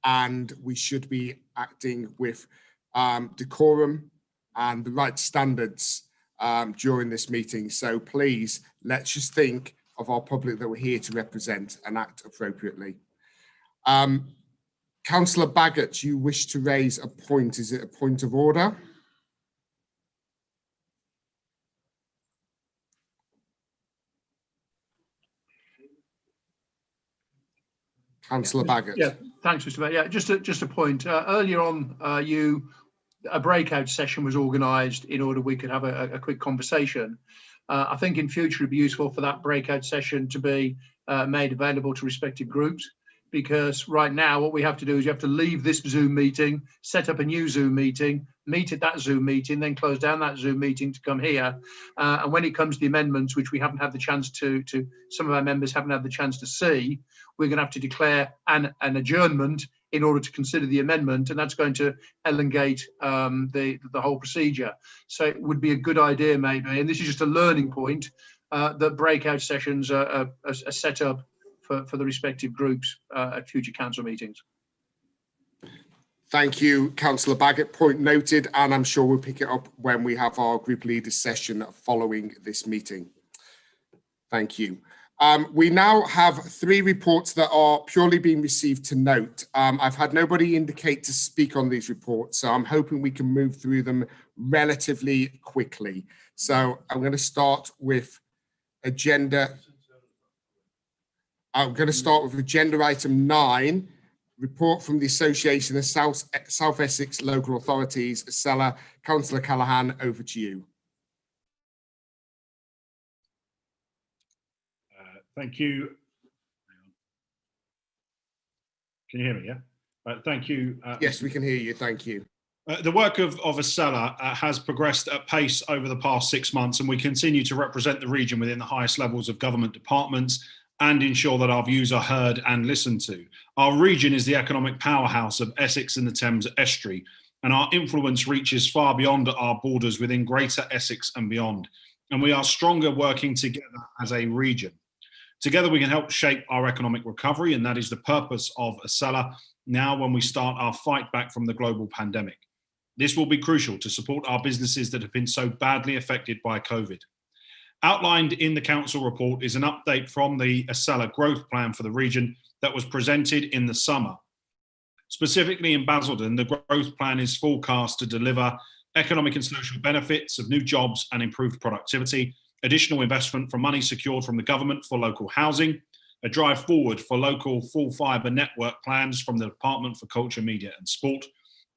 and we should be acting with decorum and the right standards during this meeting. So please, let's just think of our public that we're here to represent and act appropriately. Councillor Baggott, you wish to raise a point. Is it a point of order? Councillor Baggott. Yeah, thanks, Mr. Mayor. Yeah, just a point. Earlier on, a breakout session was organised in order we could have a quick conversation. I think in future it'd be useful for that breakout session to be made available to respective groups, because right now what we have to do is you have to leave this Zoom meeting, set up a new Zoom meeting, meet at that Zoom meeting, then close down that Zoom meeting to come here. And when it comes to the amendments, which we haven't had the chance to some of our members haven't had the chance to see, we're going to have to declare an adjournment in order to consider the amendment, and that's going to elongate the whole procedure. So it would be a good idea maybe, and this is just a learning point, that breakout sessions are set up for the respective groups at future council meetings. Thank you, Councillor Baggott. Point noted, and I'm sure we'll pick it up when we have our group leaders session following this meeting. Thank you. We now have 3 reports that are purely being received to note. I've had nobody indicate to speak on these reports, so I'm hoping we can move through them relatively quickly. So I'm going to start with agenda. I'm going to start with agenda item 9, report from the Association of South Essex Local Authorities, SELA. Councillor Callaghan, over to you. Thank you. Can you hear me? Yeah. Thank you. Yes, we can hear you. Thank you. The work of SELA has progressed at pace over the past 6 months, and we continue to represent the region within the highest levels of government departments and ensure that our views are heard and listened to. Our region is the economic powerhouse of Essex and the Thames Estuary, and our influence reaches far beyond our borders within Greater Essex and beyond. And we are stronger working together as a region. Together we can help shape our economic recovery, and that is the purpose of SELA now when we start our fight back from the global pandemic. This will be crucial to support our businesses that have been so badly affected by COVID. Outlined in the council report is an update from the SELA growth plan for the region that was presented in the summer. Specifically in Basildon, the growth plan is forecast to deliver economic and social benefits of new jobs and improved productivity, additional investment from money secured from the government for local housing, a drive forward for local full fibre network plans from the Department for Culture, Media and Sport.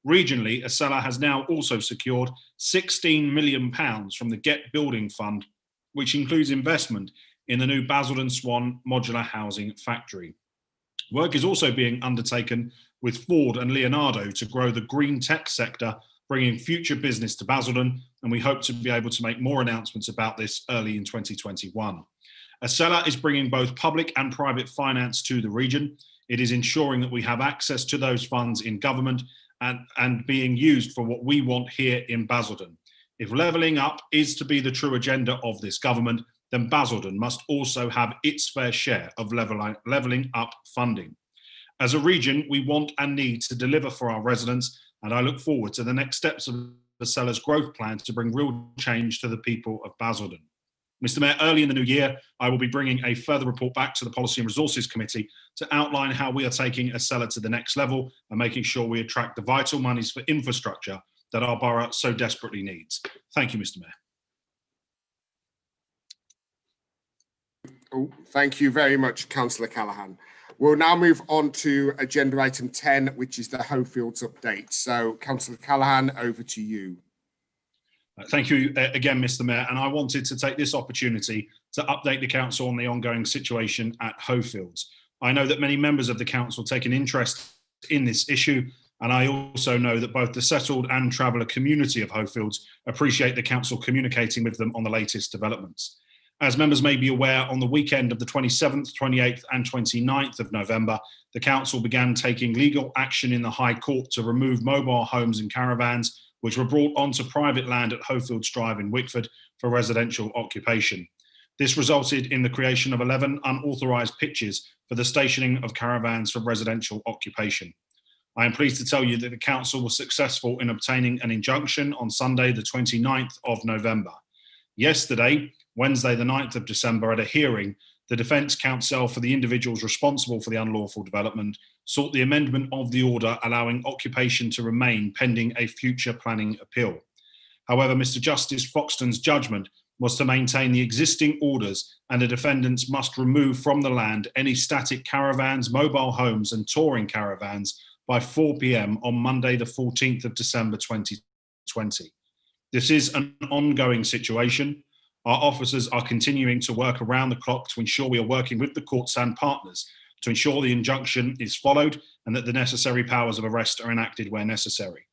Regionally, SELA has now also secured £16 million from the Get Building Fund, which includes investment in the new Basildon Swan modular housing factory. Work is also being undertaken with Ford and Leonardo to grow the green tech sector, bringing future business to Basildon, and we hope to be able to make more announcements about this early in 2021. SELA is bringing both public and private finance to the region. It is ensuring that we have access to those funds in government and being used for what we want here in Basildon. If levelling up is to be the true agenda of this government, then Basildon must also have its fair share of levelling up funding. As a region, we want and need to deliver for our residents, and I look forward to the next steps of the Sellers growth plan to bring real change to the people of Basildon. Mr. Mayor, early in the new year, I will be bringing a further report back to the Policy and Resources Committee to outline how we are taking a Seller to the next level and making sure we attract the vital monies for infrastructure that our borough so desperately needs. Thank you, Mr. Mayor. Oh, thank you very much, Councillor Callaghan. We'll now move on to agenda item 10, which is the Hofields update. So, Councillor Callaghan, over to you. Thank you again, Mr. Mayor. And I wanted to take this opportunity to update the council on the ongoing situation at Hofields. I know that many members of the council take an interest in this issue, and I also know that both the settled and traveller community of Hofields appreciate the council communicating with them on the latest developments. As members may be aware, on the weekend of the 27th, 28th and 29th of November, the council began taking legal action in the High Court to remove mobile homes and caravans which were brought onto private land at Hofields Drive in Wickford for residential occupation. This resulted in the creation of 11 unauthorised pitches for the stationing of caravans for residential occupation. I am pleased to tell you that the council was successful in obtaining an injunction on Sunday, the 29th of November. Yesterday, Wednesday, the 9th of December, at a hearing, the Defence Counsel for the individuals responsible for the unlawful development sought the amendment of the order allowing occupation to remain pending a future planning appeal. However, Mr. Justice Foxton's judgment was to maintain the existing orders, and the defendants must remove from the land any static caravans, mobile homes and touring caravans by 4 p.m. on Monday, the 14th of December 2020. This is an ongoing situation. Our officers are continuing to work around the clock to ensure we are working with the courts and partners to ensure the injunction is followed and that the necessary powers of arrest are enacted where necessary.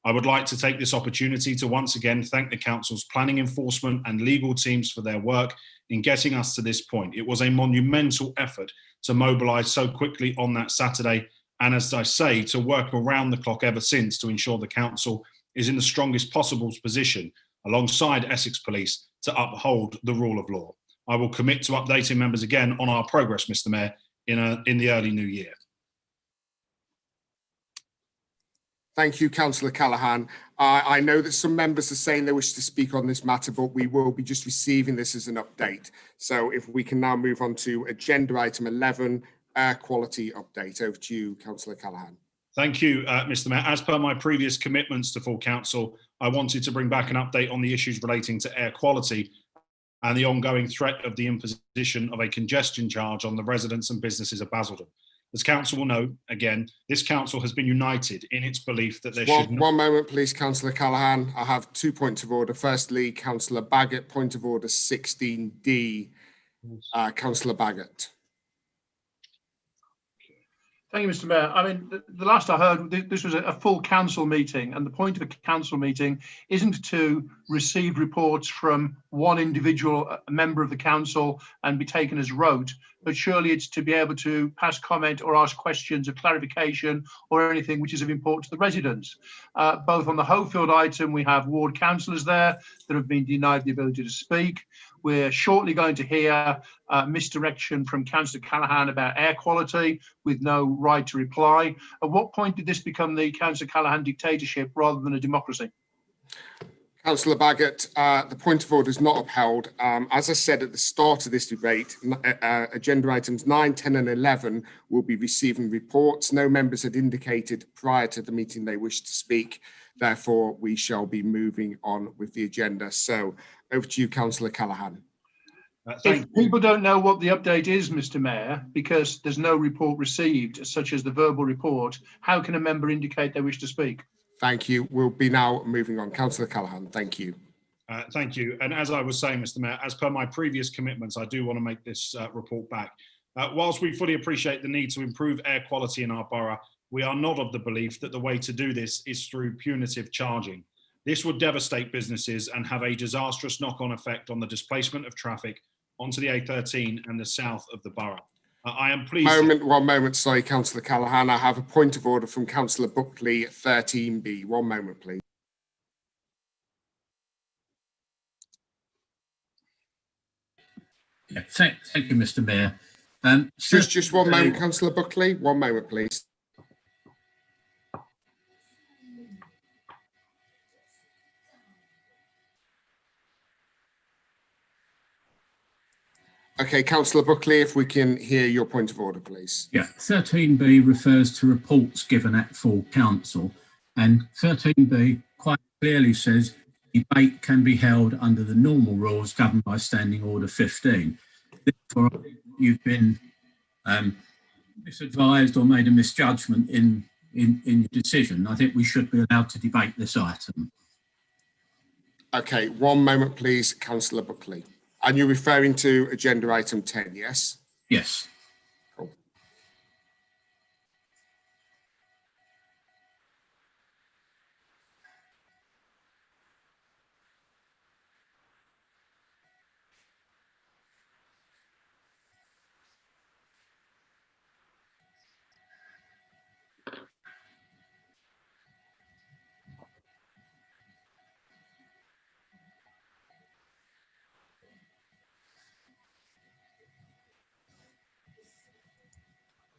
I would like to take this opportunity to once again thank the council's planning enforcement and legal teams for their work in getting us to this point. It was a monumental effort to mobilise so quickly on that Saturday, and as I say, to work around the clock ever since to ensure the council is in the strongest possible position alongside Essex Police to uphold the rule of law. I will commit to updating members again on our progress, Mr. Mayor, in the early new year. Thank you, Councillor Callaghan. I know that some members are saying they wish to speak on this matter, but we will be just receiving this as an update. So if we can now move on to agenda item 11, air quality update. Over to you, Councillor Callaghan. Thank you, Mr. Mayor. As per my previous commitments to full council, I wanted to bring back an update on the issues relating to air quality and the ongoing threat of the imposition of a congestion charge on the residents and businesses of Basildon. As council will know, again, this council has been united in its belief that there should... One moment, please, Councillor Callaghan. I have 2 points of order. Firstly, Councillor Baggott, point of order 16D. Councillor Baggott. Thank you, Mr. Mayor. I mean, the last I heard, this was a full council meeting, and the point of a council meeting isn't to receive reports from one individual member of the council and be taken as rote, but surely it's to be able to pass comment or ask questions of clarification or anything which is of importance to the residents. Both on the Hofield item, we have ward councillors there that have been denied the ability to speak. We're shortly going to hear misdirection from Councillor Callaghan about air quality with no right to reply. At what point did this become the Councillor Callaghan dictatorship rather than a democracy? Councillor Baggott, the point of order is not upheld. As I said at the start of this debate, agenda items 9, 10 and 11 will be receiving reports. No members had indicated prior to the meeting they wish to speak. Therefore, we shall be moving on with the agenda. So over to you, Councillor Callaghan. If people don't know what the update is, Mr. Mayor, because there's no report received, such as the verbal report, how can a member indicate they wish to speak? Thank you. We'll be now moving on. Councillor Callaghan, thank you. Thank you. And as I was saying, Mr. Mayor, as per my previous commitments, I do want to make this report back. Whilst we fully appreciate the need to improve air quality in our borough, we are not of the belief that the way to do this is through punitive charging. This would devastate businesses and have a disastrous knock-on effect on the displacement of traffic onto the A13 and the south of the borough. I am pleased. One moment, sorry, Councillor Callaghan. I have a point of order from Councillor Buckley, 13B. One moment, please. Yeah, thank you, Mr. Mayor. Just one moment, Councillor Buckley. One moment, please. Okay, Councillor Buckley, if we can hear your point of order, please. Yeah, 13B refers to reports given at full council, and 13B quite clearly says debate can be held under the normal rules governed by Standing Order 15. Therefore, you've been misadvised or made a misjudgment in your decision. I think we should be allowed to debate this item. Okay, one moment, please, Councillor Buckley. And you're referring to agenda item 10, yes? Yes. Cool.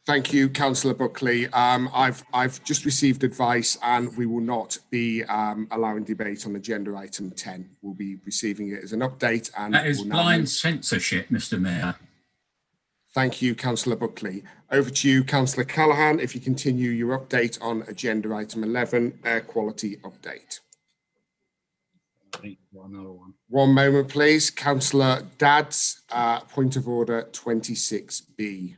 Thank you, Councillor Buckley. I've just received advice, and we will not be allowing debate on agenda item 10. We'll be receiving it as an update. And that is we'll blind censorship, Mr. Mayor. Thank you, Councillor Buckley. Over to you, Councillor Callaghan, if you continue your update on agenda item 11, air quality update. One moment, please. Councillor Dad's point of order 26B.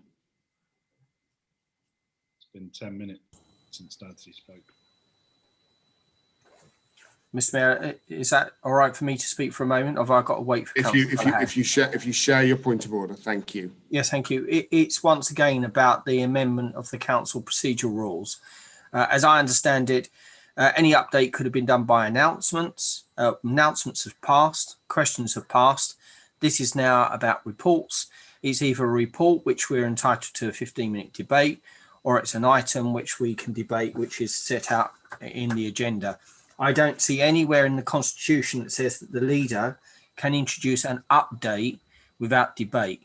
Been 10 minutes since Dadsy spoke. Mr. Mayor, is that all right for me to speak for a moment? Or have I got to wait for If you share your point of order, thank you. Yes, thank you. It's once again about the amendment of the council procedural rules. As I understand it, any update could have been done by announcements. Announcements have passed. Questions have passed. This is now about reports. It's either a report which we're entitled to a 15-minute debate, or it's an item which we can debate, which is set out in the agenda. I don't see anywhere in the Constitution that says that the leader can introduce an update without debate.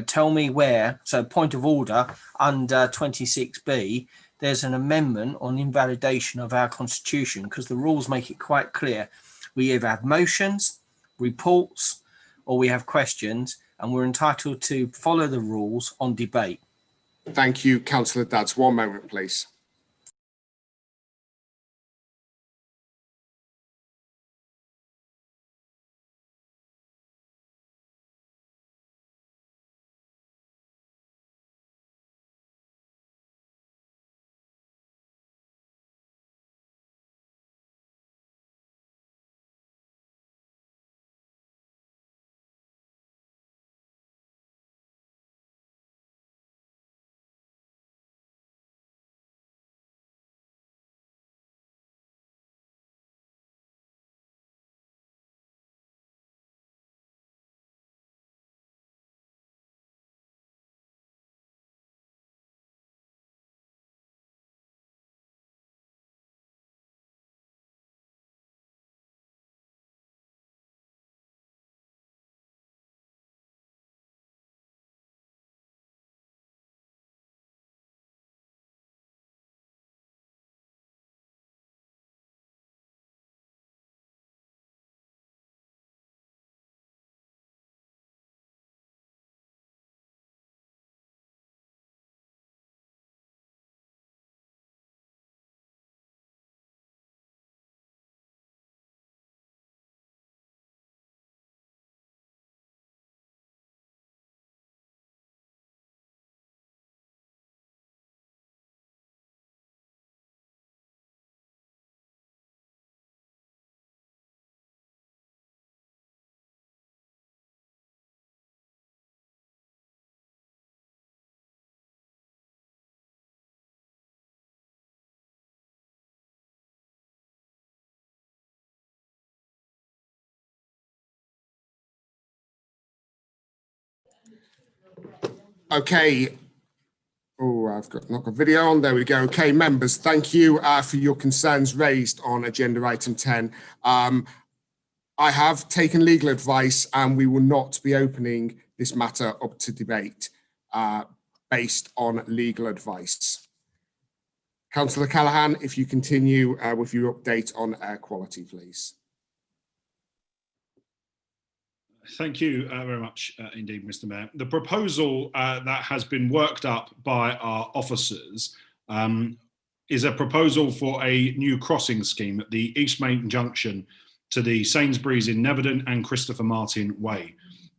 Tell me where. So point of order under 26B, there's an amendment on invalidation of our Constitution, because the rules make it quite clear. We either have motions, reports, or we have questions, and we're entitled to follow the rules on debate. Thank you, Councillor Dadds. One moment, please. Okay, Oh, I've not got video on. There we go. Okay, members, thank you for your concerns raised on agenda item 10. I have taken legal advice and we will not be opening this matter up to debate based on legal advice. Councillor Callaghan, if you continue with your update on air quality, please. Thank you very much indeed, Mr. Mayor. The proposal that has been worked up by our officers is a proposal for a new crossing scheme at the East Main Junction to the Sainsbury's in Neverton and Christopher Martin Way.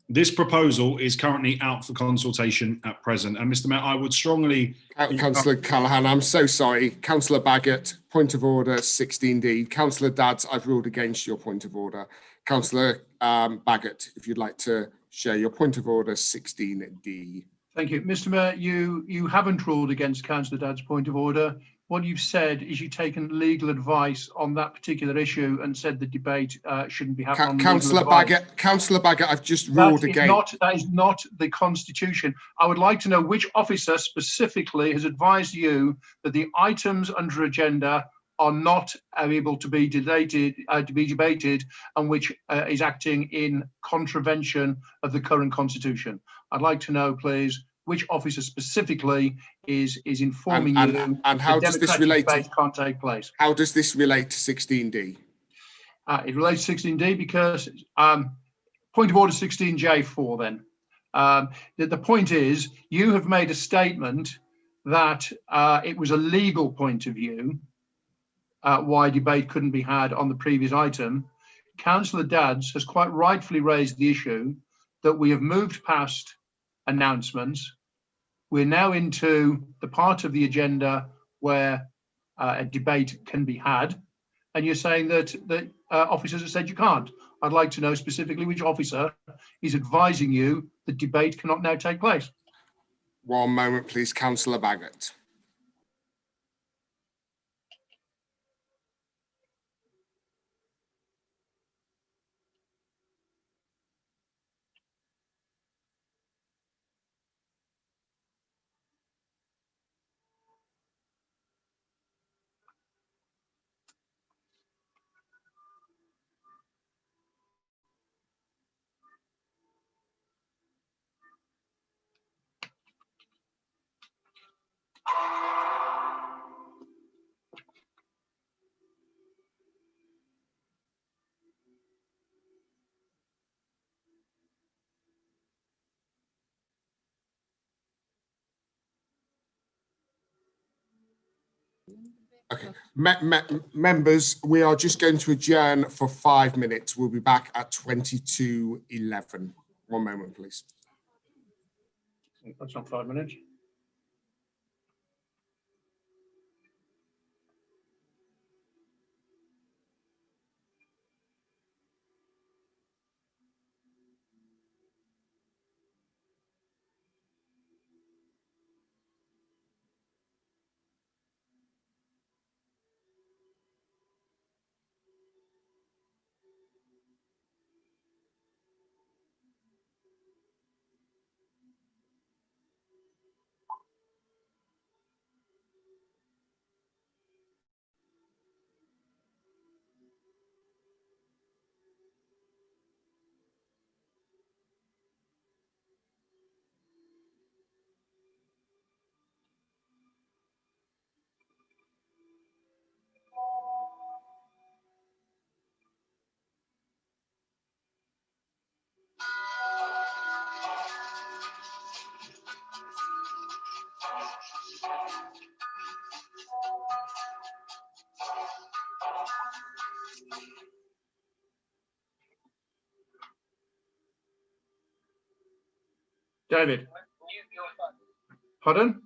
This proposal is currently out for consultation at present. And Mr. Mayor, I would strongly... Councillor Callaghan, I'm so sorry. Councillor Baggott, point of order 16D. Councillor Dadds, I've ruled against your point of order. Councillor Baggott, if you'd like to share your point of order 16D. Thank you. Mr. Mayor, you haven't ruled against Councillor Dad's point of order. What you've said is you've taken legal advice on that particular issue and said the debate shouldn't be happening. Councillor Baggott, I've just ruled against. That is not the Constitution. I would like to know which officer specifically has advised you that the items under agenda are not able to be debated, and which is acting in contravention of the current Constitution. I'd like to know, please, which officer specifically is informing you and how does this relate debate can't take place. How does this relate to 16D? It relates to 16D because point of order 16J4 then. The point is you have made a statement that it was a legal point of view why debate couldn't be had on the previous item. Councillor Dadds has quite rightfully raised the issue that we have moved past announcements. We're now into the part of the agenda where a debate can be had, and you're saying that officers have said you can't. I'd like to know specifically which officer is advising you that debate cannot now take place. One moment, please, Councillor Baggott. Okay, members, we are just going to adjourn for 5 minutes. We'll be back at 22:11. One moment, please. That's not 5 minutes. David. Pardon?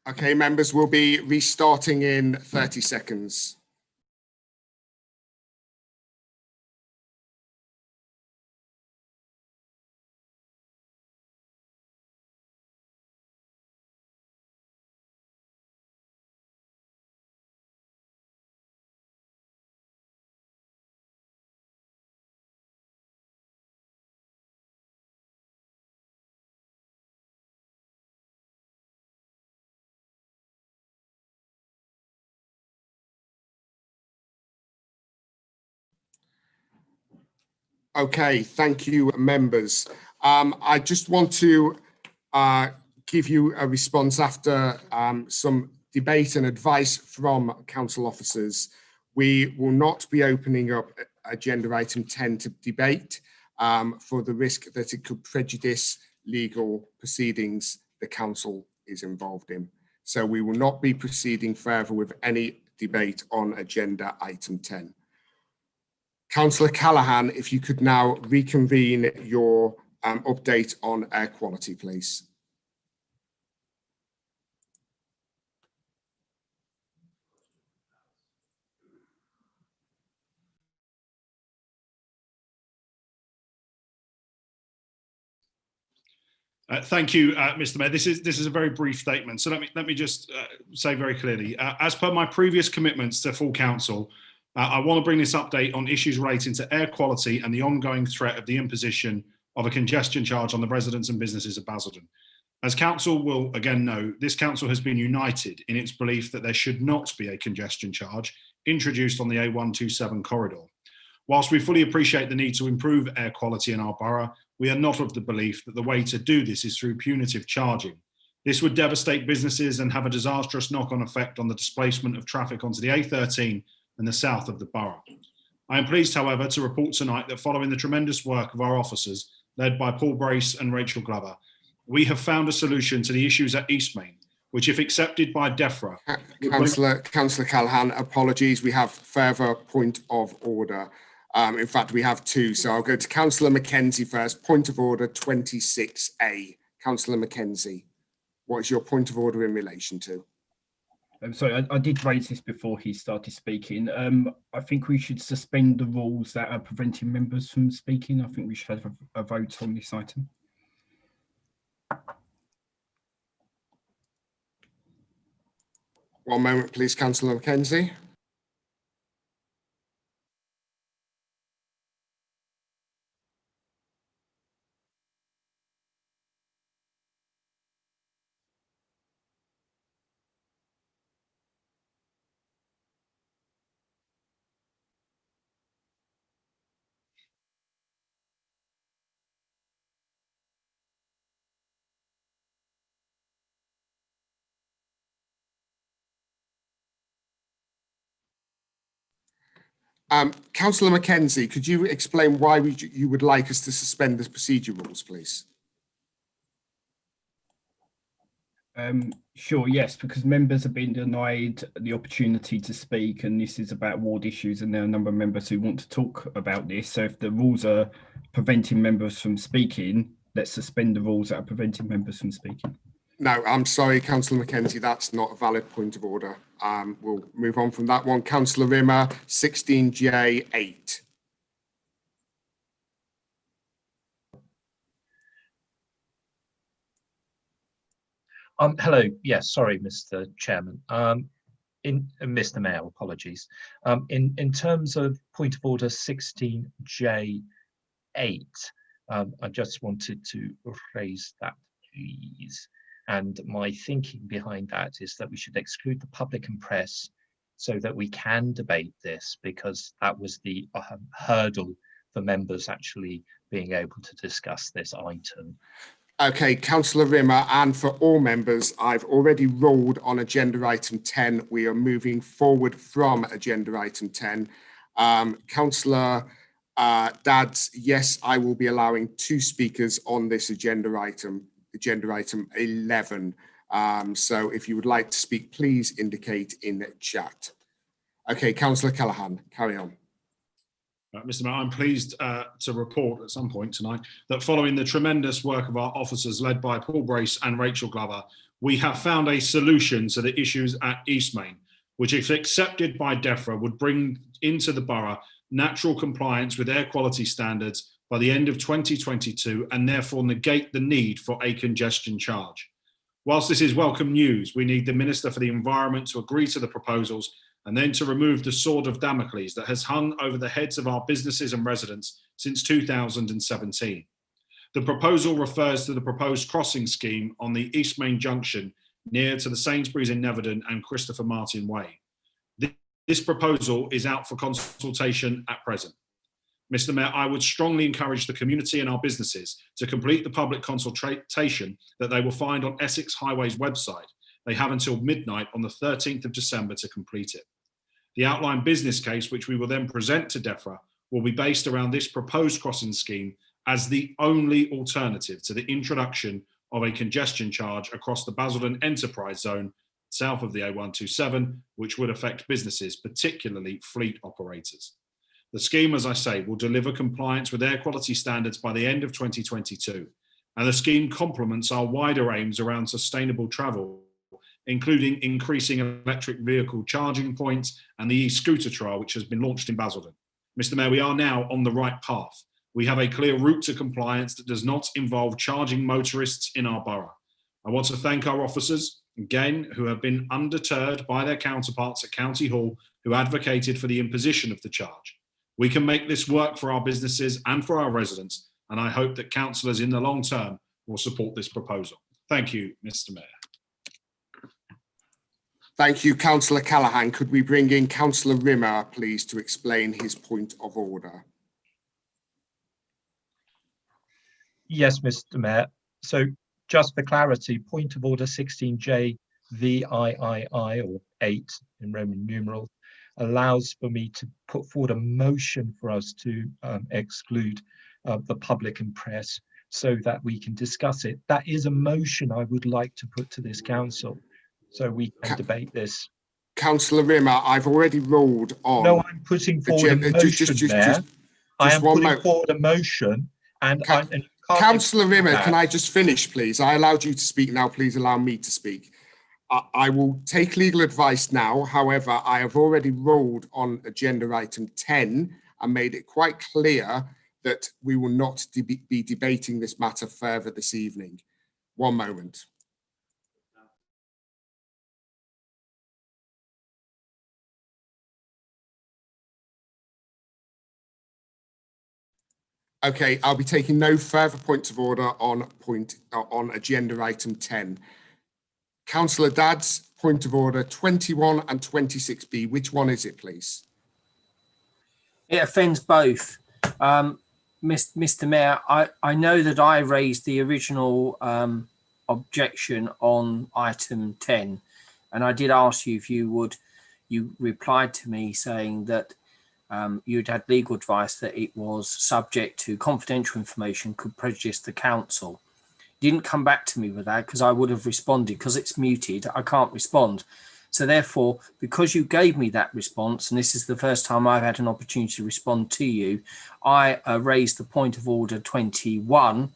Okay, members, will be restarting in 30 seconds. Okay, thank you, members. I just want to give you a response after some debate and advice from council officers. We will not be opening up agenda item 10 to debate for the risk that it could prejudice legal proceedings the council is involved in. So we will not be proceeding further with any debate on agenda item 10. Councillor Callaghan, if you could now reconvene your update on air quality, please. Thank you, Mr. Mayor. This is a very brief statement. So let me just say very clearly, as per my previous commitments to full council, I want to bring this update on issues relating to air quality and the ongoing threat of the imposition of a congestion charge on the residents and businesses of Basildon. As council will again know, this council has been united in its belief that there should not be a congestion charge introduced on the A127 corridor. Whilst we fully appreciate the need to improve air quality in our borough, we are not of the belief that the way to do this is through punitive charging. This would devastate businesses and have a disastrous knock-on effect on the displacement of traffic onto the A13 and the south of the borough. I am pleased, however, to report tonight that following the tremendous work of our officers, led by Paul Brace and Rachel Glover, we have found a solution to the issues at Eastmain, which, if accepted by DEFRA... Councillor Callaghan, apologies, we have further point of order. In fact, we have two, so I'll go to Councillor Mackenzie first. Point of order 26A. Councillor Mackenzie, what is your point of order in relation to? I'm sorry, I did raise this before he started speaking. I think we should suspend the rules that are preventing members from speaking. I think we should have a vote on this item. One moment, please, Councillor Mackenzie. Councillor Mackenzie, could you explain why you would like us to suspend the procedure rules, please? Sure, yes, because members have been denied the opportunity to speak, and this is about ward issues, and there are a number of members who want to talk about this. So if the rules are preventing members from speaking, let's suspend the rules that are preventing members from speaking. No, I'm sorry, Councillor Mackenzie, that's not a valid point of order. We'll move on from that one. Councillor Rimmer, 16J8. Hello. Yes, sorry, Mr. Chairman. Mr. Mayor, apologies. In terms of point of order 16J8, I just wanted to raise that, please. And my thinking behind that is that we should exclude the public and press so that we can debate this, because that was the hurdle for members actually being able to discuss this item. Okay, Councillor Rimmer, and for all members, I've already ruled on agenda item 10. We are moving forward from agenda item 10. Councillor Dadds, yes, I will be allowing two speakers on this agenda item 11. So if you would like to speak, please indicate in the chat. Okay, Councillor Callaghan, carry on. Mr. Mayor, I'm pleased to report at some point tonight that following the tremendous work of our officers led by Paul Brace and Rachel Glover, we have found a solution to the issues at Eastmain, which, if accepted by DEFRA, would bring into the borough natural compliance with air quality standards by the end of 2022 and therefore negate the need for a congestion charge. Whilst this is welcome news, we need the Minister for the Environment to agree to the proposals and then to remove the sword of Damocles that has hung over the heads of our businesses and residents since 2017. The proposal refers to the proposed crossing scheme on the Eastmain Junction near to the Sainsbury's in Netherden and Christopher Martin Way. This proposal is out for consultation at present. Mr. Mayor, I would strongly encourage the community and our businesses to complete the public consultation that they will find on Essex Highways website. They have until midnight on the 13th of December to complete it. The outline business case, which we will then present to DEFRA, will be based around this proposed crossing scheme as the only alternative to the introduction of a congestion charge across the Basildon Enterprise Zone south of the A127, which would affect businesses, particularly fleet operators. The scheme, as I say, will deliver compliance with air quality standards by the end of 2022, and the scheme complements our wider aims around sustainable travel, including increasing electric vehicle charging points and the e-scooter trial, which has been launched in Basildon. Mr. Mayor, we are now on the right path. We have a clear route to compliance that does not involve charging motorists in our borough. I want to thank our officers, again, who have been undeterred by their counterparts at County Hall, who advocated for the imposition of the charge. We can make this work for our businesses and for our residents, and I hope that councillors in the long term will support this proposal. Thank you, Mr. Mayor. Thank you, Councillor Callaghan. Could we bring in Councillor Rimmer, please, to explain his point of order? Yes, Mr. Mayor. So just for clarity, point of order 16J VIII or 8 in Roman numerals allows for me to put forward a motion for us to exclude the public and press so that we can discuss it. That is a motion I would like to put to this council so we can debate this. Councillor Rimmer, I've already ruled on... No, I'm putting forward a motion there. I am putting forward a motion and Councillor Rimmer, can I just finish, please? I allowed you to speak now. Please allow me to speak. I will take legal advice now. However, I have already ruled on agenda item 10 and made it quite clear that we will not be debating this matter further this evening. One moment. Okay, I'll be taking no further points of order on agenda item 10. Councillor Dad's point of order 21 and 26B. Which one is it, please? It offends both. Mr. Mayor, I know that I raised the original objection on item 10, and I did ask you if you replied to me saying that you'd had legal advice that it was subject to confidential information could prejudice the council. You didn't come back to me with that because I would have responded. Because it's muted, I can't respond. So therefore, because you gave me that response, and this is the first time I've had an opportunity to respond to you, I raised the point of order 21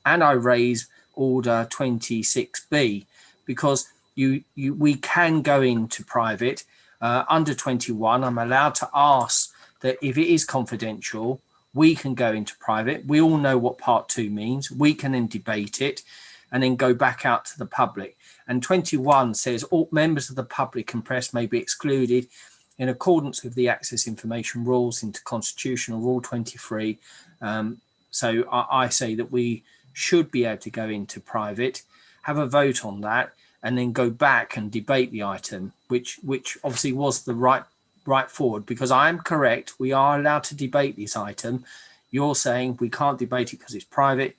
and I raised order 26B because we can go into private. Under 21, I'm allowed to ask that if it is confidential, we can go into private. We all know what part 2 means. We can then debate it and then go back out to the public. And 21 says all members of the public and press may be excluded in accordance with the access information rules into constitutional rule 23. So I say that we should be able to go into private, have a vote on that, and then go back and debate the item, which obviously was the right forward, because I am correct. We are allowed to debate this item. You're saying we can't debate it because it's private.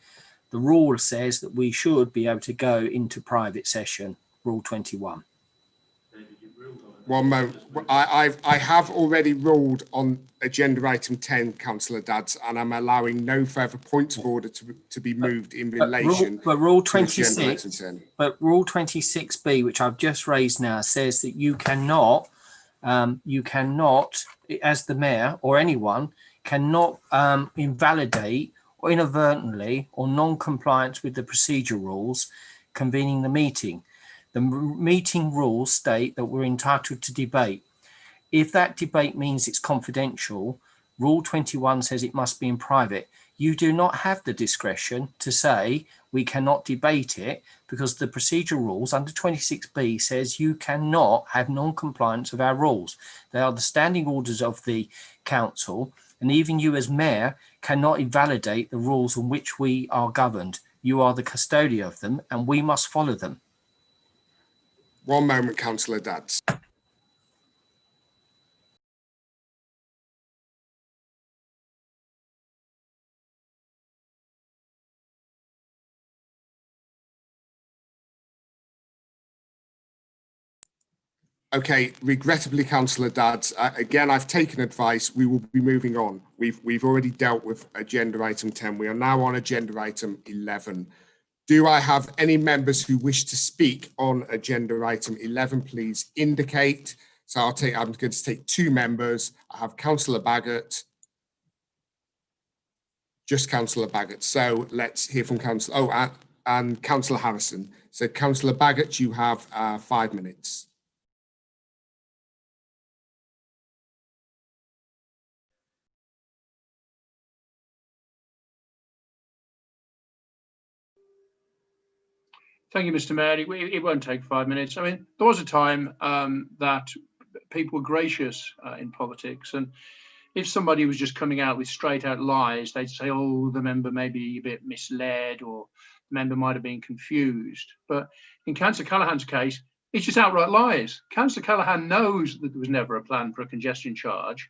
The rule says that we should be able to go into private session, rule 21. One moment. I have already ruled on agenda item 10, Councillor Dads, and I'm allowing no further points of order to be moved in relation but rule to agenda item 26, 10. but rule 26B, which I've just raised now, says that you cannot, as the mayor or anyone, cannot invalidate or inadvertently or non-compliance with the procedure rules convening the meeting. The meeting rules state that we're entitled to debate. If that debate means it's confidential, Rule 21 says it must be in private. You do not have the discretion to say we cannot debate it, because the procedure rules under 26B says you cannot have non-compliance of our rules. They are the standing orders of the council, and even you as mayor cannot invalidate the rules on which we are governed. You are the custodian of them, and we must follow them. One moment, Councillor Dadds. Okay, regrettably, Councillor Dadds, again, I've taken advice. We will be moving on. We've already dealt with agenda item 10. We are now on agenda item 11. Do I have any members who wish to speak on agenda item 11? Please indicate. So I'm going to take two members. I have Councillor Baggott. Just Councillor Baggott. So let's hear from Councillor, and Councillor Harrison. So Councillor Baggott, you have 5 minutes. Thank you, Mr. Mayor. It won't take 5 minutes. I mean, there was a time that people were gracious in politics, and if somebody was just coming out with straight out lies, they'd say, oh, the member may be a bit misled, or the member might have been confused. But in Councillor Callaghan's case, it's just outright lies. Councillor Callaghan knows that there was never a plan for a congestion charge,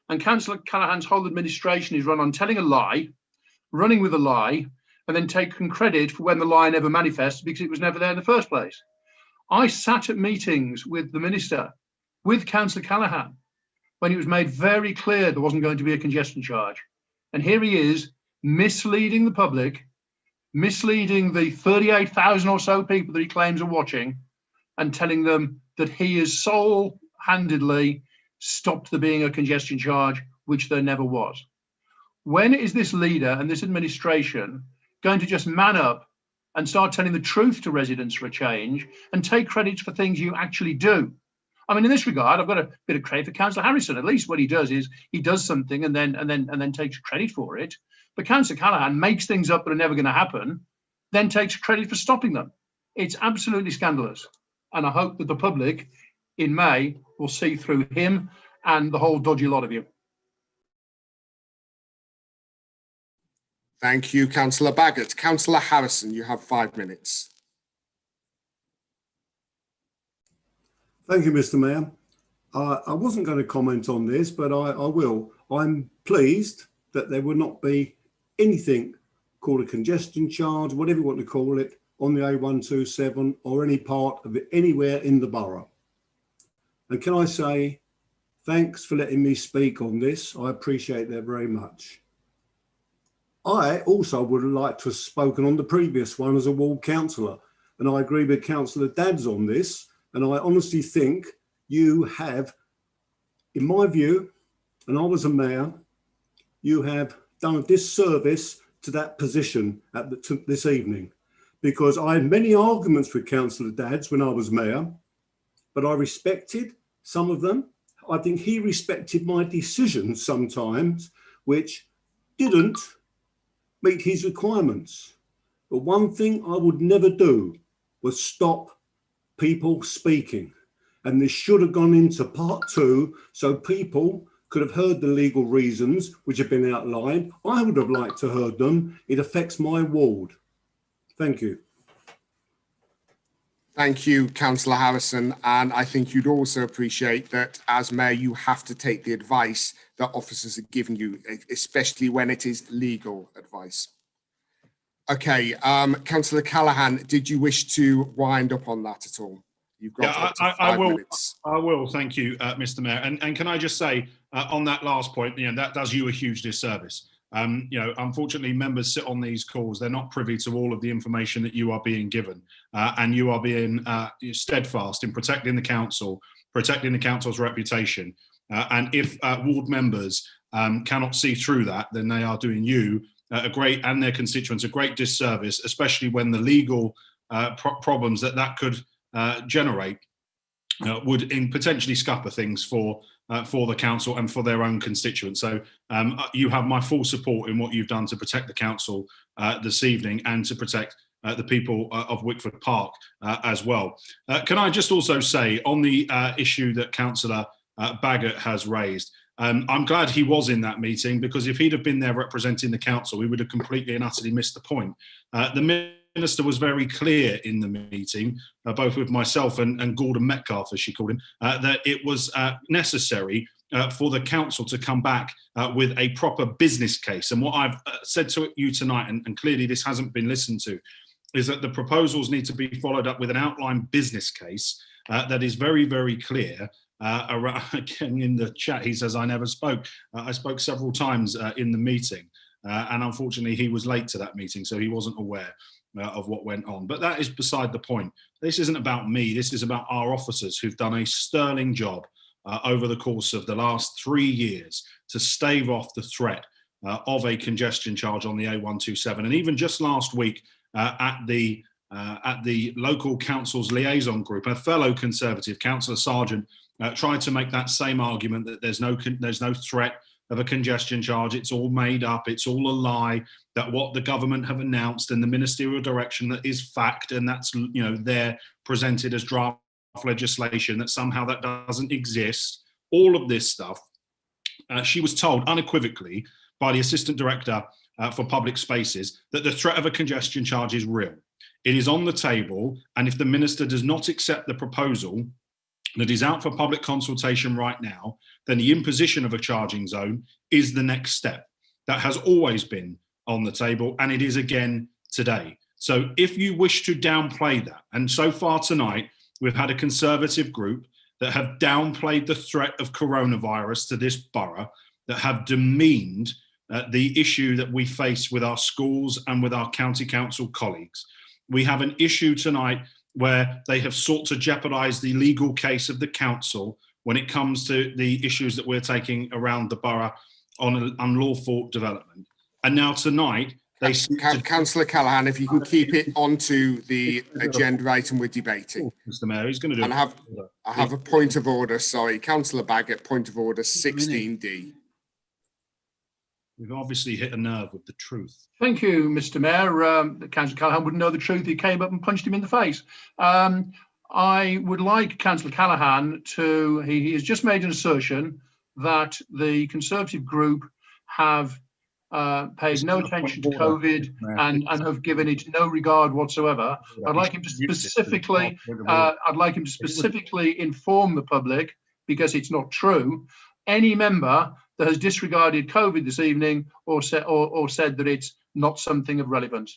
and Councillor Callaghan's whole administration is run on telling a lie, running with a lie, and then taking credit for when the lie never manifests because it was never there in the first place. I sat at meetings with the minister, with Councillor Callaghan, when it was made very clear there wasn't going to be a congestion charge. And here he is, misleading the public, misleading the 38,000 or so people that he claims are watching, and telling them that he has sole-handedly stopped there being a congestion charge, which there never was. When is this leader and this administration going to just man up and start telling the truth to residents for a change and take credit for things you actually do? I mean, in this regard, I've got a bit of credit for Councillor Harrison. At least what he does is he does something and then takes credit for it. But Councillor Callaghan makes things up that are never going to happen, then takes credit for stopping them. It's absolutely scandalous. And I hope that the public in May will see through him and the whole dodgy lot of you. Thank you, Councillor Baggott. Councillor Harrison, you have 5 minutes. Thank you, Mr. Mayor. I wasn't going to comment on this, but I will. I'm pleased that there will not be anything called a congestion charge, whatever you want to call it, on the A127 or any part of it anywhere in the borough. And can I say, thanks for letting me speak on this. I appreciate that very much. I also would have liked to have spoken on the previous one as a ward councillor, and I agree with Councillor Dadds on this, and I honestly think you have, in my view, and I was a mayor, you have done a disservice to that position at this evening, because I had many arguments with Councillor Dadds when I was mayor, but I respected some of them. I think he respected my decisions sometimes, which didn't meet his requirements. But one thing I would never do was stop people speaking. And this should have gone into part 2 so people could have heard the legal reasons which have been outlined. I would have liked to have heard them. It affects my ward. Thank you. Thank you, Councillor Harrison. And I think you'd also appreciate that as mayor, you have to take the advice that officers are giving you, especially when it is legal advice. Okay, Councillor Callaghan, did you wish to wind up on that at all? You've got up to 5 minutes. I will. Thank you, Mr. Mayor. And can I just say on that last point, that does you a huge disservice. Unfortunately, members sit on these calls. They're not privy to all of the information that you are being given, and you are being steadfast in protecting the council, protecting the council's reputation. And if ward members cannot see through that, then they are doing you and their constituents a great disservice, especially when the legal problems that could generate would potentially scupper things for the council and for their own constituents. So you have my full support in what you've done to protect the council this evening and to protect the people of Wickford Park as well. Can I just also say on the issue that Councillor Baggott has raised, I'm glad he was in that meeting, because if he'd have been there representing the council, we would have completely and utterly missed the point. The Minister was very clear in the meeting, both with myself and Gordon Metcalfe, as she called him, that it was necessary for the council to come back with a proper business case. And what I've said to you tonight, and clearly this hasn't been listened to, is that the proposals need to be followed up with an outline business case that is very, very clear. Again, in the chat, he says, I never spoke. I spoke several times in the meeting, and unfortunately he was late to that meeting, so he wasn't aware of what went on. But that is beside the point. This isn't about me. This is about our officers who've done a sterling job over the course of the last 3 years to stave off the threat of a congestion charge on the A127. And even just last week at the local council's liaison group, a fellow Conservative, Councillor Sargent, tried to make that same argument that there's no threat of a congestion charge. It's all made up. It's all a lie. That what the government have announced and the ministerial direction that is fact, and that's, you know, they're presented as draft legislation, that somehow that doesn't exist. All of this stuff. She was told unequivocally by the Assistant Director for Public Spaces that the threat of a congestion charge is real. It is on the table, and if the Minister does not accept the proposal that is out for public consultation right now, then the imposition of a charging zone is the next step. That has always been on the table, and it is again today. So if you wish to downplay that, and so far tonight, we've had a Conservative group that have downplayed the threat of coronavirus to this borough, that have demeaned the issue that we face with our schools and with our county council colleagues. We have an issue tonight where they have sought to jeopardise the legal case of the council when it comes to the issues that we're taking around the borough on unlawful development. And now tonight, they Councillor Callaghan, if you can keep it onto the agenda item we're debating. Mr. Mayor, he's going to do and I have a point of order, sorry. Councillor Baggott, point of order 16D. We've obviously hit a nerve with the truth. Thank you, Mr. Mayor. Councillor Callaghan wouldn't know the truth. He came up and punched him in the face. I would like Councillor Callaghan to, he has just made an assertion that the Conservative group have paid no attention to COVID and have given it no regard whatsoever. I'd like him to specifically, inform the public, because it's not true, any member that has disregarded COVID this evening or said that it's not something of relevance.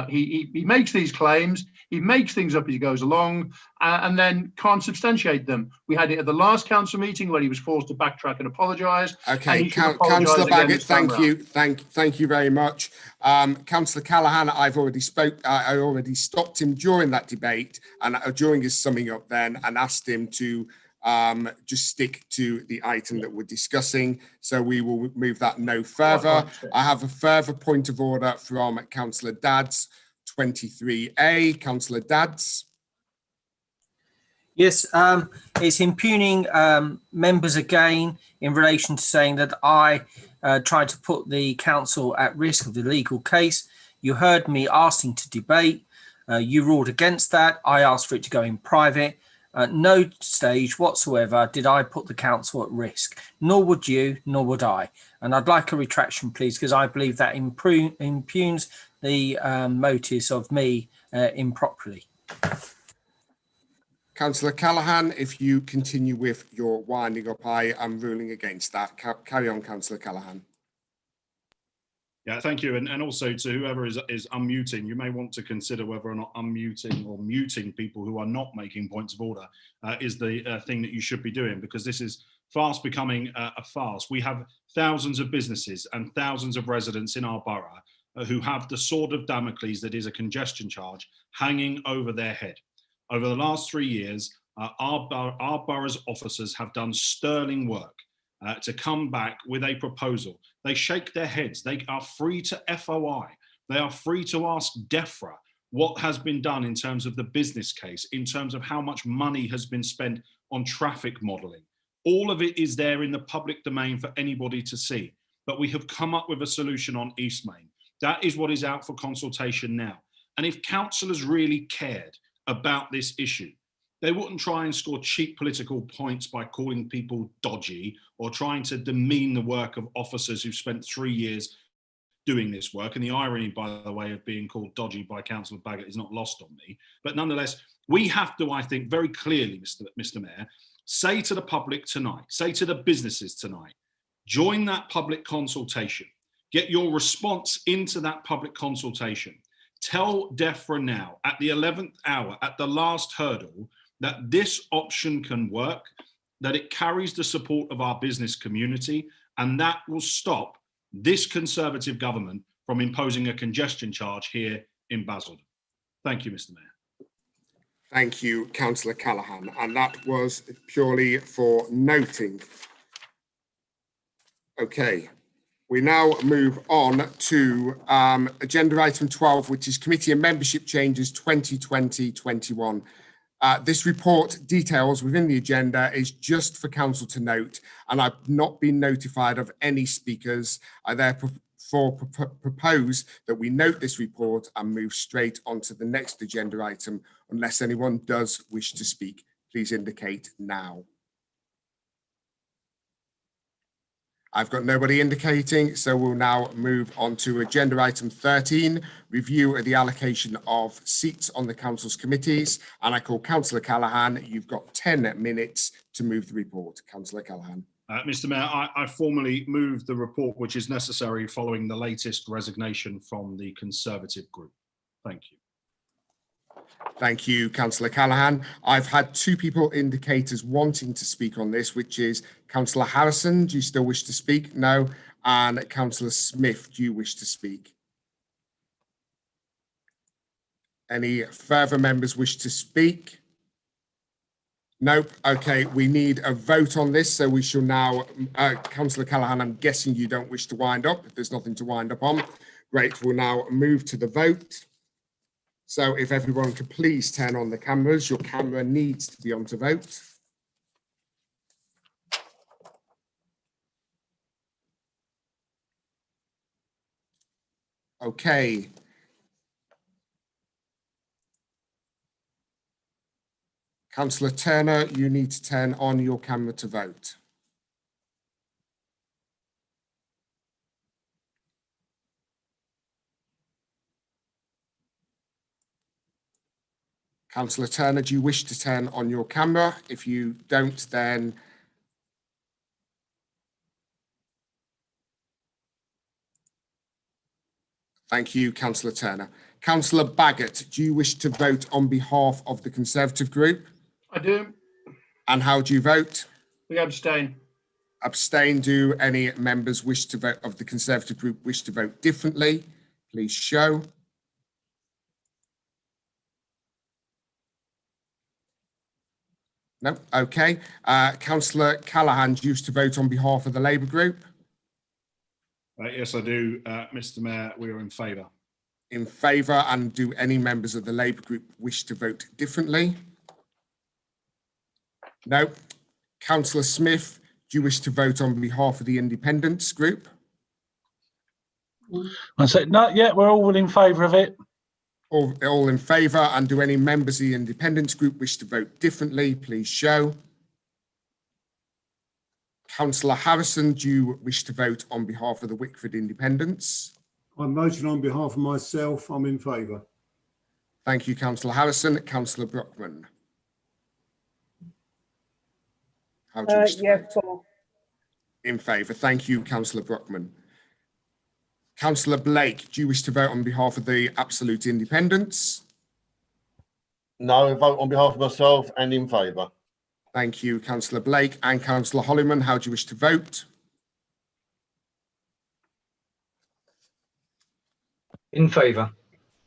He makes these claims, he makes things up as he goes along, and then can't substantiate them. We had it at the last council meeting where he was forced to backtrack and apologise. Okay, Councillor Baggott, thank you very much. Councillor Callaghan, I already stopped him during that debate and during his summing up then, and asked him to just stick to the item that we're discussing. So we will move that no further. I have a further point of order from Councillor Dadds, 23A. Councillor Dadds. Yes, it's impugning members again in relation to saying that I tried to put the council at risk of the legal case. You heard me asking to debate. You ruled against that. I asked for it to go in private. At no stage whatsoever did I put the council at risk, nor would you, nor would I. And I'd like a retraction, please, because I believe that impugns the motives of me improperly. Councillor Callaghan, if you continue with your winding up, I am ruling against that. Carry on, Councillor Callaghan. Yeah, thank you. And also to whoever is unmuting, you may want to consider whether or not unmuting or muting people who are not making points of order is the thing that you should be doing, because this is fast becoming a farce. We have thousands of businesses and thousands of residents in our borough who have the sword of Damocles that is a congestion charge hanging over their head. Over the last 3 years, our borough's officers have done sterling work to come back with a proposal. They shake their heads. They are free to FOI. They are free to ask DEFRA what has been done in terms of the business case, in terms of how much money has been spent on traffic modelling. All of it is there in the public domain for anybody to see. But we have come up with a solution on East Main. That is what is out for consultation now. And if councillors really cared about this issue, they wouldn't try and score cheap political points by calling people dodgy or trying to demean the work of officers who've spent 3 years doing this work. And the irony, by the way, of being called dodgy by Councillor Baggott is not lost on me. But nonetheless, we have to, I think, very clearly, Mr. Mayor, say to the public tonight, say to the businesses tonight, join that public consultation. Get your response into that public consultation. Tell DEFRA now, at the 11th hour, at the last hurdle, that this option can work, that it carries the support of our business community, and that will stop this Conservative government from imposing a congestion charge here in Basildon. Thank you, Mr. Mayor. Thank you, Councillor Callaghan. And that was purely for noting. Okay, we now move on to agenda item 12, which is committee and membership changes 2020-21. This report details within the agenda is just for council to note, and I've not been notified of any speakers. I therefore propose that we note this report and move straight on to the next agenda item, unless anyone does wish to speak. Please indicate now. I've got nobody indicating, so we'll now move on to agenda item 13, review of the allocation of seats on the council's committees. And I call Councillor Callaghan. You've got 10 minutes to move the report. Councillor Callaghan. Mr. Mayor, I formally move the report which is necessary following the latest resignation from the Conservative group. Thank you. Thank you, Councillor Callaghan. I've had two people indicate as wanting to speak on this, which is Councillor Harrison. Do you still wish to speak? No. And Councillor Smith, do you wish to speak? Any further members wish to speak? Nope. Okay, we need a vote on this, so we shall now, Councillor Callaghan, I'm guessing you don't wish to wind up. If there's nothing to wind up on. Great, we'll now move to the vote. So if everyone could please turn on the cameras, your camera needs to be on to vote. Okay. Councillor Turner, you need to turn on your camera to vote. Councillor Turner, do you wish to turn on your camera? If you don't, then thank you, Councillor Turner. Councillor Baggott, do you wish to vote on behalf of the Conservative group? I do. And how do you vote? We abstain. Abstain. Do any members wish to vote of the Conservative group wish to vote differently? Please show. No. Okay. Councillor Callaghan, do you wish to vote on behalf of the Labour group? Yes, I do, Mr. Mayor. We are in favour. In favour, and do any members of the Labour group wish to vote differently? No. Councillor Smith, do you wish to vote on behalf of the Independents group? I said, no, yeah, we're all in favour of it. All in favour, and do any members of the Independents group wish to vote differently? Please show. Councillor Harrison, do you wish to vote on behalf of the Wickford Independents? I'm voting on behalf of myself. I'm in favour. Thank you, Councillor Harrison. Councillor Brockman. How do you wish to vote? In favour. Thank you, Councillor Brockman. Councillor Blake, do you wish to vote on behalf of the Absolute Independents? No, vote on behalf of myself and in favour. Thank you, Councillor Blake. And Councillor Holliman, how do you wish to vote? In favour.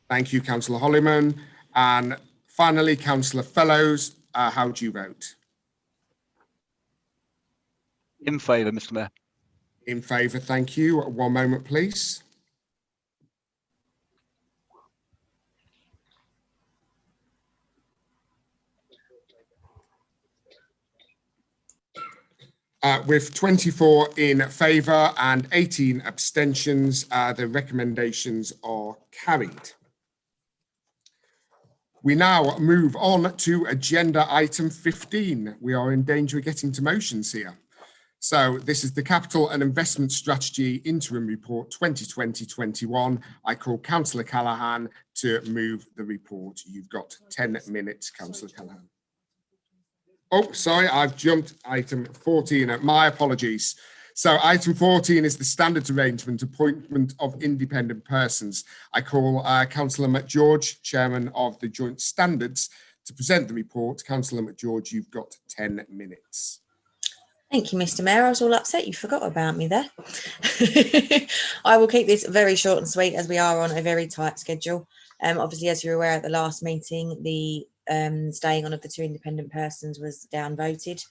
Thank you, Councillor Holliman. And finally, Councillor Fellows, how do you vote? In favour, Mr. Mayor. In favour, thank you. 1 moment, please. With 24 in favour and 18 abstentions, the recommendations are carried. We now move on to agenda item 15. We are in danger of getting to motions here. So this is the Capital and Investment Strategy Interim Report 2020-21. I call Councillor Callaghan to move the report. You've got 10 minutes, Councillor Callaghan. Oh, sorry, I've jumped item 14. My apologies. So item 14 is the standards arrangement, appointment of independent persons. I call Councillor McGeorge, Chairman of the Joint Standards, to present the report. Councillor McGeorge, you've got 10 minutes. Thank you, Mr. Mayor. I was all upset you forgot about me there. I will keep this very short and sweet as we are on a very tight schedule. Obviously, as you're aware, at the last meeting, the staying on of the 2 independent persons was downvoted.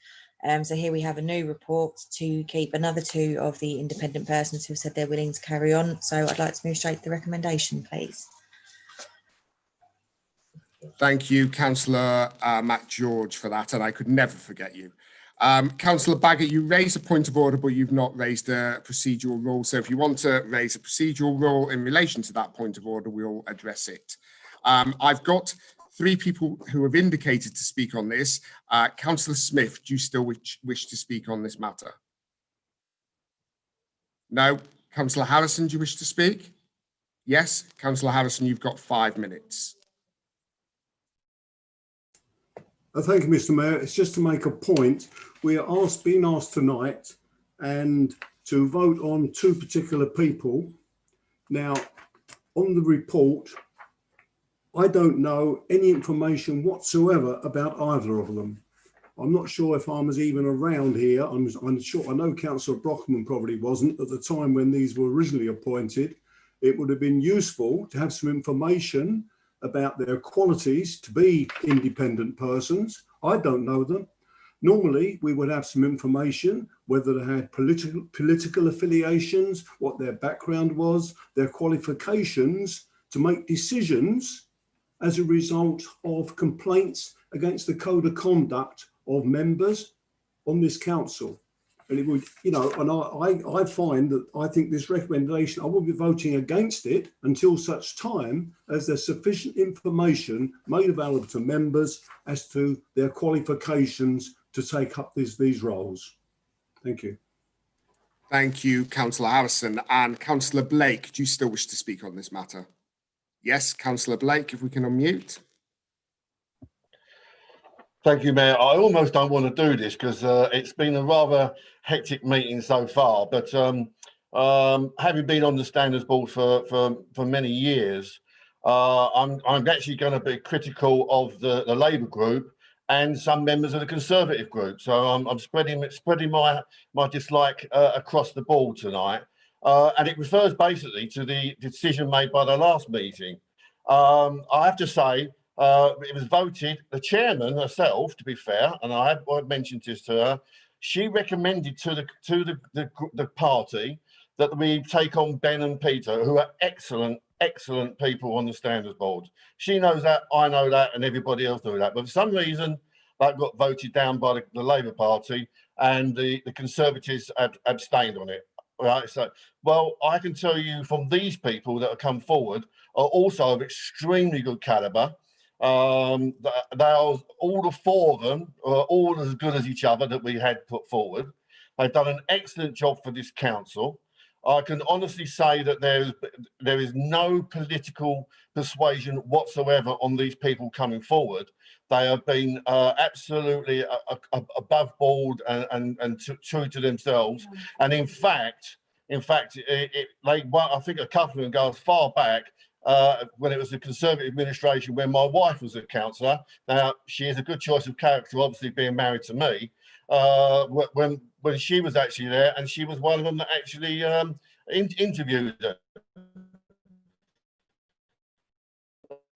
So here we have a new report to keep another 2 of the independent persons who said they're willing to carry on. So I'd like to move straight to the recommendation, please. Thank you, Councillor Matt George, for that, and I could never forget you. Councillor Baggott, you raised a point of order, but you've not raised a procedural rule. So if you want to raise a procedural rule in relation to that point of order, we'll address it. I've got 3 people who have indicated to speak on this. Councillor Smith, do you still wish to speak on this matter? No. Councillor Harrison, do you wish to speak? Yes. Councillor Harrison, you've got 5 minutes. Thank you, Mr. Mayor. It's just to make a point. We are being asked tonight and to vote on 2 particular people. Now, on the report, I don't know any information whatsoever about either of them. I'm not sure if I was even around here. I'm sure I know Councillor Brockman probably wasn't at the time when these were originally appointed. It would have been useful to have some information about their qualities to be independent persons. I don't know them. Normally, we would have some information, whether they had political affiliations, what their background was, their qualifications to make decisions as a result of complaints against the code of conduct of members on this council. And it would, you know, and I find that I think this recommendation, I will be voting against it until such time as there's sufficient information made available to members as to their qualifications to take up these roles. Thank you. Thank you, Councillor Harrison. And Councillor Blake, do you still wish to speak on this matter? Yes, Councillor Blake, if we can unmute. Thank you, Mayor. I almost don't want to do this because it's been a rather hectic meeting so far. But having been on the Standards Board for many years, I'm actually going to be critical of the Labour group and some members of the Conservative group. So I'm spreading my dislike across the board tonight. And it refers basically to the decision made by the last meeting. I have to say, it was voted, the chairman herself, to be fair, and I mentioned this to her, she recommended to the party that we take on Ben and Peter, who are excellent people on the Standards Board. She knows that, I know that, and everybody else knows that. But for some reason, that got voted down by the Labour Party, and the Conservatives abstained on it. Right, so, well, I can tell you from these people that have come forward are also of extremely good calibre. They are, all the 4 of them are all as good as each other that we had put forward. They've done an excellent job for this council. I can honestly say that there is no political persuasion whatsoever on these people coming forward. They have been absolutely above board and true to themselves. And in fact, I think a couple of them go as far back when it was the Conservative administration, when my wife was a councillor. Now, she is a good choice of character, obviously being married to me. When she was actually there, and she was one of them that actually interviewed her.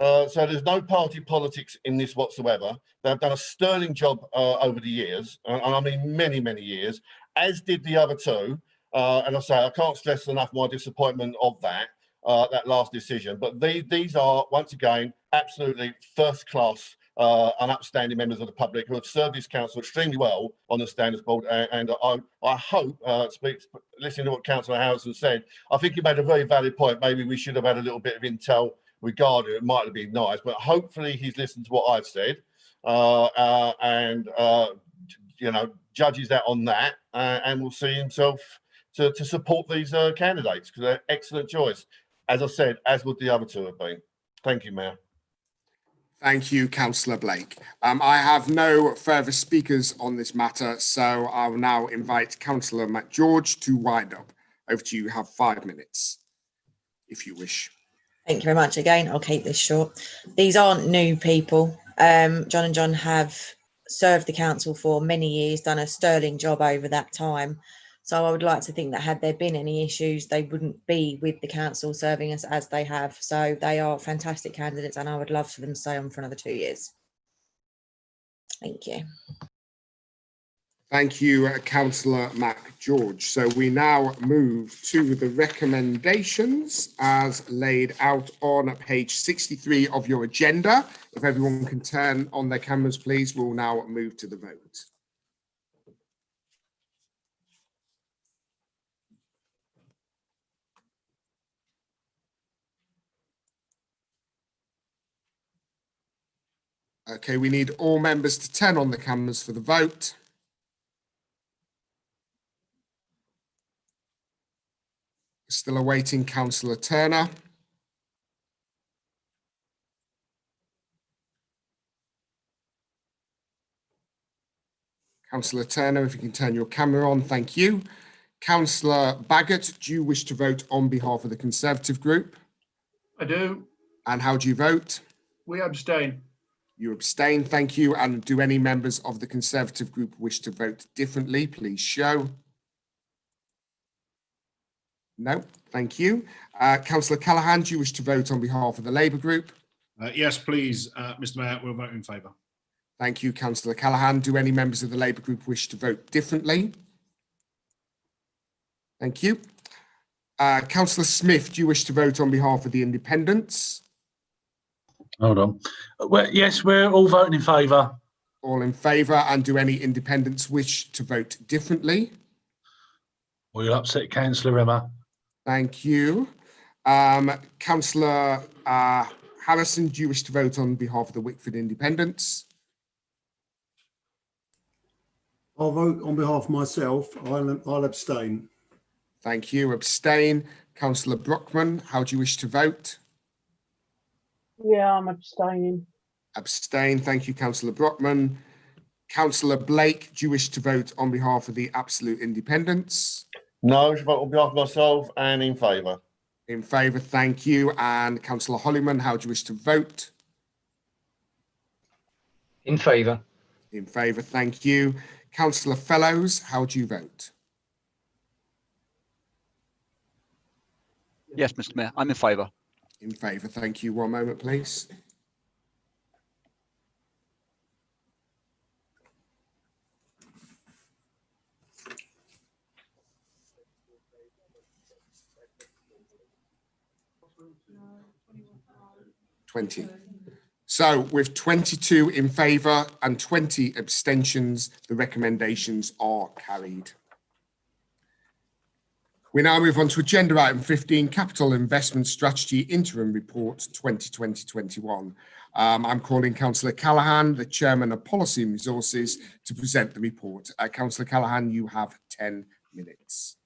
So there's no party politics in this whatsoever. They've done a sterling job over the years, and I mean many years, as did the other two. And I say, I can't stress enough my disappointment of that last decision. But these are, once again, absolutely first class and upstanding members of the public who have served this council extremely well on the Standards Board. And I hope, listening to what Councillor Harrison said, I think he made a very valid point. Maybe we should have had a little bit of intel regarding it. It might have been nice, but hopefully he's listened to what I've said and judges that on that, and will see himself to support these candidates because they're excellent choice. As I said, as would the other two have been. Thank you, Mayor. Thank you, Councillor Blake. I have no further speakers on this matter, so I will now invite Councillor Matt George to wind up. Over to you. You have 5 minutes, if you wish. Thank you very much. Again, I'll keep this short. These aren't new people. John and John have served the council for many years, done a sterling job over that time. So I would like to think that had there been any issues, they wouldn't be with the council serving us as they have. So they are fantastic candidates and I would love for them to stay on for another 2 years. Thank you. Thank you, Councillor Mac George. So we now move to the recommendations as laid out on page 63 of your agenda. If everyone can turn on their cameras, please, we'll now move to the vote. Okay, we need all members to turn on the cameras for the vote. Still awaiting Councillor Turner. Councillor Turner, if you can turn your camera on, thank you. Councillor Baggott, do you wish to vote on behalf of the Conservative group? I do. And how do you vote? We abstain. You abstain, thank you. And do any members of the Conservative group wish to vote differently? Please show. No, thank you. Councillor Callaghan, do you wish to vote on behalf of the Labour group? Yes, please, Mr. Mayor, we'll vote in favour. Thank you, Councillor Callaghan. Do any members of the Labour group wish to vote differently? Thank you. Councillor Smith, do you wish to vote on behalf of the Independents? Hold on. Well, yes, we're all voting in favour. All in favour. And do any Independents wish to vote differently? We'll upset Councillor Emma. Thank you. Councillor Harrison, do you wish to vote on behalf of the Wickford Independents? I'll vote on behalf of myself. I'll abstain. Thank you. Abstain. Councillor Brockman, how do you wish to vote? Yeah, I'm abstaining. Abstain. Thank you, Councillor Brockman. Councillor Blake, do you wish to vote on behalf of the Absolute Independents? No, I vote on behalf of myself and in favour. In favour, thank you. And Councillor Hollyman, how do you wish to vote? In favour. In favour, thank you. Councillor Fellows, how do you vote? Yes, Mr. Mayor, I'm in favour. In favour, thank you. One moment, please. So with 22 in favour and 20 abstentions, the recommendations are carried. We now move on to agenda item 15, Capital Investment Strategy Interim Report 2020-21. I'm calling Councillor Callaghan, the Chairman of Policy and Resources, to present the report. Councillor Callaghan, you have 10 minutes.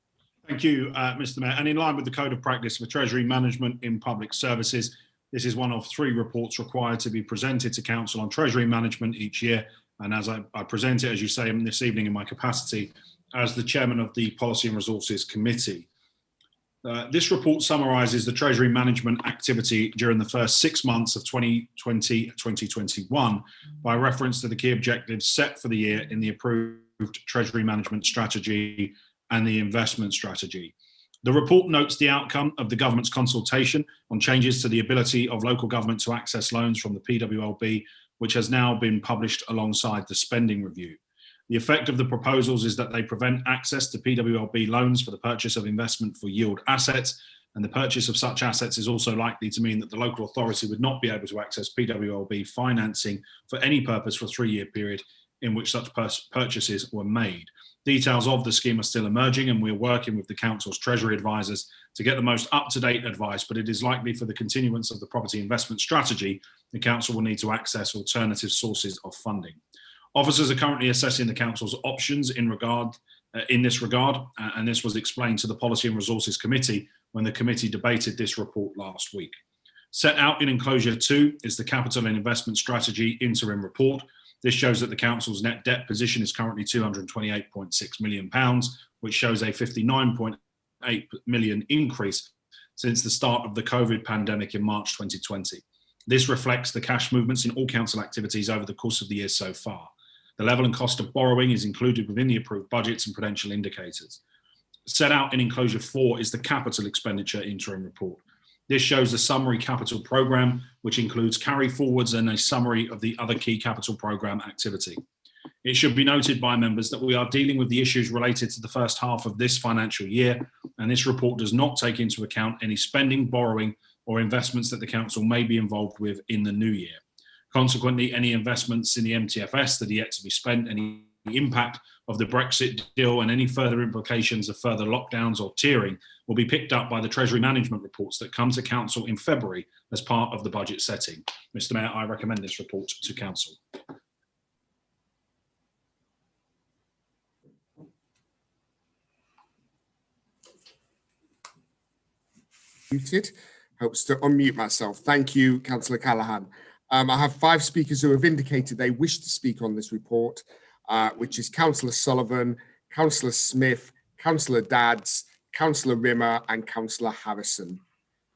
Thank you, Mr. Mayor. And in line with the Code of Practice for Treasury Management in Public Services, this is one of 3 reports required to be presented to Council on Treasury Management each year. And as I present it, as you say, this evening in my capacity as the Chairman of the Policy and Resources Committee. This report summarises the Treasury Management activity during the first 6 months of 2020-2021 by reference to the key objectives set for the year in the approved Treasury Management Strategy and the Investment Strategy. The report notes the outcome of the government's consultation on changes to the ability of local government to access loans from the PWLB, which has now been published alongside the spending review. The effect of the proposals is that they prevent access to PWLB loans for the purchase of investment for yield assets, and the purchase of such assets is also likely to mean that the local authority would not be able to access PWLB financing for any purpose for a 3-year period in which such purchases were made. Details of the scheme are still emerging, and we're working with the council's treasury advisors to get the most up-to-date advice, but it is likely for the continuance of the property investment strategy, the council will need to access alternative sources of funding. Officers are currently assessing the council's options in this regard, and this was explained to the Policy and Resources Committee when the committee debated this report last week. Set out in enclosure 2 is the Capital and Investment Strategy interim report. This shows that the council's net debt position is currently £228.6 million, which shows a £59.8 million increase since the start of the COVID pandemic in March 2020. This reflects the cash movements in all council activities over the course of the year so far. The level and cost of borrowing is included within the approved budgets and prudential indicators. Set out in enclosure 4 is the capital expenditure interim report. This shows the summary capital programme, which includes carry forwards and a summary of the other key capital programme activity. It should be noted by members that we are dealing with the issues related to the first half of this financial year, and this report does not take into account any spending, borrowing, or investments that the council may be involved with in the new year. Consequently, any investments in the MTFS that are yet to be spent, any impact of the Brexit deal, and any further implications of further lockdowns or tiering will be picked up by the Treasury Management reports that come to Council in February as part of the budget setting. Mr. Mayor, I recommend this report to Council. Muted. Helps to unmute myself. Thank you, Councillor Callaghan. I have 5 speakers who have indicated they wish to speak on this report, which is Councillor Sullivan, Councillor Smith, Councillor Dadds, Councillor Rimmer and Councillor Harrison.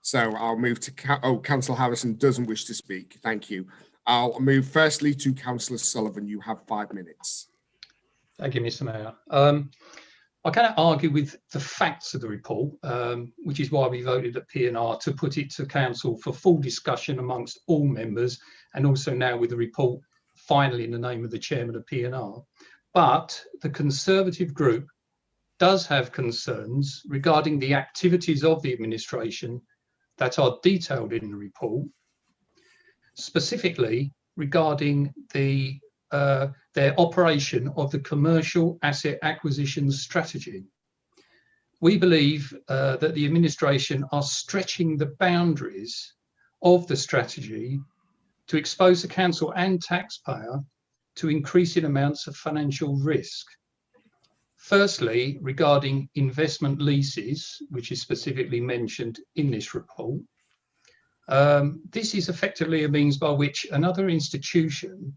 So I'll move to, Councillor Harrison doesn't wish to speak. Thank you. I'll move firstly to Councillor Sullivan. You have 5 minutes. Thank you, Mr. Mayor. I cannot argue with the facts of the report, which is why we voted at P&R to put it to Council for full discussion amongst all members, and also now with the report finally in the name of the Chairman of P&R. But the Conservative group does have concerns regarding the activities of the administration that are detailed in the report, specifically regarding the their operation of the commercial asset acquisition strategy. We believe that the administration are stretching the boundaries of the strategy to expose the council and taxpayer to increasing amounts of financial risk. Firstly, regarding investment leases, which is specifically mentioned in this report, this is effectively a means by which another institution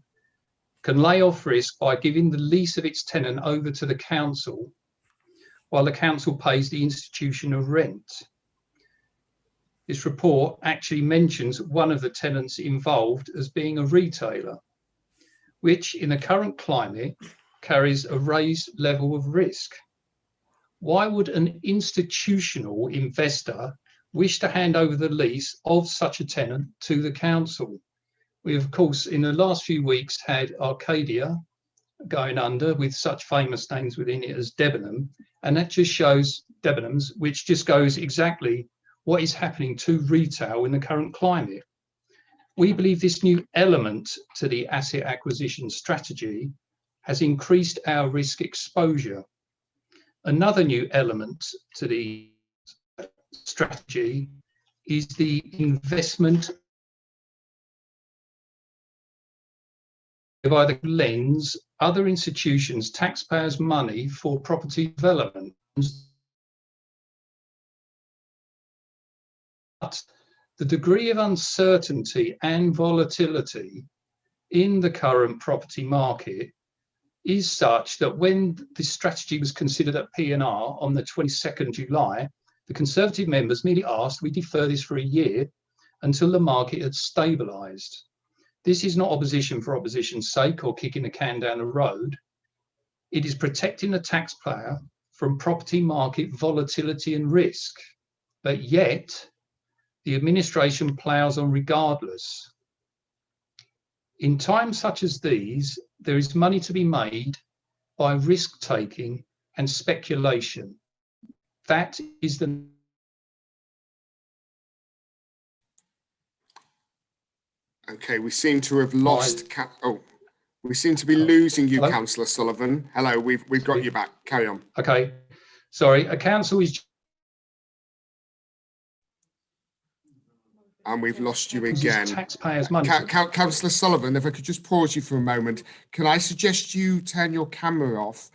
can lay off risk by giving the lease of its tenant over to the council while the council pays the institution a rent. This report actually mentions one of the tenants involved as being a retailer, which in the current climate carries a raised level of risk. Why would an institutional investor wish to hand over the lease of such a tenant to the council? We, of course, in the last few weeks had Arcadia going under with such famous names within it as Debenham, and that just shows Debenhams, which just goes exactly what is happening to retail in the current climate. We believe this new element to the asset acquisition strategy has increased our risk exposure. Another new element to the strategy is the investment by the lends other institutions taxpayers' money for property development. But the degree of uncertainty and volatility in the current property market is such that when this strategy was considered at P&R on the 22nd July, the Conservative members merely asked we defer this for a year until the market had stabilised. This is not opposition for opposition's sake or kicking the can down the road. It is protecting the taxpayer from property market volatility and risk. But yet, the administration ploughs on regardless. In times such as these, there is money to be made by risk taking and speculation. That is the Okay, we seem to have lost. We seem to be losing you, Hello? Councillor Sullivan. Hello, we've got you back. Carry on. Okay, sorry. A council is and we've lost you uses again. taxpayers' money. Councillor Sullivan, if I could just pause you for a moment, can I suggest you turn your camera off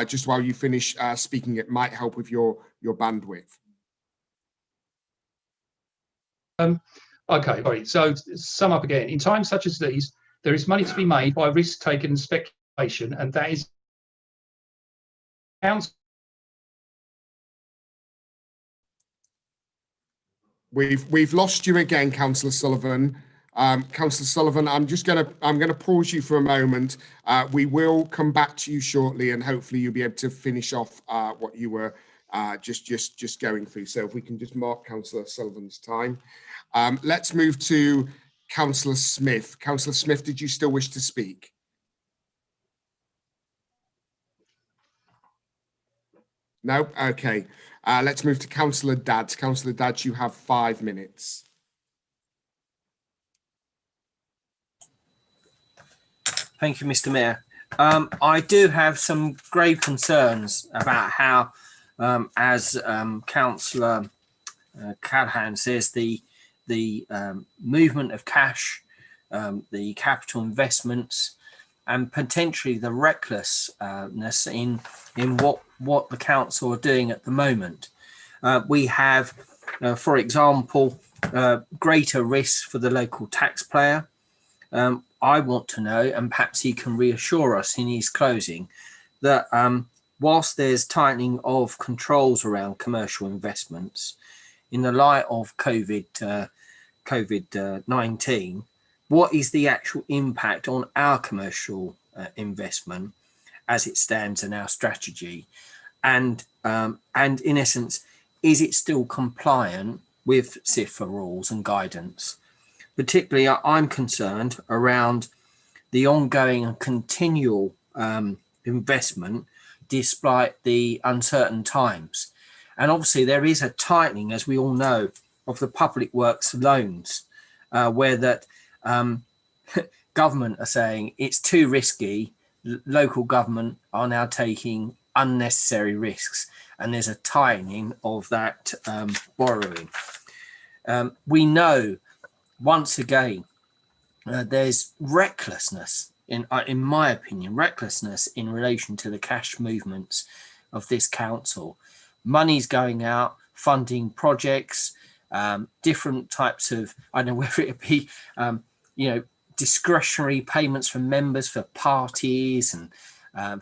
just while you finish speaking? It might help with your bandwidth. Okay, sorry. So to sum up again, in times such as these, there is money to be made by risk taken and speculation, and that is We've lost you again, Councillor Sullivan. Councillor Sullivan, I'm gonna pause you for a moment. We will come back to you shortly, and hopefully you'll be able to finish off what you were just going through. So if we can just mark Councillor Sullivan's time. Let's move to Councillor Smith. Councillor Smith, did you still wish to speak? No? Okay. Let's move to Councillor Dadds. Councillor Dadds, you have 5 minutes. Thank you, Mr. Mayor. I do have some grave concerns about how, as Councillor Callahan says, the movement of cash, the capital investments, and potentially the recklessness in what the council are doing at the moment. We have, for example, greater risks for the local taxpayer. I want to know, and perhaps he can reassure us in his closing, that whilst there's tightening of controls around commercial investments, in the light of COVID-19, what is the actual impact on our commercial investment as it stands in our strategy? And in essence, is it still compliant with CIFA rules and guidance? Particularly, I'm concerned around the ongoing and continual investment despite the uncertain times. And obviously there is a tightening, as we all know, of the public works loans, where that government are saying it's too risky. Local government are now taking unnecessary risks, and there's a tightening of that borrowing. We know, once again, there's recklessness, in my opinion, recklessness in relation to the cash movements of this council. Money's going out, funding projects, different types of, I don't know whether it be, discretionary payments from members for parties and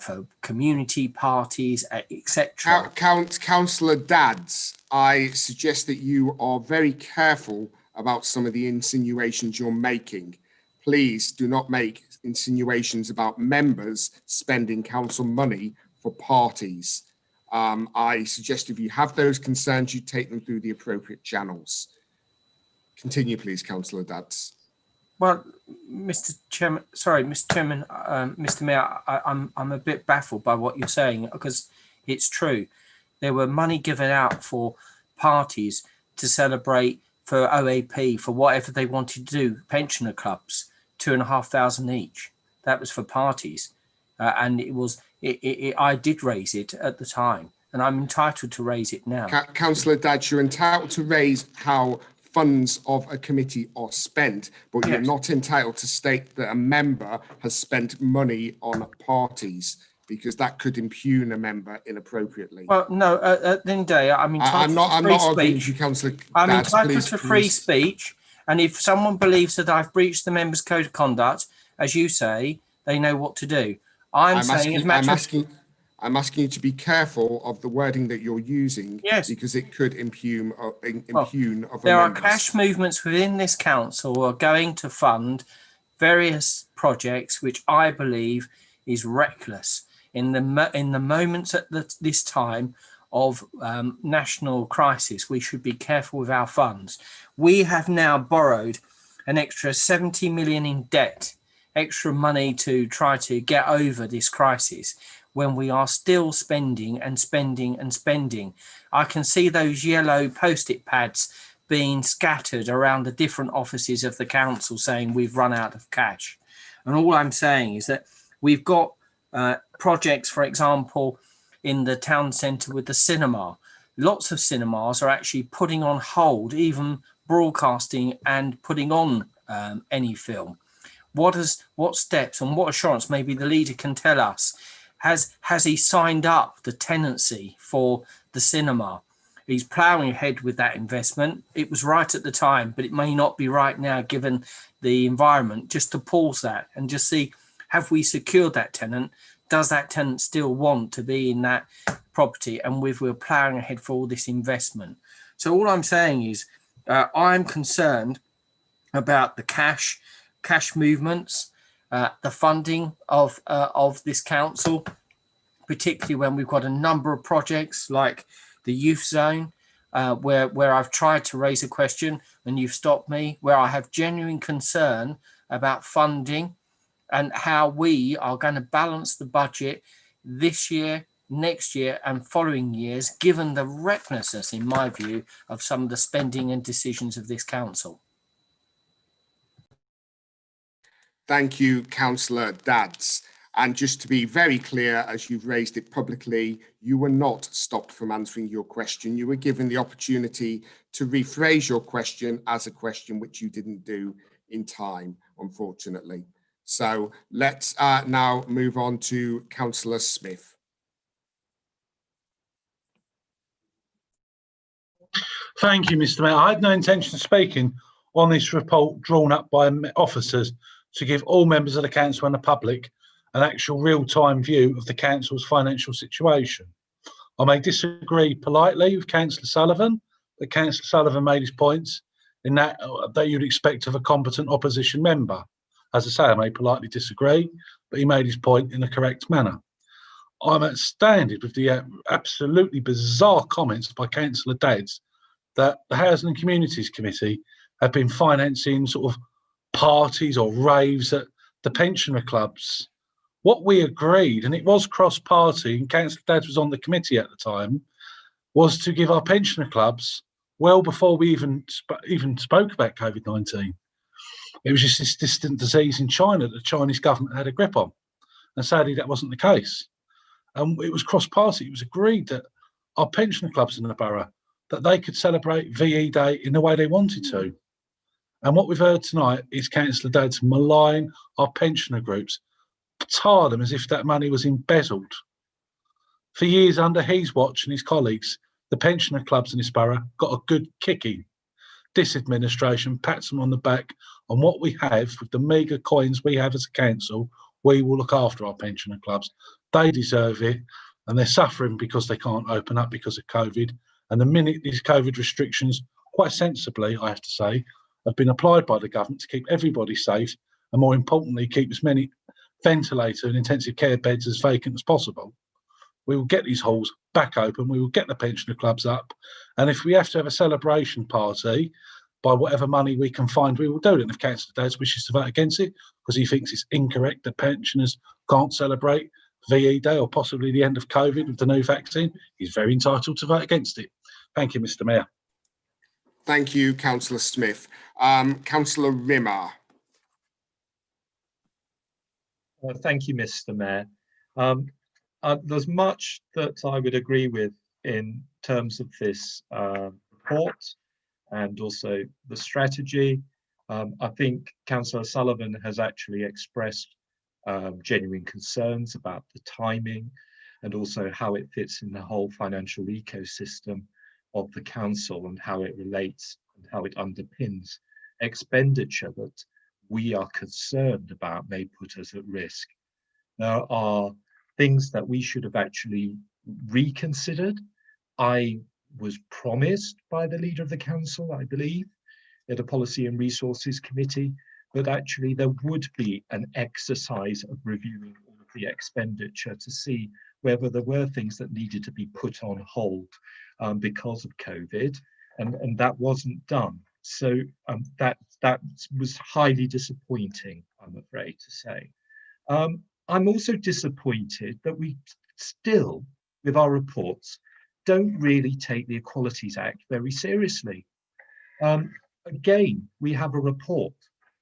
for community parties, etc. Councillor Dadds, I suggest that you are very careful about some of the insinuations you're making. Please do not make insinuations about members spending council money for parties. I suggest if you have those concerns, you take them through the appropriate channels. Continue, please, Councillor Dadds. Well, Mr. Chairman, Mr. Mayor, I'm a bit baffled by what you're saying, because it's true. There were money given out for parties to celebrate, for OAP, for whatever they wanted to do, pensioner clubs, 2,500 each. That was for parties. And I did raise it at the time, and I'm entitled to raise it now. Councillor Dadds, you're entitled to raise how funds of a committee are spent, but you're not entitled to state that a member has spent money on parties, because that could impugn a member inappropriately. Well, no, at the end of the day, I'm entitled to free speech. I'm entitled to free speech, and if someone believes that I've breached the members' code of conduct, as you say, they know what to do. I'm asking you to be careful of the wording that you're using, because it could impugn other there are members. cash movements within this council who are going to fund various projects which I believe is reckless in the moments at this time of national crisis. We should be careful with our funds. We have now borrowed an extra 70 million in debt, extra money to try to get over this crisis. when we are still spending and spending and spending. I can see those yellow post-it pads being scattered around the different offices of the council saying we've run out of cash. And all I'm saying is that we've got projects, for example, in the town centre with the cinema. Lots of cinemas are actually putting on hold, even broadcasting and putting on any film. What steps and what assurance maybe the leader can tell us? Has he signed up the tenancy for the cinema? He's ploughing ahead with that investment. It was right at the time, but it may not be right now given the environment. Just to pause that and just see, have we secured that tenant? Does that tenant still want to be in that property? And we're ploughing ahead for all this investment. So all I'm saying is I'm concerned about the cash movements, the funding of this council, particularly when we've got a number of projects like the youth zone, where I've tried to raise a question and you've stopped me, where I have genuine concern about funding and how we are going to balance the budget this year, next year and following years, given the recklessness, in my view, of some of the spending and decisions of this council. Thank you, Councillor Dadds. And just to be very clear, as you've raised it publicly, you were not stopped from answering your question. You were given the opportunity to rephrase your question as a question, which you didn't do in time, unfortunately. So let's now move on to Councillor Smith. Thank you, Mr. Mayor. I had no intention of speaking on this report drawn up by officers to give all members of the council and the public an actual real-time view of the council's financial situation. I may disagree politely with Councillor Sullivan, but Councillor Sullivan made his points in that you'd expect of a competent opposition member. As I say, I may politely disagree, but he made his point in the correct manner. I'm astounded with the absolutely bizarre comments by Councillor Dadds that the Housing and Communities Committee have been financing sort of parties or raves at the pensioner clubs. What we agreed, and it was cross-party, and Councillor Dadds was on the committee at the time, was to give our pensioner clubs, well before we even spoke about COVID-19. It was just this distant disease in China that the Chinese government had a grip on. And sadly, that wasn't the case. And it was cross-party. It was agreed that our pensioner clubs in the borough, that they could celebrate VE Day in the way they wanted to. And what we've heard tonight is Councillor Dadds malign our pensioner groups, tar them as if that money was embezzled. For years under his watch and his colleagues, the pensioner clubs in this borough got a good kicking. This administration pats them on the back on what we have with the meagre coins we have as a council. We will look after our pensioner clubs. They deserve it, and they're suffering because they can't open up because of COVID. And the minute these COVID restrictions, quite sensibly, I have to say, have been applied by the government to keep everybody safe, and more importantly, keep as many ventilator and intensive care beds as vacant as possible, we will get these halls back open, we will get the pensioner clubs up, and if we have to have a celebration party by whatever money we can find, we will do it. And if Councillor Dadds wishes to vote against it because he thinks it's incorrect that pensioners can't celebrate VE Day or possibly the end of COVID with the new vaccine, he's very entitled to vote against it. Thank you, Mr. Mayor. Thank you, Councillor Smith. Councillor Rimmer. Thank you, Mr. Mayor. There's much that I would agree with in terms of this report and also the strategy. I think Councillor Sullivan has actually expressed genuine concerns about the timing and also how it fits in the whole financial ecosystem of the council and how it relates and how it underpins expenditure that we are concerned about may put us at risk. There are things that we should have actually reconsidered. I was promised by the leader of the council, I believe, at a Policy and Resources Committee, that actually there would be an exercise of reviewing all of the expenditure to see whether there were things that needed to be put on hold because of COVID, and that wasn't done. So that was highly disappointing, I'm afraid to say. I'm also disappointed that we still, with our reports, don't really take the Equalities Act very seriously. Again, we have a report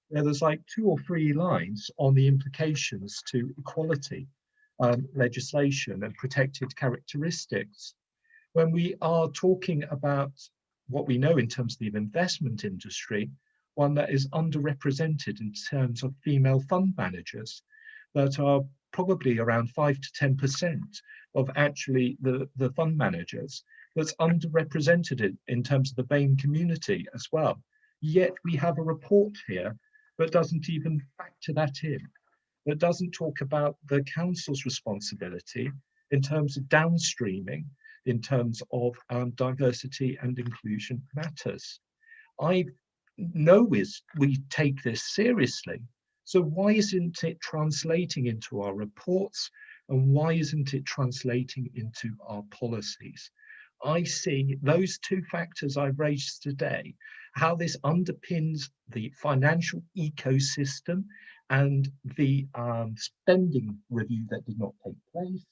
where there's like 2 or 3 lines on the implications to equality legislation and protected characteristics. When we are talking about what we know in terms of the investment industry, one that is underrepresented in terms of female fund managers, that are probably around 5 to 10% of actually the fund managers, that's underrepresented in terms of the BAME community as well. Yet we have a report here that doesn't even factor that in, that doesn't talk about the council's responsibility in terms of downstreaming, in terms of diversity and inclusion matters. I know we take this seriously, so why isn't it translating into our reports, and why isn't it translating into our policies? I see those 2 factors I've raised today, how this underpins the financial ecosystem and the spending review that did not take place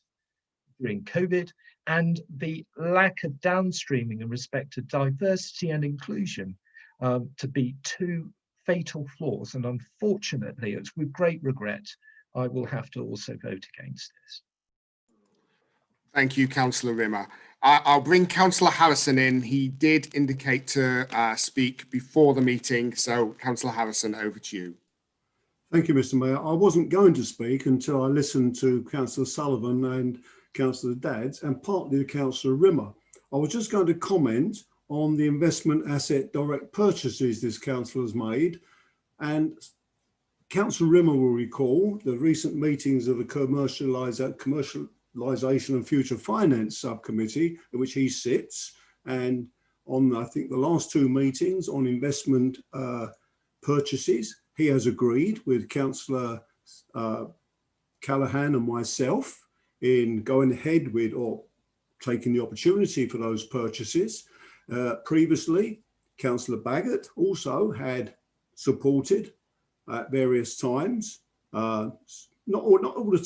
during COVID, and the lack of downstreaming in respect to diversity and inclusion to be 2 fatal flaws. And unfortunately, it's with great regret, I will have to also vote against this. Thank you, Councillor Rimmer. I'll bring Councillor Harrison in. He did indicate to speak before the meeting. So, Councillor Harrison, over to you. Thank you, Mr. Mayor. I wasn't going to speak until I listened to Councillor Sullivan and Councillor Dadds and partly to Councillor Rimmer. I was just going to comment on the investment asset direct purchases this council has made. And Councillor Rimmer will recall the recent meetings of the commercialisation and future finance subcommittee in which he sits, and on I think the last 2 meetings on investment purchases, he has agreed with Councillor Callaghan and myself in going ahead with or taking the opportunity for those purchases. Previously, Councillor Baggott also had supported at various times, not all the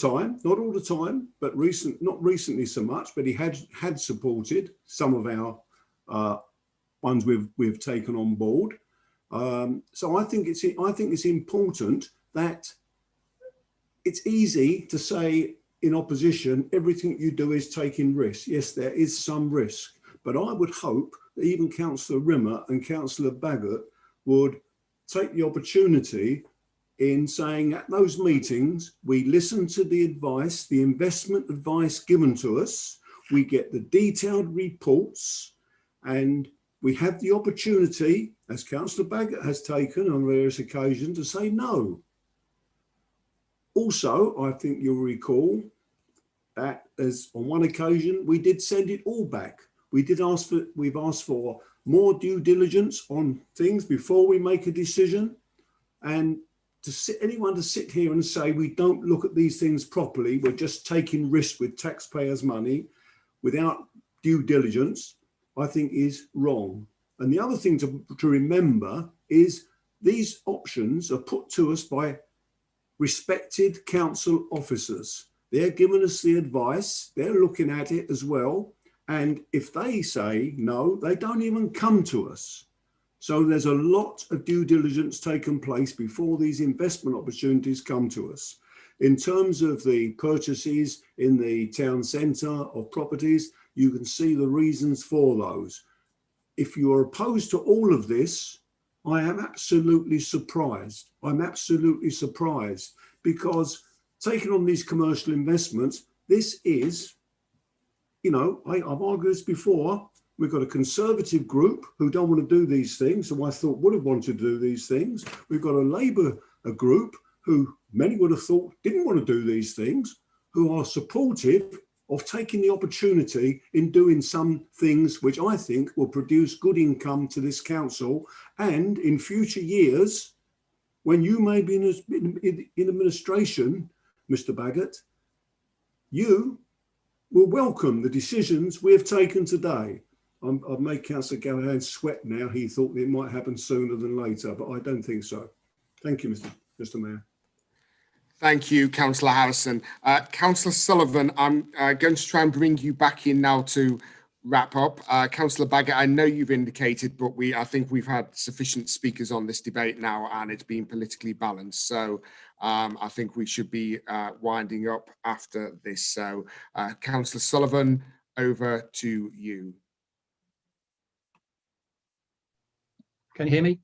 time, but not recently so much, but he had supported some of our ones we've taken on board. So I think it's important that it's easy to say in opposition, everything you do is taking risk. Yes, there is some risk, but I would hope that even Councillor Rimmer and Councillor Baggott would take the opportunity in saying at those meetings, we listen to the advice, the investment advice given to us, we get the detailed reports, and we have the opportunity, as Councillor Baggott has taken on various occasions, to say no. Also, I think you'll recall that as on one occasion, we did send it all back. We've asked for more due diligence on things before we make a decision. And anyone to sit here and say we don't look at these things properly, we're just taking risks with taxpayers' money without due diligence, I think is wrong. And the other thing to remember is these options are put to us by respected council officers. They're giving us the advice, they're looking at it as well. And if they say no, they don't even come to us. So there's a lot of due diligence taking place before these investment opportunities come to us. In terms of the purchases in the town centre of properties, you can see the reasons for those. If you are opposed to all of this, I am absolutely surprised. I'm absolutely surprised because taking on these commercial investments, this is, you know, I've argued this before. We've got a conservative group who don't want to do these things, who I thought would have wanted to do these things. We've got a Labour group who many would have thought didn't want to do these things, who are supportive of taking the opportunity in doing some things which I think will produce good income to this council. And in future years, when you may be in administration, Mr. Baggott, you will welcome the decisions we have taken today. I've made Councillor Callaghan sweat now. He thought it might happen sooner than later, but I don't think so. Thank you, Mr. Mayor. Thank you, Councillor Harrison. Councillor Sullivan, I'm going to try and bring you back in now to wrap up. Councillor Baggett, I know you've indicated, but I think we've had sufficient speakers on this debate now and it's been politically balanced. So I think we should be winding up after this. So Councillor Sullivan, over to you. Can you hear me?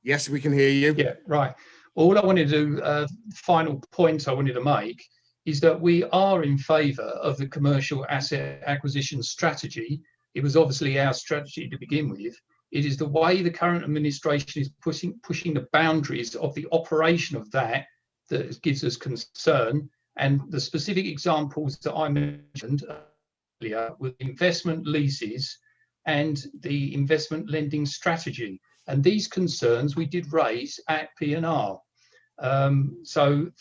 Yes, we can hear you. Yeah, right. All I wanted to do, final point I wanted to make, is that we are in favour of the commercial asset acquisition strategy. It was obviously our strategy to begin with. It is the way the current administration is pushing the boundaries of the operation of that gives us concern. And the specific examples that I mentioned earlier were investment leases and the investment lending strategy. And these concerns we did raise at P&R. So,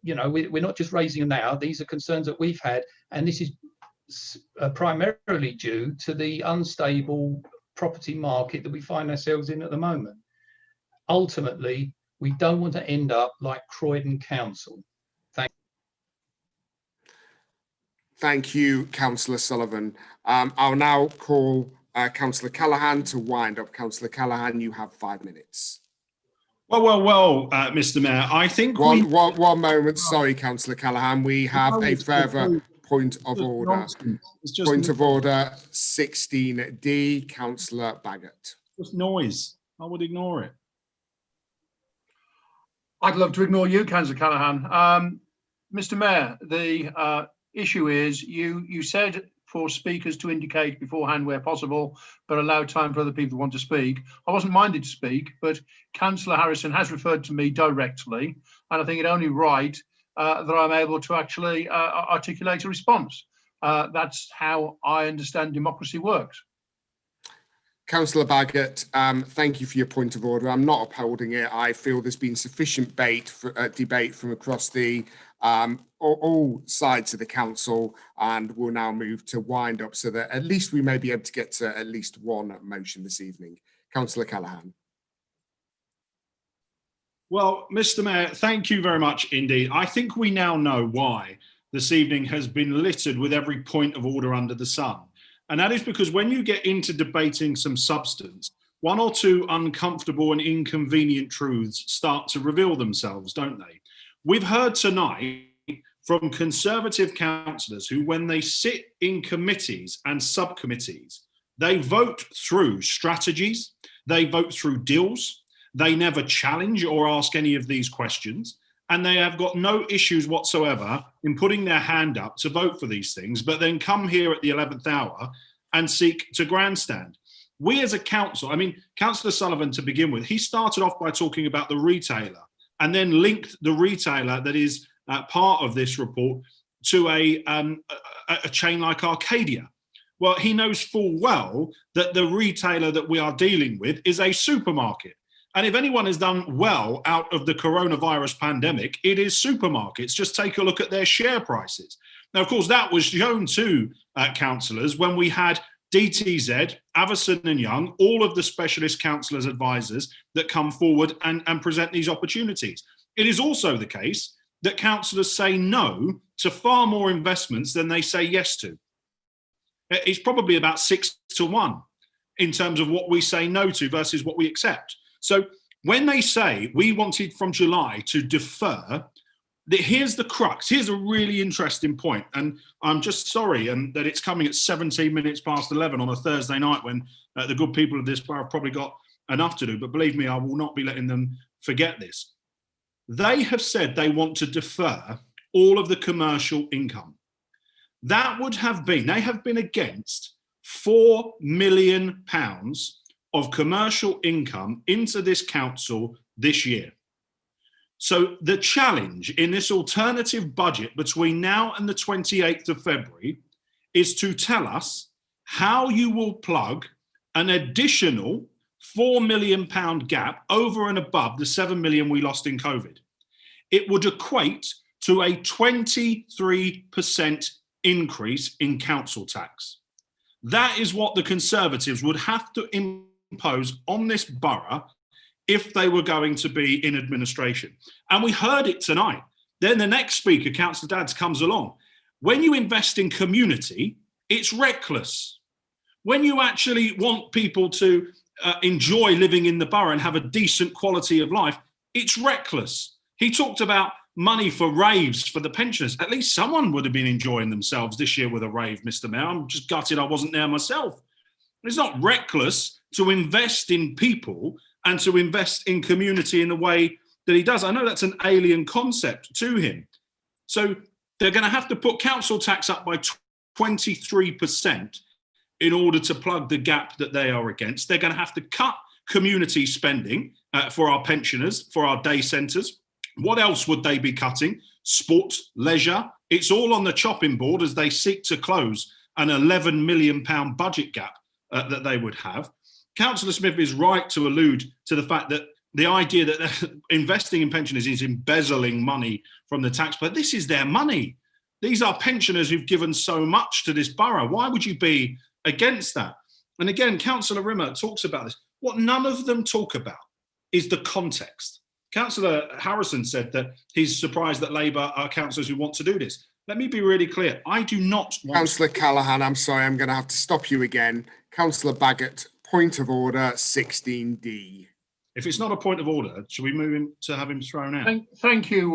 you know, we're not just raising them now. These are concerns that we've had, and this is primarily due to the unstable property market that we find ourselves in at the moment. Ultimately, we don't want to end up like Croydon Council. Thank you, Councillor Sullivan. I'll now call Councillor Callaghan to wind up. Councillor Callaghan, you have 5 minutes. Well, Mr. Mayor, I think one moment. Sorry, Councillor Callaghan. We have a further point of order. Point of order 16D, Councillor Baggett. Just noise. I would ignore it. I'd love to ignore you, Councillor Callaghan. Mr. Mayor, the issue is you said for speakers to indicate beforehand where possible, but allow time for other people who want to speak. I wasn't minded to speak, but Councillor Harrison has referred to me directly, and I think it only right that I'm able to actually articulate a response. That's how I understand democracy works. Councillor Baggett, thank you for your point of order. I'm not upholding it. I feel there's been sufficient debate from across the all sides of the council, and we'll now move to wind up so that at least we may be able to get to at least one motion this evening. Councillor Callaghan. Well, Mr. Mayor, thank you very much indeed. I think we now know why this evening has been littered with every point of order under the sun. And that is because when you get into debating some substance, one or two uncomfortable and inconvenient truths start to reveal themselves, don't they? We've heard tonight from Conservative councillors who, when they sit in committees and subcommittees, they vote through strategies, they vote through deals, they never challenge or ask any of these questions, and they have got no issues whatsoever in putting their hand up to vote for these things, but then come here at the 11th hour and seek to grandstand. We as a council, I mean, Councillor Sullivan to begin with, he started off by talking about the retailer and then linked the retailer that is part of this report to a chain like Arcadia. Well, he knows full well that the retailer that we are dealing with is a supermarket. And if anyone has done well out of the coronavirus pandemic, it is supermarkets. Just take a look at their share prices. Now, of course, that was shown to councillors when we had DTZ, Avison and Young, all of the specialist councillors' advisors that come forward and present these opportunities. It is also the case that councillors say no to far more investments than they say yes to. It's probably about 6 to 1 in terms of what we say no to versus what we accept. So when they say we wanted from July to defer, here's the crux. Here's a really interesting point. And I'm just sorry that it's coming at 17 minutes past 11 on a Thursday night when the good people of this borough have probably got enough to do. But believe me, I will not be letting them forget this. They have said they want to defer all of the commercial income. That would have been, they have been against £4 million of commercial income into this council this year. So the challenge in this alternative budget between now and the 28th of February is to tell us how you will plug an additional £4 million gap over and above the 7 million we lost in COVID. It would equate to a 23% increase in council tax. That is what the Conservatives would have to impose on this borough if they were going to be in administration. And we heard it tonight. Then the next speaker, Councillor Dadds, comes along. When you invest in community, it's reckless. When you actually want people to enjoy living in the borough and have a decent quality of life, it's reckless. He talked about money for raves for the pensioners. At least someone would have been enjoying themselves this year with a rave, Mr. Mayor. I'm just gutted I wasn't there myself. It's not reckless to invest in people and to invest in community in the way that he does. I know that's an alien concept to him. So they're going to have to put council tax up by 23% in order to plug the gap that they are against. They're going to have to cut community spending for our pensioners, for our day centres. What else would they be cutting? Sport, leisure. It's all on the chopping board as they seek to close an £11 million budget gap that they would have. Councillor Smith is right to allude to the fact that the idea that investing in pensioners is embezzling money from the taxpayer. This is their money. These are pensioners who've given so much to this borough. Why would you be against that? And again, Councillor Rimmer talks about this. What none of them talk about is the context. Councillor Harrison said that he's surprised that Labour are councillors who want to do this. Let me be really clear. I do not want... Councillor Callaghan, I'm sorry, I'm going to have to stop you again. Councillor Baggott, point of order 16D. If it's not a point of order, should we move him to have him thrown out? Thank you,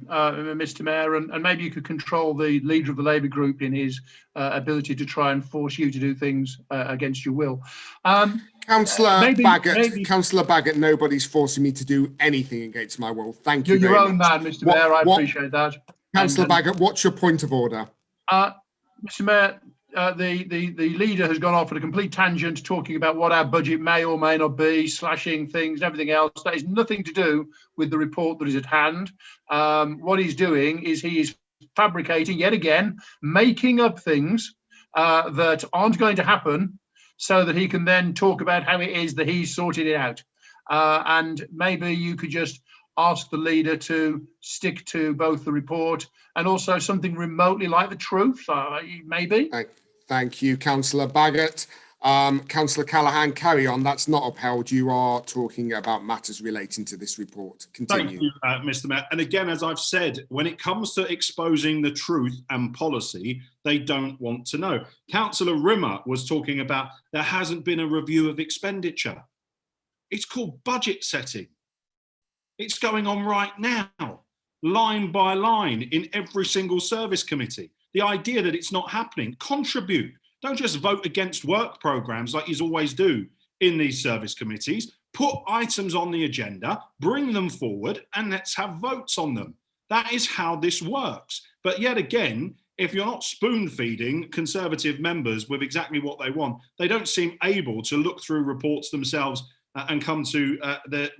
Mr. Mayor, and maybe you could control the leader of the Labour group in his ability to try and force you to do things against your will. Councillor Baggott, nobody's forcing me to do anything against my will. Thank you. You're your own man, Mr. Mayor. I appreciate that. Councillor Baggott, what's your point of order? Mr. Mayor, the leader has gone off on a complete tangent talking about what our budget may or may not be, slashing things, everything else. That is nothing to do with the report that is at hand. What he's doing is he is fabricating, yet again, making up things that aren't going to happen so that he can then talk about how it is that he's sorted it out. And maybe you could just ask the leader to stick to both the report and also something remotely like the truth, maybe. Thank you, Councillor Baggott. Councillor Callaghan, carry on. That's not upheld. You are talking about matters relating to this report. Continue. Thank you, Mr. Mayor. And again, as I've said, when it comes to exposing the truth and policy, they don't want to know. Councillor Rimmer was talking about there hasn't been a review of expenditure. It's called budget setting. It's going on right now, line by line in every single service committee. The idea that it's not happening, contribute. Don't just vote against work programmes like you always do in these service committees. Put items on the agenda, bring them forward, and let's have votes on them. That is how this works. But yet again, if you're not spoon-feeding Conservative members with exactly what they want, they don't seem able to look through reports themselves and come to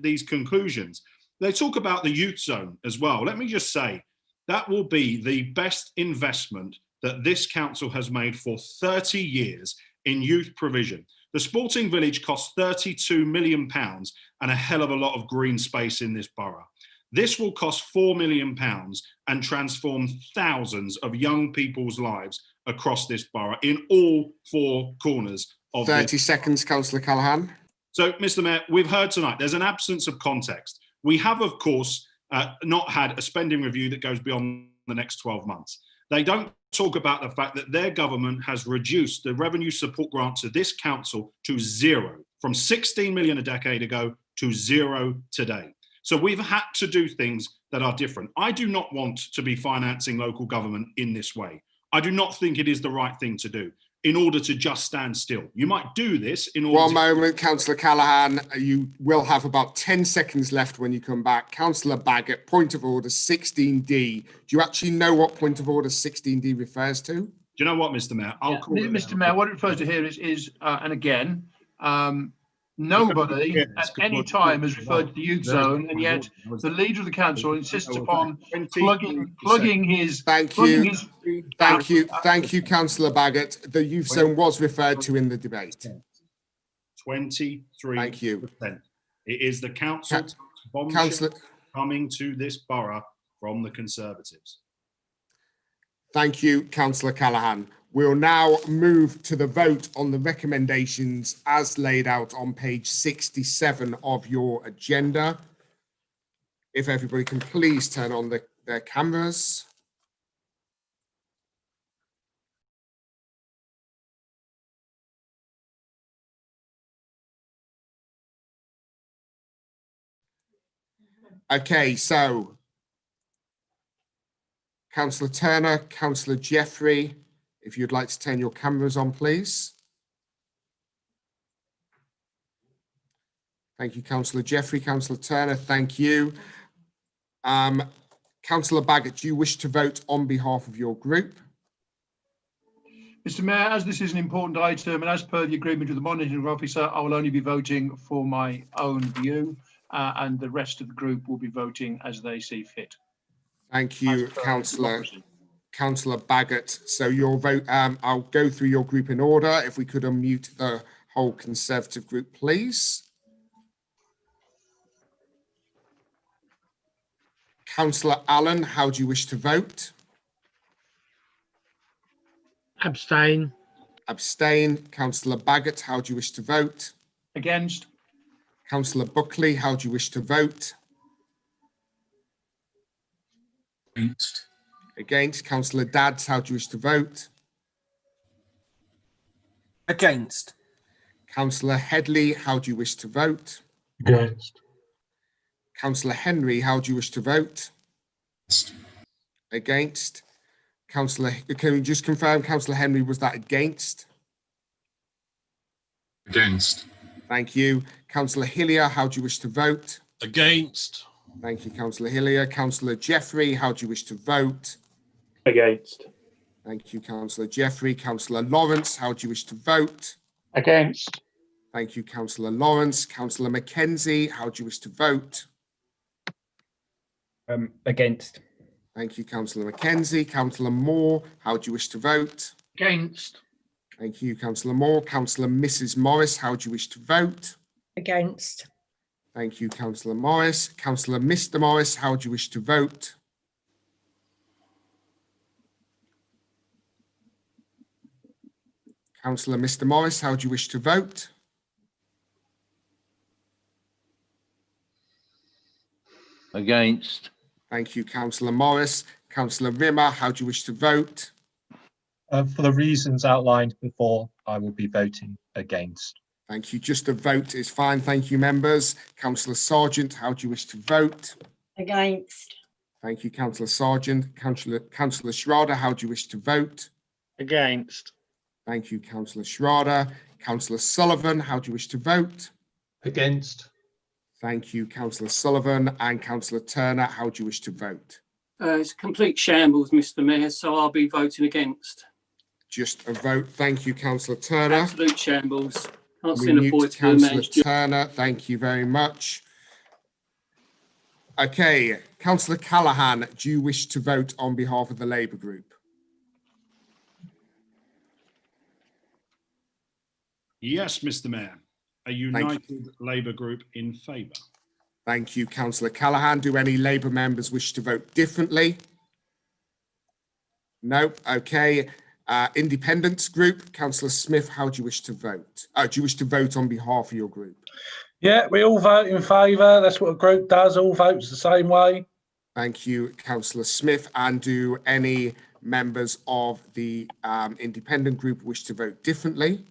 these conclusions. They talk about the youth zone as well. Let me just say, that will be the best investment that this council has made for 30 years in youth provision. The sporting village costs £32 million and a hell of a lot of green space in this borough. This will cost £4 million and transform thousands of young people's lives across this borough in all four corners of 30 seconds, Councillor Callaghan. So, Mr. Mayor, we've heard tonight there's an absence of context. We have, of course, not had a spending review that goes beyond the next 12 months. They don't talk about the fact that their government has reduced the revenue support grant to this council to zero, from 16 million a decade ago to zero today. So we've had to do things that are different. I do not want to be financing local government in this way. I do not think it is the right thing to do in order to just stand still. You might do this in order One moment, Councillor Callaghan. You will have about 10 seconds left when you come back. Councillor Baggott, point of order 16D. Do you actually know what point of order 16D refers to? Do you know what, Mr. Mayor? I'll call it. Mr. Mayor, what it refers to here is and again, nobody at any time has referred to the youth zone, and yet the leader of the council insists upon plugging his... Thank you, Councillor Baggott. The youth zone was referred to in the debate. 23%. Thank you. It is the council coming to this borough from the Conservatives. Thank you, Councillor Callaghan. We'll now move to the vote on the recommendations as laid out on page 67 of your agenda. If everybody can please turn on the their cameras. Okay, so Councillor Turner, Councillor Jeffrey, if you'd like to turn your cameras on, please. Thank you, Councillor Jeffrey. Councillor Turner, thank you. Councillor Baggott, do you wish to vote on behalf of your group? Mr. Mayor, as this is an important item and as per the agreement with the monitoring officer, I will only be voting for my own view and the rest of the group will be voting as they see fit. Thank you, Councillor Baggott. So your vote, I'll go through your group in order. If we could unmute the whole Conservative group, please. Councillor Allen, how do you wish to vote? Abstain. Abstain. Councillor Baggott, how do you wish to vote? Against. Councillor Buckley, how do you wish to vote? Against. Against. Councillor Dadds, how do you wish to vote? Against. Councillor Headley, how do you wish to vote? Against. Councillor Henry, how do you wish to vote? Against. Councillor, can we just confirm, Councillor Henry, was that against? Against. Thank you. Councillor Hillier, how do you wish to vote? Against. Thank you, Councillor Hillier. Councillor Jeffrey, how do you wish to vote? Against. Thank you, Councillor Jeffrey. Councillor Lawrence, how do you wish to vote? Against. Thank you, Councillor Lawrence. Councillor Mackenzie, how do you wish to vote? Against. Thank you, Councillor Mackenzie. Councillor Moore, how do you wish to vote? Against. Thank you, Councillor Moore. Councillor Mrs. Morris, how do you wish to vote? Against. Thank you, Councillor Morris. Councillor Mr. Morris, how do you wish to vote? Councillor Mr. Morris, how do you wish to vote? Against. Thank you, Councillor Morris. Councillor Rimmer, how do you wish to vote? For the reasons outlined before, I will be voting against. Thank you. Just a vote is fine. Thank you, members. Councillor Sargent, how do you wish to vote? Against. Thank you, Councillor Sargent. Councillor Schrader, how do you wish to vote? Against. Thank you, Councillor Schrader. Councillor Sullivan, how do you wish to vote? Against. Thank you, Councillor Sullivan. And Councillor Turner, how do you wish to vote? It's a complete shambles, Mr. Mayor, so I'll be voting against. Just a vote. Thank you, Councillor Turner. Absolute shambles. Can't We send a mute boy to do a Councillor man's job. Turner. Thank you very much. Okay, Councillor Callaghan, do you wish to vote on behalf of the Labour Group? Yes, Mr. Mayor. A united Labour group in favour. Thank you, Councillor Callaghan. Do any Labour members wish to vote differently? No. Okay. Independence Group, Councillor Smith, how do you wish to vote? Do you wish to vote on behalf of your group? Yeah, we all vote in favour. That's what a group does. All votes the same way. Thank you, Councillor Smith. And do any members of the Independent Group wish to vote differently?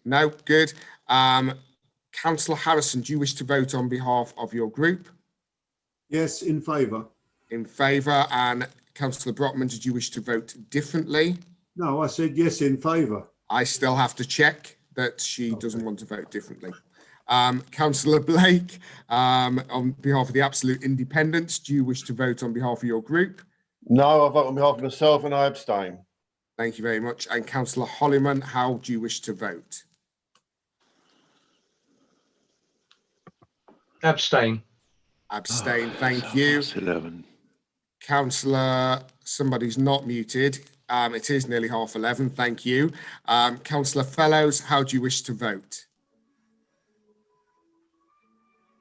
No. Good. Councillor Harrison, do you wish to vote on behalf of your group? Yes, in favour. In favour. And Councillor Brockman, did you wish to vote differently? No, I said yes, in favour. I still have to check that she doesn't want to vote differently. Councillor Blake, on behalf of the Absolute Independents, do you wish to vote on behalf of your group? No, I vote on behalf of myself and I abstain. Thank you very much. And Councillor Holliman, how do you wish to vote? Abstain. Abstain, thank you. 11. Councillor, somebody's not muted. It is nearly 11:30, thank you. Councillor Fellows, how do you wish to vote?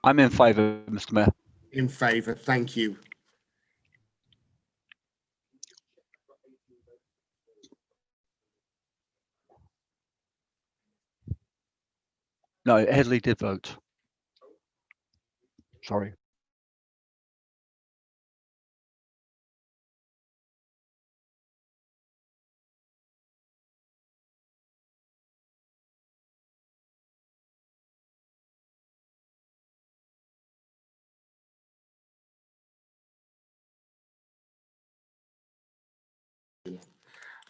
I'm in favour, Mr. Mayor. In favour, thank you. No, Headley did vote. Sorry.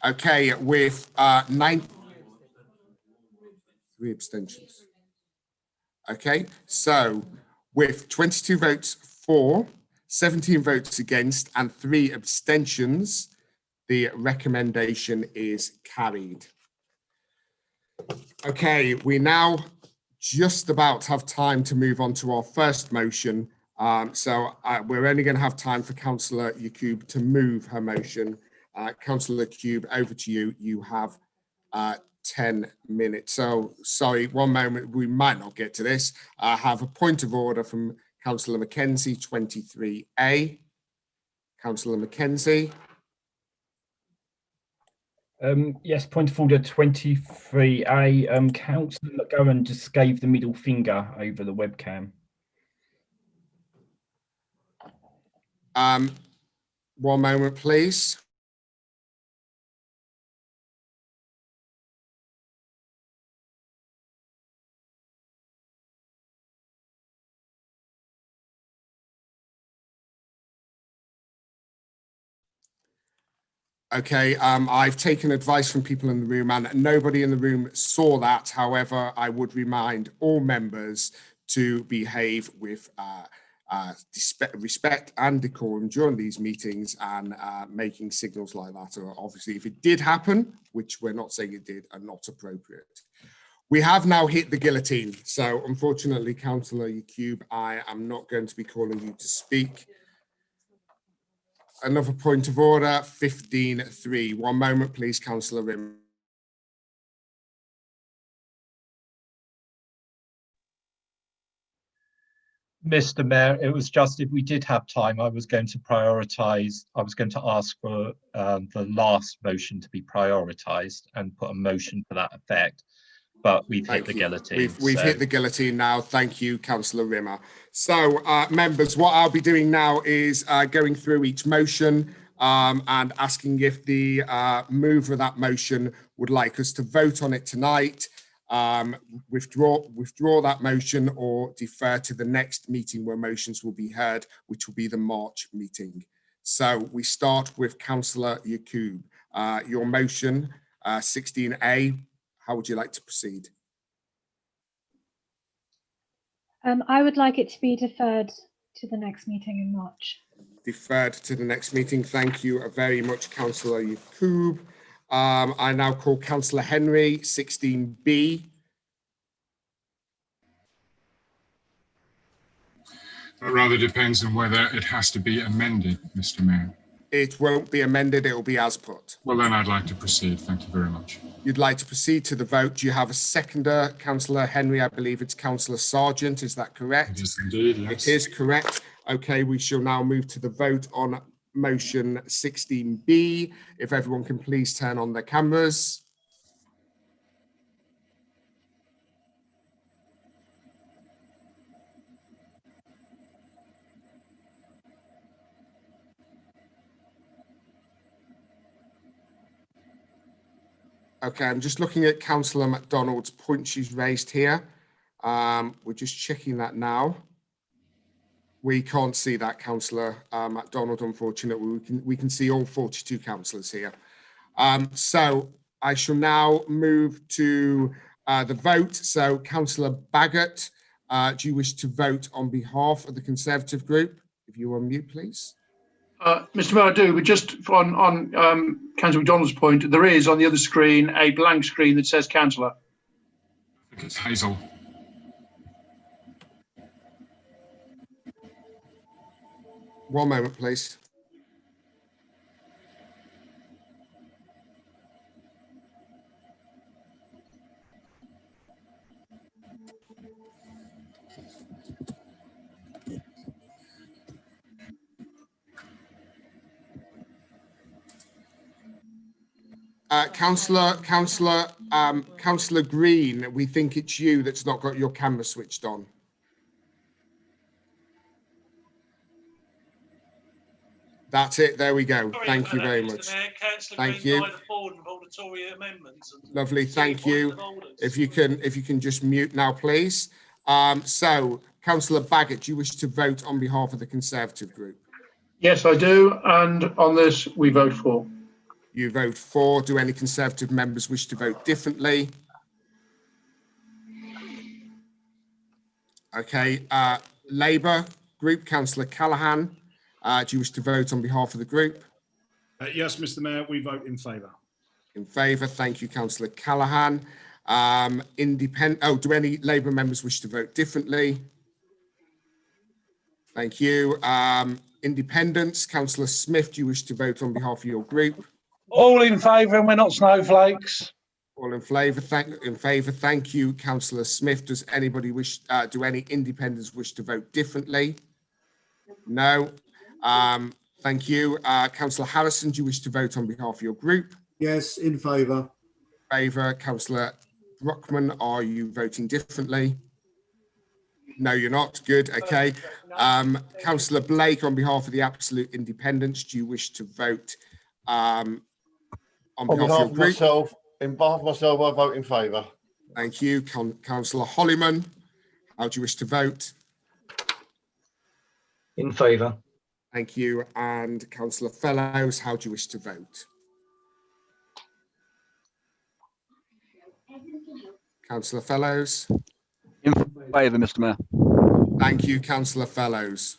Okay, with 3 abstentions. Okay, so with 22 votes for, 17 votes against, and 3 abstentions, the recommendation is carried. Okay, we now just about have time to move on to our first motion. We're only going to have time for Councillor Yacoub to move her motion. Councillor Yacoub, over to you. You have 10 minutes. So, sorry, one moment, we might not get to this. I have a point of order from Councillor Mackenzie, 23A. Councillor Mackenzie. Yes, point of order 23A. Councillor McGowan just gave the middle finger over the webcam. One moment, please. Okay, I've taken advice from people in the room and nobody in the room saw that. However, I would remind all members to behave with respect and decorum during these meetings, and making signals like that are obviously, if it did happen, which we're not saying it did, are not appropriate. We have now hit the guillotine. So unfortunately, Councillor Yacoub, I am not going to be calling you to speak. Another point of order, 15.3. One moment, please, Councillor Rim. Mr. Mayor, it was just if we did have time, I was going to ask for the last motion to be prioritised and put a motion to that effect. But we've hit the guillotine. We've hit the guillotine now. Thank you, Councillor Rimmer. So, members, what I'll be doing now is going through each motion and asking if the mover of that motion would like us to vote on it tonight, withdraw that motion, or defer to the next meeting where motions will be heard, which will be the March meeting. So we start with Councillor Yacoub. Your motion, 16A. How would you like to proceed? I would like it to be deferred to the next meeting in March. Deferred to the next meeting. Thank you very much, Councillor Yacoub. I now call Councillor Henry, 16B. That rather depends on whether it has to be amended, Mr. Mayor. It won't be amended, it will be as put. Well, then I'd like to proceed. Thank you very much. You'd like to proceed to the vote. Do you have a seconder, Councillor Henry? I believe it's Councillor Sargent. Is that correct? It is indeed, yes. It is correct. Okay, we shall now move to the vote on motion 16B. If everyone can please turn on their cameras. Okay, I'm just looking at Councillor MacDonald's point she's raised here. We're just checking that now. We can't see that, Councillor MacDonald, unfortunately. We can see all 42 councillors here. So I shall now move to the vote. So Councillor Baggott, do you wish to vote on behalf of the Conservative group? If you unmute, please. Mr. Mayor, I do, but just on Councillor MacDonald's point, there is on the other screen a blank screen that says Councillor. I think it's Hazel. One moment, please. Councillor Green, we think it's you that's not got your camera switched on. That's it. There we go. Sorry Thank you very Mr. much. Mayor, Councillor Thank Green you. by the forward of all the Tory amendments. Lovely. Thank you. If you can just mute now, please. So, Councillor Baggott, do you wish to vote on behalf of the Conservative group? Yes, I do. And on this, we vote for. You vote for. Do any Conservative members wish to vote differently? Okay, Labour Group, Councillor Callaghan, do you wish to vote on behalf of the group? Yes, Mr. Mayor, we vote in favour. In favour, thank you, Councillor Callaghan. Do any Labour members wish to vote differently? Thank you. Independents, Councillor Smith, do you wish to vote on behalf of your group? All in favour, and we're not snowflakes. All in favour, thank you, Councillor Smith. Does anybody wish, do any independents wish to vote differently? No. Thank you. Councillor Harrison, do you wish to vote on behalf of your group? Yes, in favour. Favour. Councillor Brockman, are you voting differently? No, you're not. Good. Okay. Councillor Blake, on behalf of the Absolute Independents, do you wish to vote on behalf of your group? Myself, in behalf of myself, I vote in favour. Thank you. Councillor Hollyman, how do you wish to vote? In favour. Thank you. And Councillor Fellows, how do you wish to vote? Councillor Fellows? In favour, Mr. Mayor. Thank you, Councillor Fellows.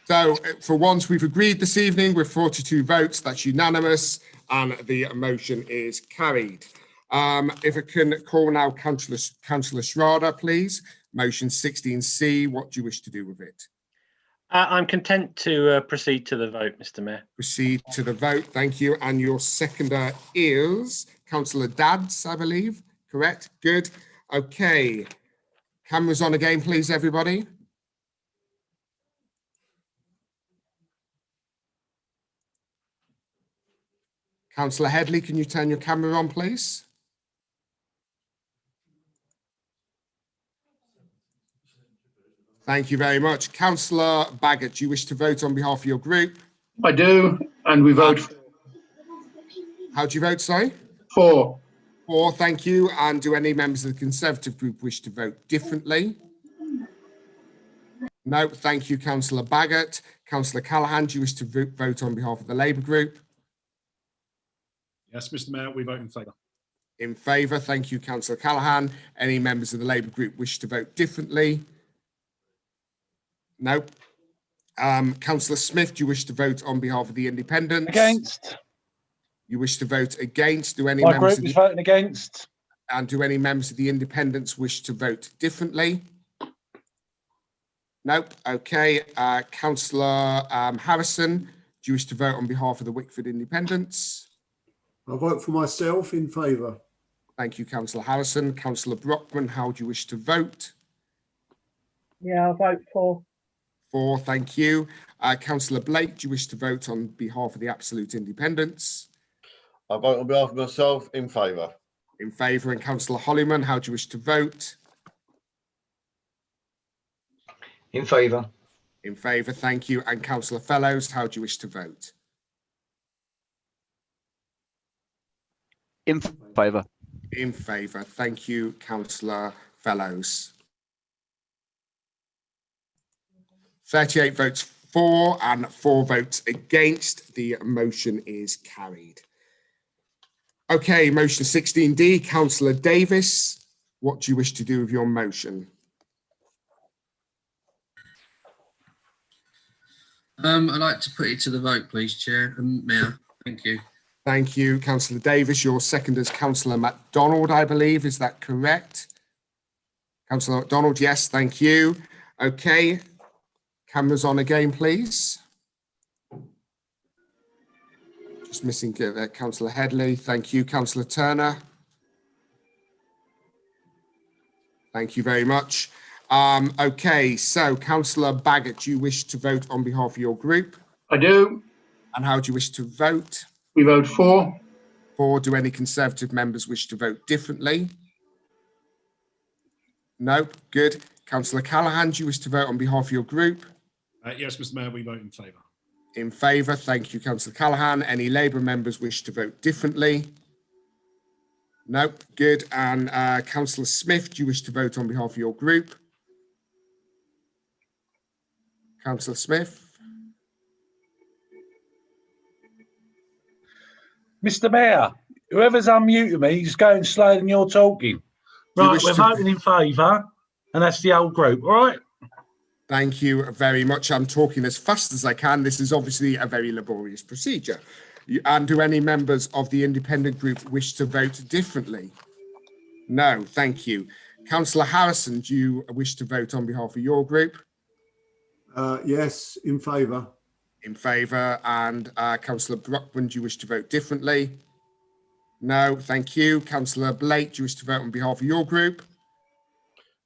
So for once, we've agreed this evening with 42 votes. That's unanimous, and the motion is carried. If I can call now Councillor Schrader, please. Motion 16C, what do you wish to do with it? I'm content to proceed to the vote, Mr. Mayor. Proceed to the vote, thank you. And your seconder is Councillor Dadds, I believe, correct? Good. Okay. Cameras on again, please, everybody. Councillor Headley, can you turn your camera on, please? Thank you very much. Councillor Baggett, do you wish to vote on behalf of your group? I do, and we vote for. How do you vote, sorry? For. For, thank you. And do any members of the Conservative group wish to vote differently? No, thank you, Councillor Baggett. Councillor Callaghan, do you wish to vote on behalf of the Labour group? Yes, Mr. Mayor, we vote in favour. In favour, thank you, Councillor Callaghan. Any members of the Labour group wish to vote differently? No. Councillor Smith, do you wish to vote on behalf of the Independents? Against. You wish to vote against? Do any My members group of is voting against. And do any members of the Independents wish to vote differently? Nope. Okay. Councillor Harrison, do you wish to vote on behalf of the Wickford Independents? I vote for myself, in favour. Thank you, Councillor Harrison. Councillor Brockman, how do you wish to vote? Yeah, I'll vote for. For, thank you. Councillor Blake, do you wish to vote on behalf of the Absolute Independents? I vote on behalf of myself, in favour. In favour. And Councillor Hollyman, how do you wish to vote? In favour. In favour, thank you. And Councillor Fellows, how do you wish to vote? In favour. In favour, thank you, Councillor Fellows. 38 votes for and 4 votes against. The motion is carried. Okay, motion 16D, Councillor Davis, what do you wish to do with your motion? I'd like to put it to the vote, please, Chair and Mayor. Thank you. Thank you, Councillor Davis. Your second is Councillor MacDonald, I believe. Is that correct? Councillor MacDonald, yes, thank you. Okay, cameras on again, please. Just missing Councillor Headley. Thank you, Councillor Turner. Thank you very much. Okay, so Councillor Baggett, do you wish to vote on behalf of your group? I do. And how do you wish to vote? We vote for. For. Do any Conservative members wish to vote differently? No. Good. Councillor Callaghan, do you wish to vote on behalf of your group? Yes, Mr. Mayor, we vote in favour. In favour. Thank you, Councillor Callaghan. Any Labour members wish to vote differently? No, good. And Councillor Smith, do you wish to vote on behalf of your group? Councillor Smith? Mr. Mayor, whoever's unmuted me, he's going slower than you're talking. Right, we're voting in favour, and that's the whole group, all right? Thank you very much. I'm talking as fast as I can. This is obviously a very laborious procedure. And do any members of the independent group wish to vote differently? No, thank you. Councillor Harrison, do you wish to vote on behalf of your group? Yes, in favour. In favour. And Councillor Brockman, do you wish to vote differently? No, thank you. Councillor Blake, do you wish to vote on behalf of your group?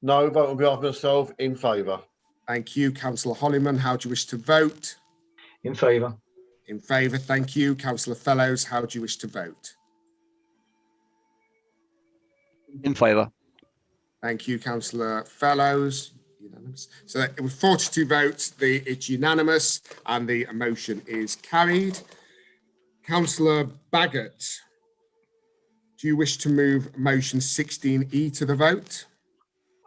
No, vote on behalf of myself, in favour. Thank you. Councillor Hollyman, how do you wish to vote? In favour. In favour, thank you. Councillor Fellows, how do you wish to vote? In favour. Thank you, Councillor Fellows. Unanimous. So with 42 votes, it's unanimous and the motion is carried. Councillor Baggott, do you wish to move motion 16E to the vote?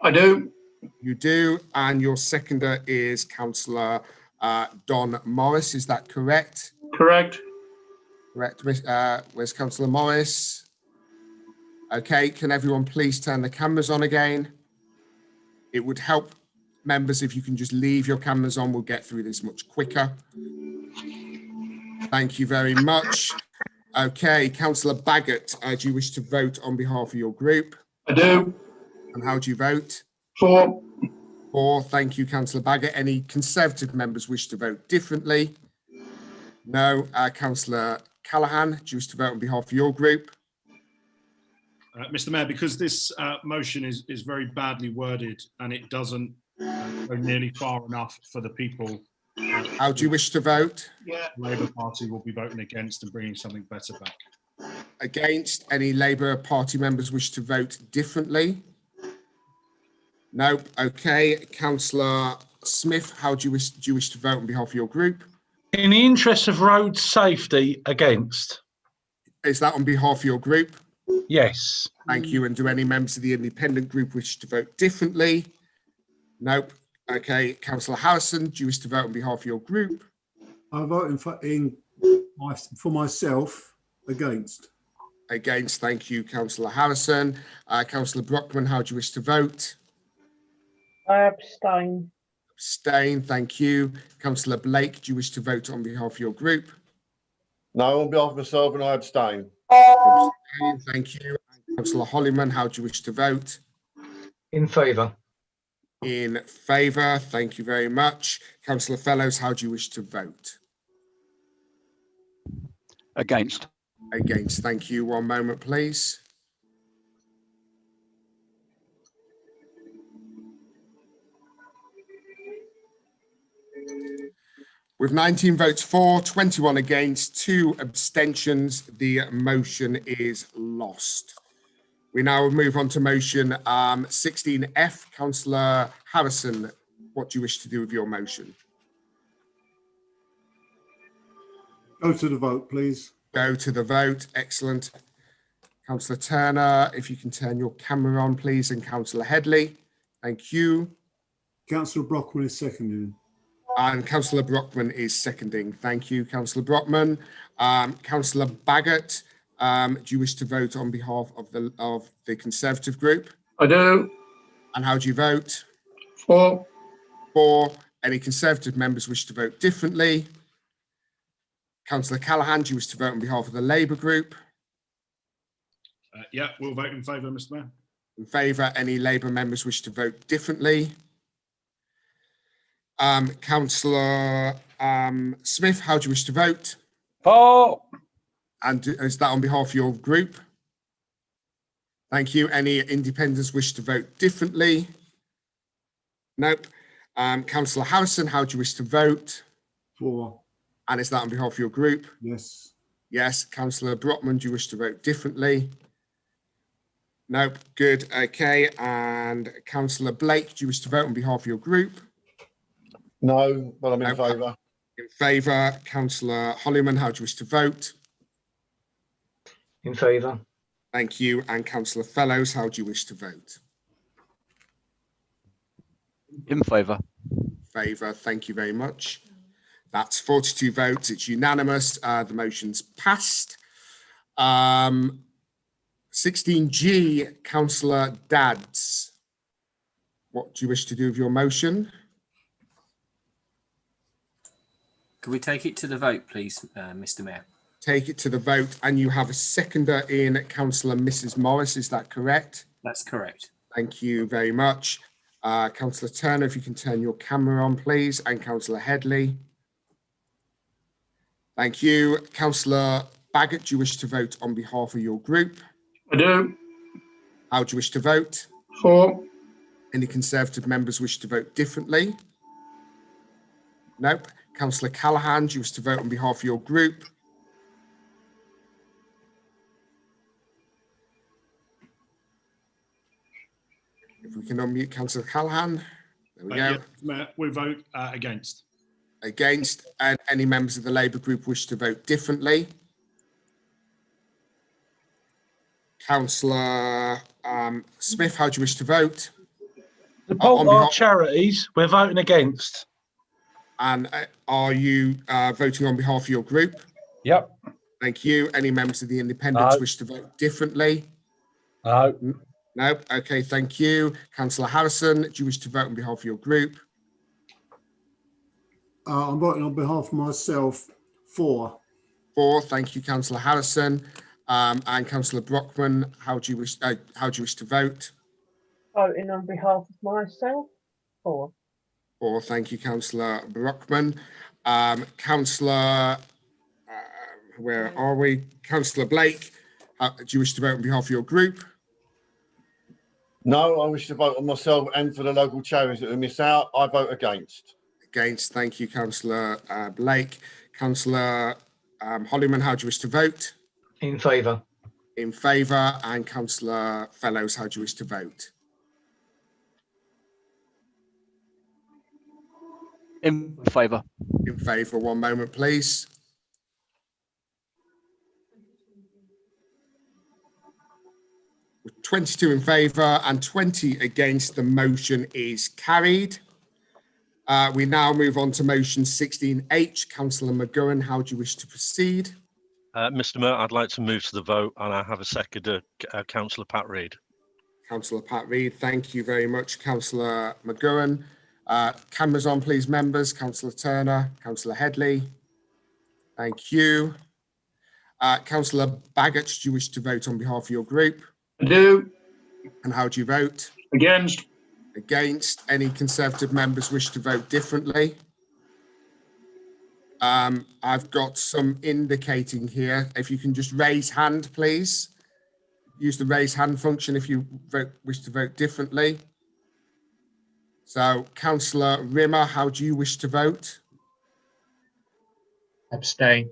I do. You do, and your seconder is Councillor Don Morris, is that correct? Correct. Correct. Where's Councillor Morris? Okay, can everyone please turn the cameras on again? It would help members if you can just leave your cameras on. We'll get through this much quicker. Thank you very much. Okay, Councillor Baggott, do you wish to vote on behalf of your group? I do. And how do you vote? For. For. Thank you, Councillor Baggott. Any Conservative members wish to vote differently? No. Councillor Callaghan, do you wish to vote on behalf of your group? Mr. Mayor, because this motion is very badly worded and it doesn't go nearly far enough for the people. How do you wish to vote? Yeah. The Labour Party will be voting against and bringing something better back. Against. Any Labour Party members wish to vote differently? No. Okay. Councillor Smith, how do you wish to vote on behalf of your group? In the interest of road safety, against. Is that on behalf of your group? Yes. Thank you. And do any members of the independent group wish to vote differently? Nope. Okay. Councillor Harrison, do you wish to vote on behalf of your group? I vote for myself, against. Against. Thank you, Councillor Harrison. Councillor Brockman, how do you wish to vote? I abstain. Abstain. Thank you. Councillor Blake, do you wish to vote on behalf of your group? No, on behalf of myself, and I abstain. Abstain. Thank you. Councillor Hollyman, how do you wish to vote? In favour. In favour. Thank you very much. Councillor Fellows, how do you wish to vote? Against. Against. Thank you. One moment, please. With 19 votes for, 21 against, 2 abstentions, the motion is lost. We now move on to motion 16F. Councillor Harrison, what do you wish to do with your motion? Go to the vote, please. Go to the vote. Excellent. Councillor Turner, if you can turn your camera on, please, and Councillor Headley. Thank you. Councillor Brockman is seconding. And Councillor Brockman is seconding. Thank you, Councillor Brockman. Councillor Baggott, do you wish to vote on behalf of the Conservative group? I do. And how do you vote? For. For. Any Conservative members wish to vote differently? Councillor Callaghan, do you wish to vote on behalf of the Labour group? Yeah, we'll vote in favour, Mr. Mayor. In favour. Any Labour members wish to vote differently? Councillor Smith, how do you wish to vote? For. And is that on behalf of your group? Thank you. Any independents wish to vote differently? Nope. Councillor Harrison, how do you wish to vote? For. And is that on behalf of your group? Yes. Yes. Councillor Brockman, do you wish to vote differently? Nope. Good. Okay. And Councillor Blake, do you wish to vote on behalf of your group? No, but I'm in favour. In favour. Councillor Hollyman, how do you wish to vote? In favour. Thank you. And Councillor Fellows, how do you wish to vote? In favour. Favour. Thank you very much. That's 42 votes. It's unanimous. The motion's passed. 16G, Councillor Dadds. What do you wish to do with your motion? Could we take it to the vote, please, Mr. Mayor? Take it to the vote, and you have a seconder in Councillor Mrs. Morris. Is that correct? That's correct. Thank you very much. Councillor Turner, if you can turn your camera on, please, and Councillor Headley. Thank you. Councillor Baggott, do you wish to vote on behalf of your group? I do. How do you wish to vote? For. Any Conservative members wish to vote differently? Nope. Councillor Callaghan, do you wish to vote on behalf of your group? If we can unmute Councillor Callaghan. There we go. Yeah, Mayor, we vote against. Against. And any members of the Labour group wish to vote differently? Councillor Smith, how do you wish to vote? Support our charities, we're voting against. And are you voting on behalf of your group? Yep. Thank you. Any members of the Independents wish to vote differently? No. No. Okay, thank you. Councillor Harrison, do you wish to vote on behalf of your group? I'm voting on behalf of myself. For. Thank you, Councillor Harrison. And Councillor Brockman, how do you wish to vote? Voting on behalf of myself. For. Thank you, Councillor Brockman. Councillor, where are we? Councillor Blake, do you wish to vote on behalf of your group? No, I wish to vote on myself and for the local charities that we miss out. I vote against. Against. Thank you, Councillor Blake. Councillor Hollyman, how do you wish to vote? In favour. In favour. And Councillor Fellows, how do you wish to vote? In favour. In favour. One moment, please. With 22 in favour and 20 against, the motion is carried. We now move on to motion 16H. Councillor McGowan, how do you wish to proceed? Mr. Mayor, I'd like to move to the vote, and I have a seconder, Councillor Pat Reid. Councillor Pat Reid, thank you very much, Councillor McGowan. Cameras on, please, members. Councillor Turner, Councillor Headley. Thank you. Councillor Baggott, do you wish to vote on behalf of your group? I do. And how do you vote? Against. Against. Any Conservative members wish to vote differently? I've got some indicating here. If you can just raise hand, please. Use the raise hand function if you wish to vote differently. So, Councillor Rimmer, how do you wish to vote? Abstain.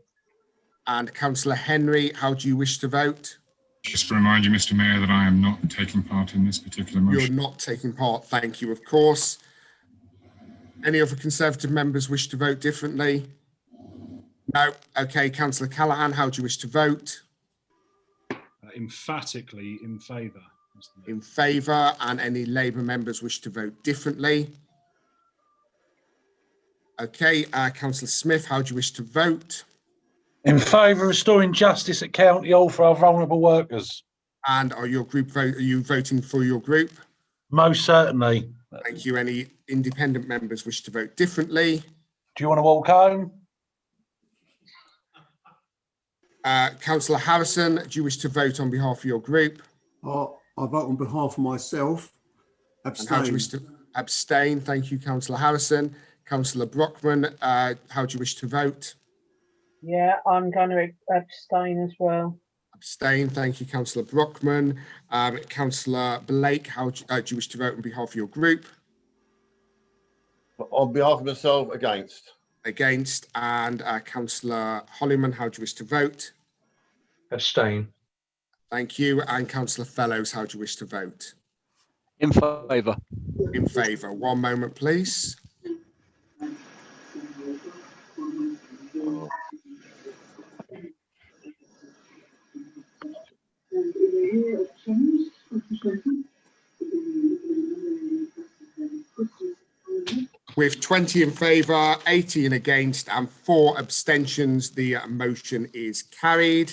And Councillor Henry, how do you wish to vote? Just to remind you, Mr. Mayor, that I am not taking part in this particular motion. You're not taking part. Thank you, of course. Any other Conservative members wish to vote differently? No. Okay, Councillor Callaghan, how do you wish to vote? Emphatically in favour. In favour. And any Labour members wish to vote differently? Okay, Councillor Smith, how do you wish to vote? In favour of restoring justice at County Hall for our vulnerable workers. And are you voting for your group? Most certainly. Thank you. Any independent members wish to vote differently? Do you want to walk home? Councillor Harrison, do you wish to vote on behalf of your group? I vote on behalf of myself. Abstain. And how do you wish to abstain? Thank you, Councillor Harrison. Councillor Brockman, how do you wish to vote? Yeah, I'm going to abstain as well. Abstain. Thank you, Councillor Brockman. Councillor Blake, how do you wish to vote on behalf of your group? On behalf of myself, against. Against. And Councillor Hollyman, how do you wish to vote? Abstain. Thank you. And Councillor Fellows, how do you wish to vote? In favour. In favour. One moment, please. With 20 in favour, 18 against and 4 abstentions, the motion is carried.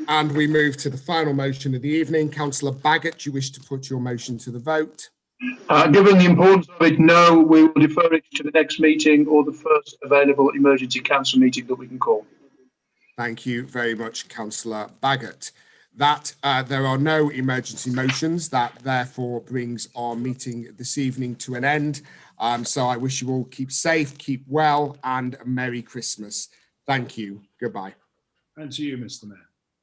And we move to the final motion of the evening. Councillor Baggott, do you wish to put your motion to the vote? Given the importance of it, no, we will defer it to the next meeting or the first available emergency council meeting that we can call. Thank you very much, Councillor Baggott. That there are no emergency motions. That therefore brings our meeting this evening to an end. So I wish you all keep safe, keep well, and a Merry Christmas. Thank you. Goodbye. And to you, Mr. Mayor.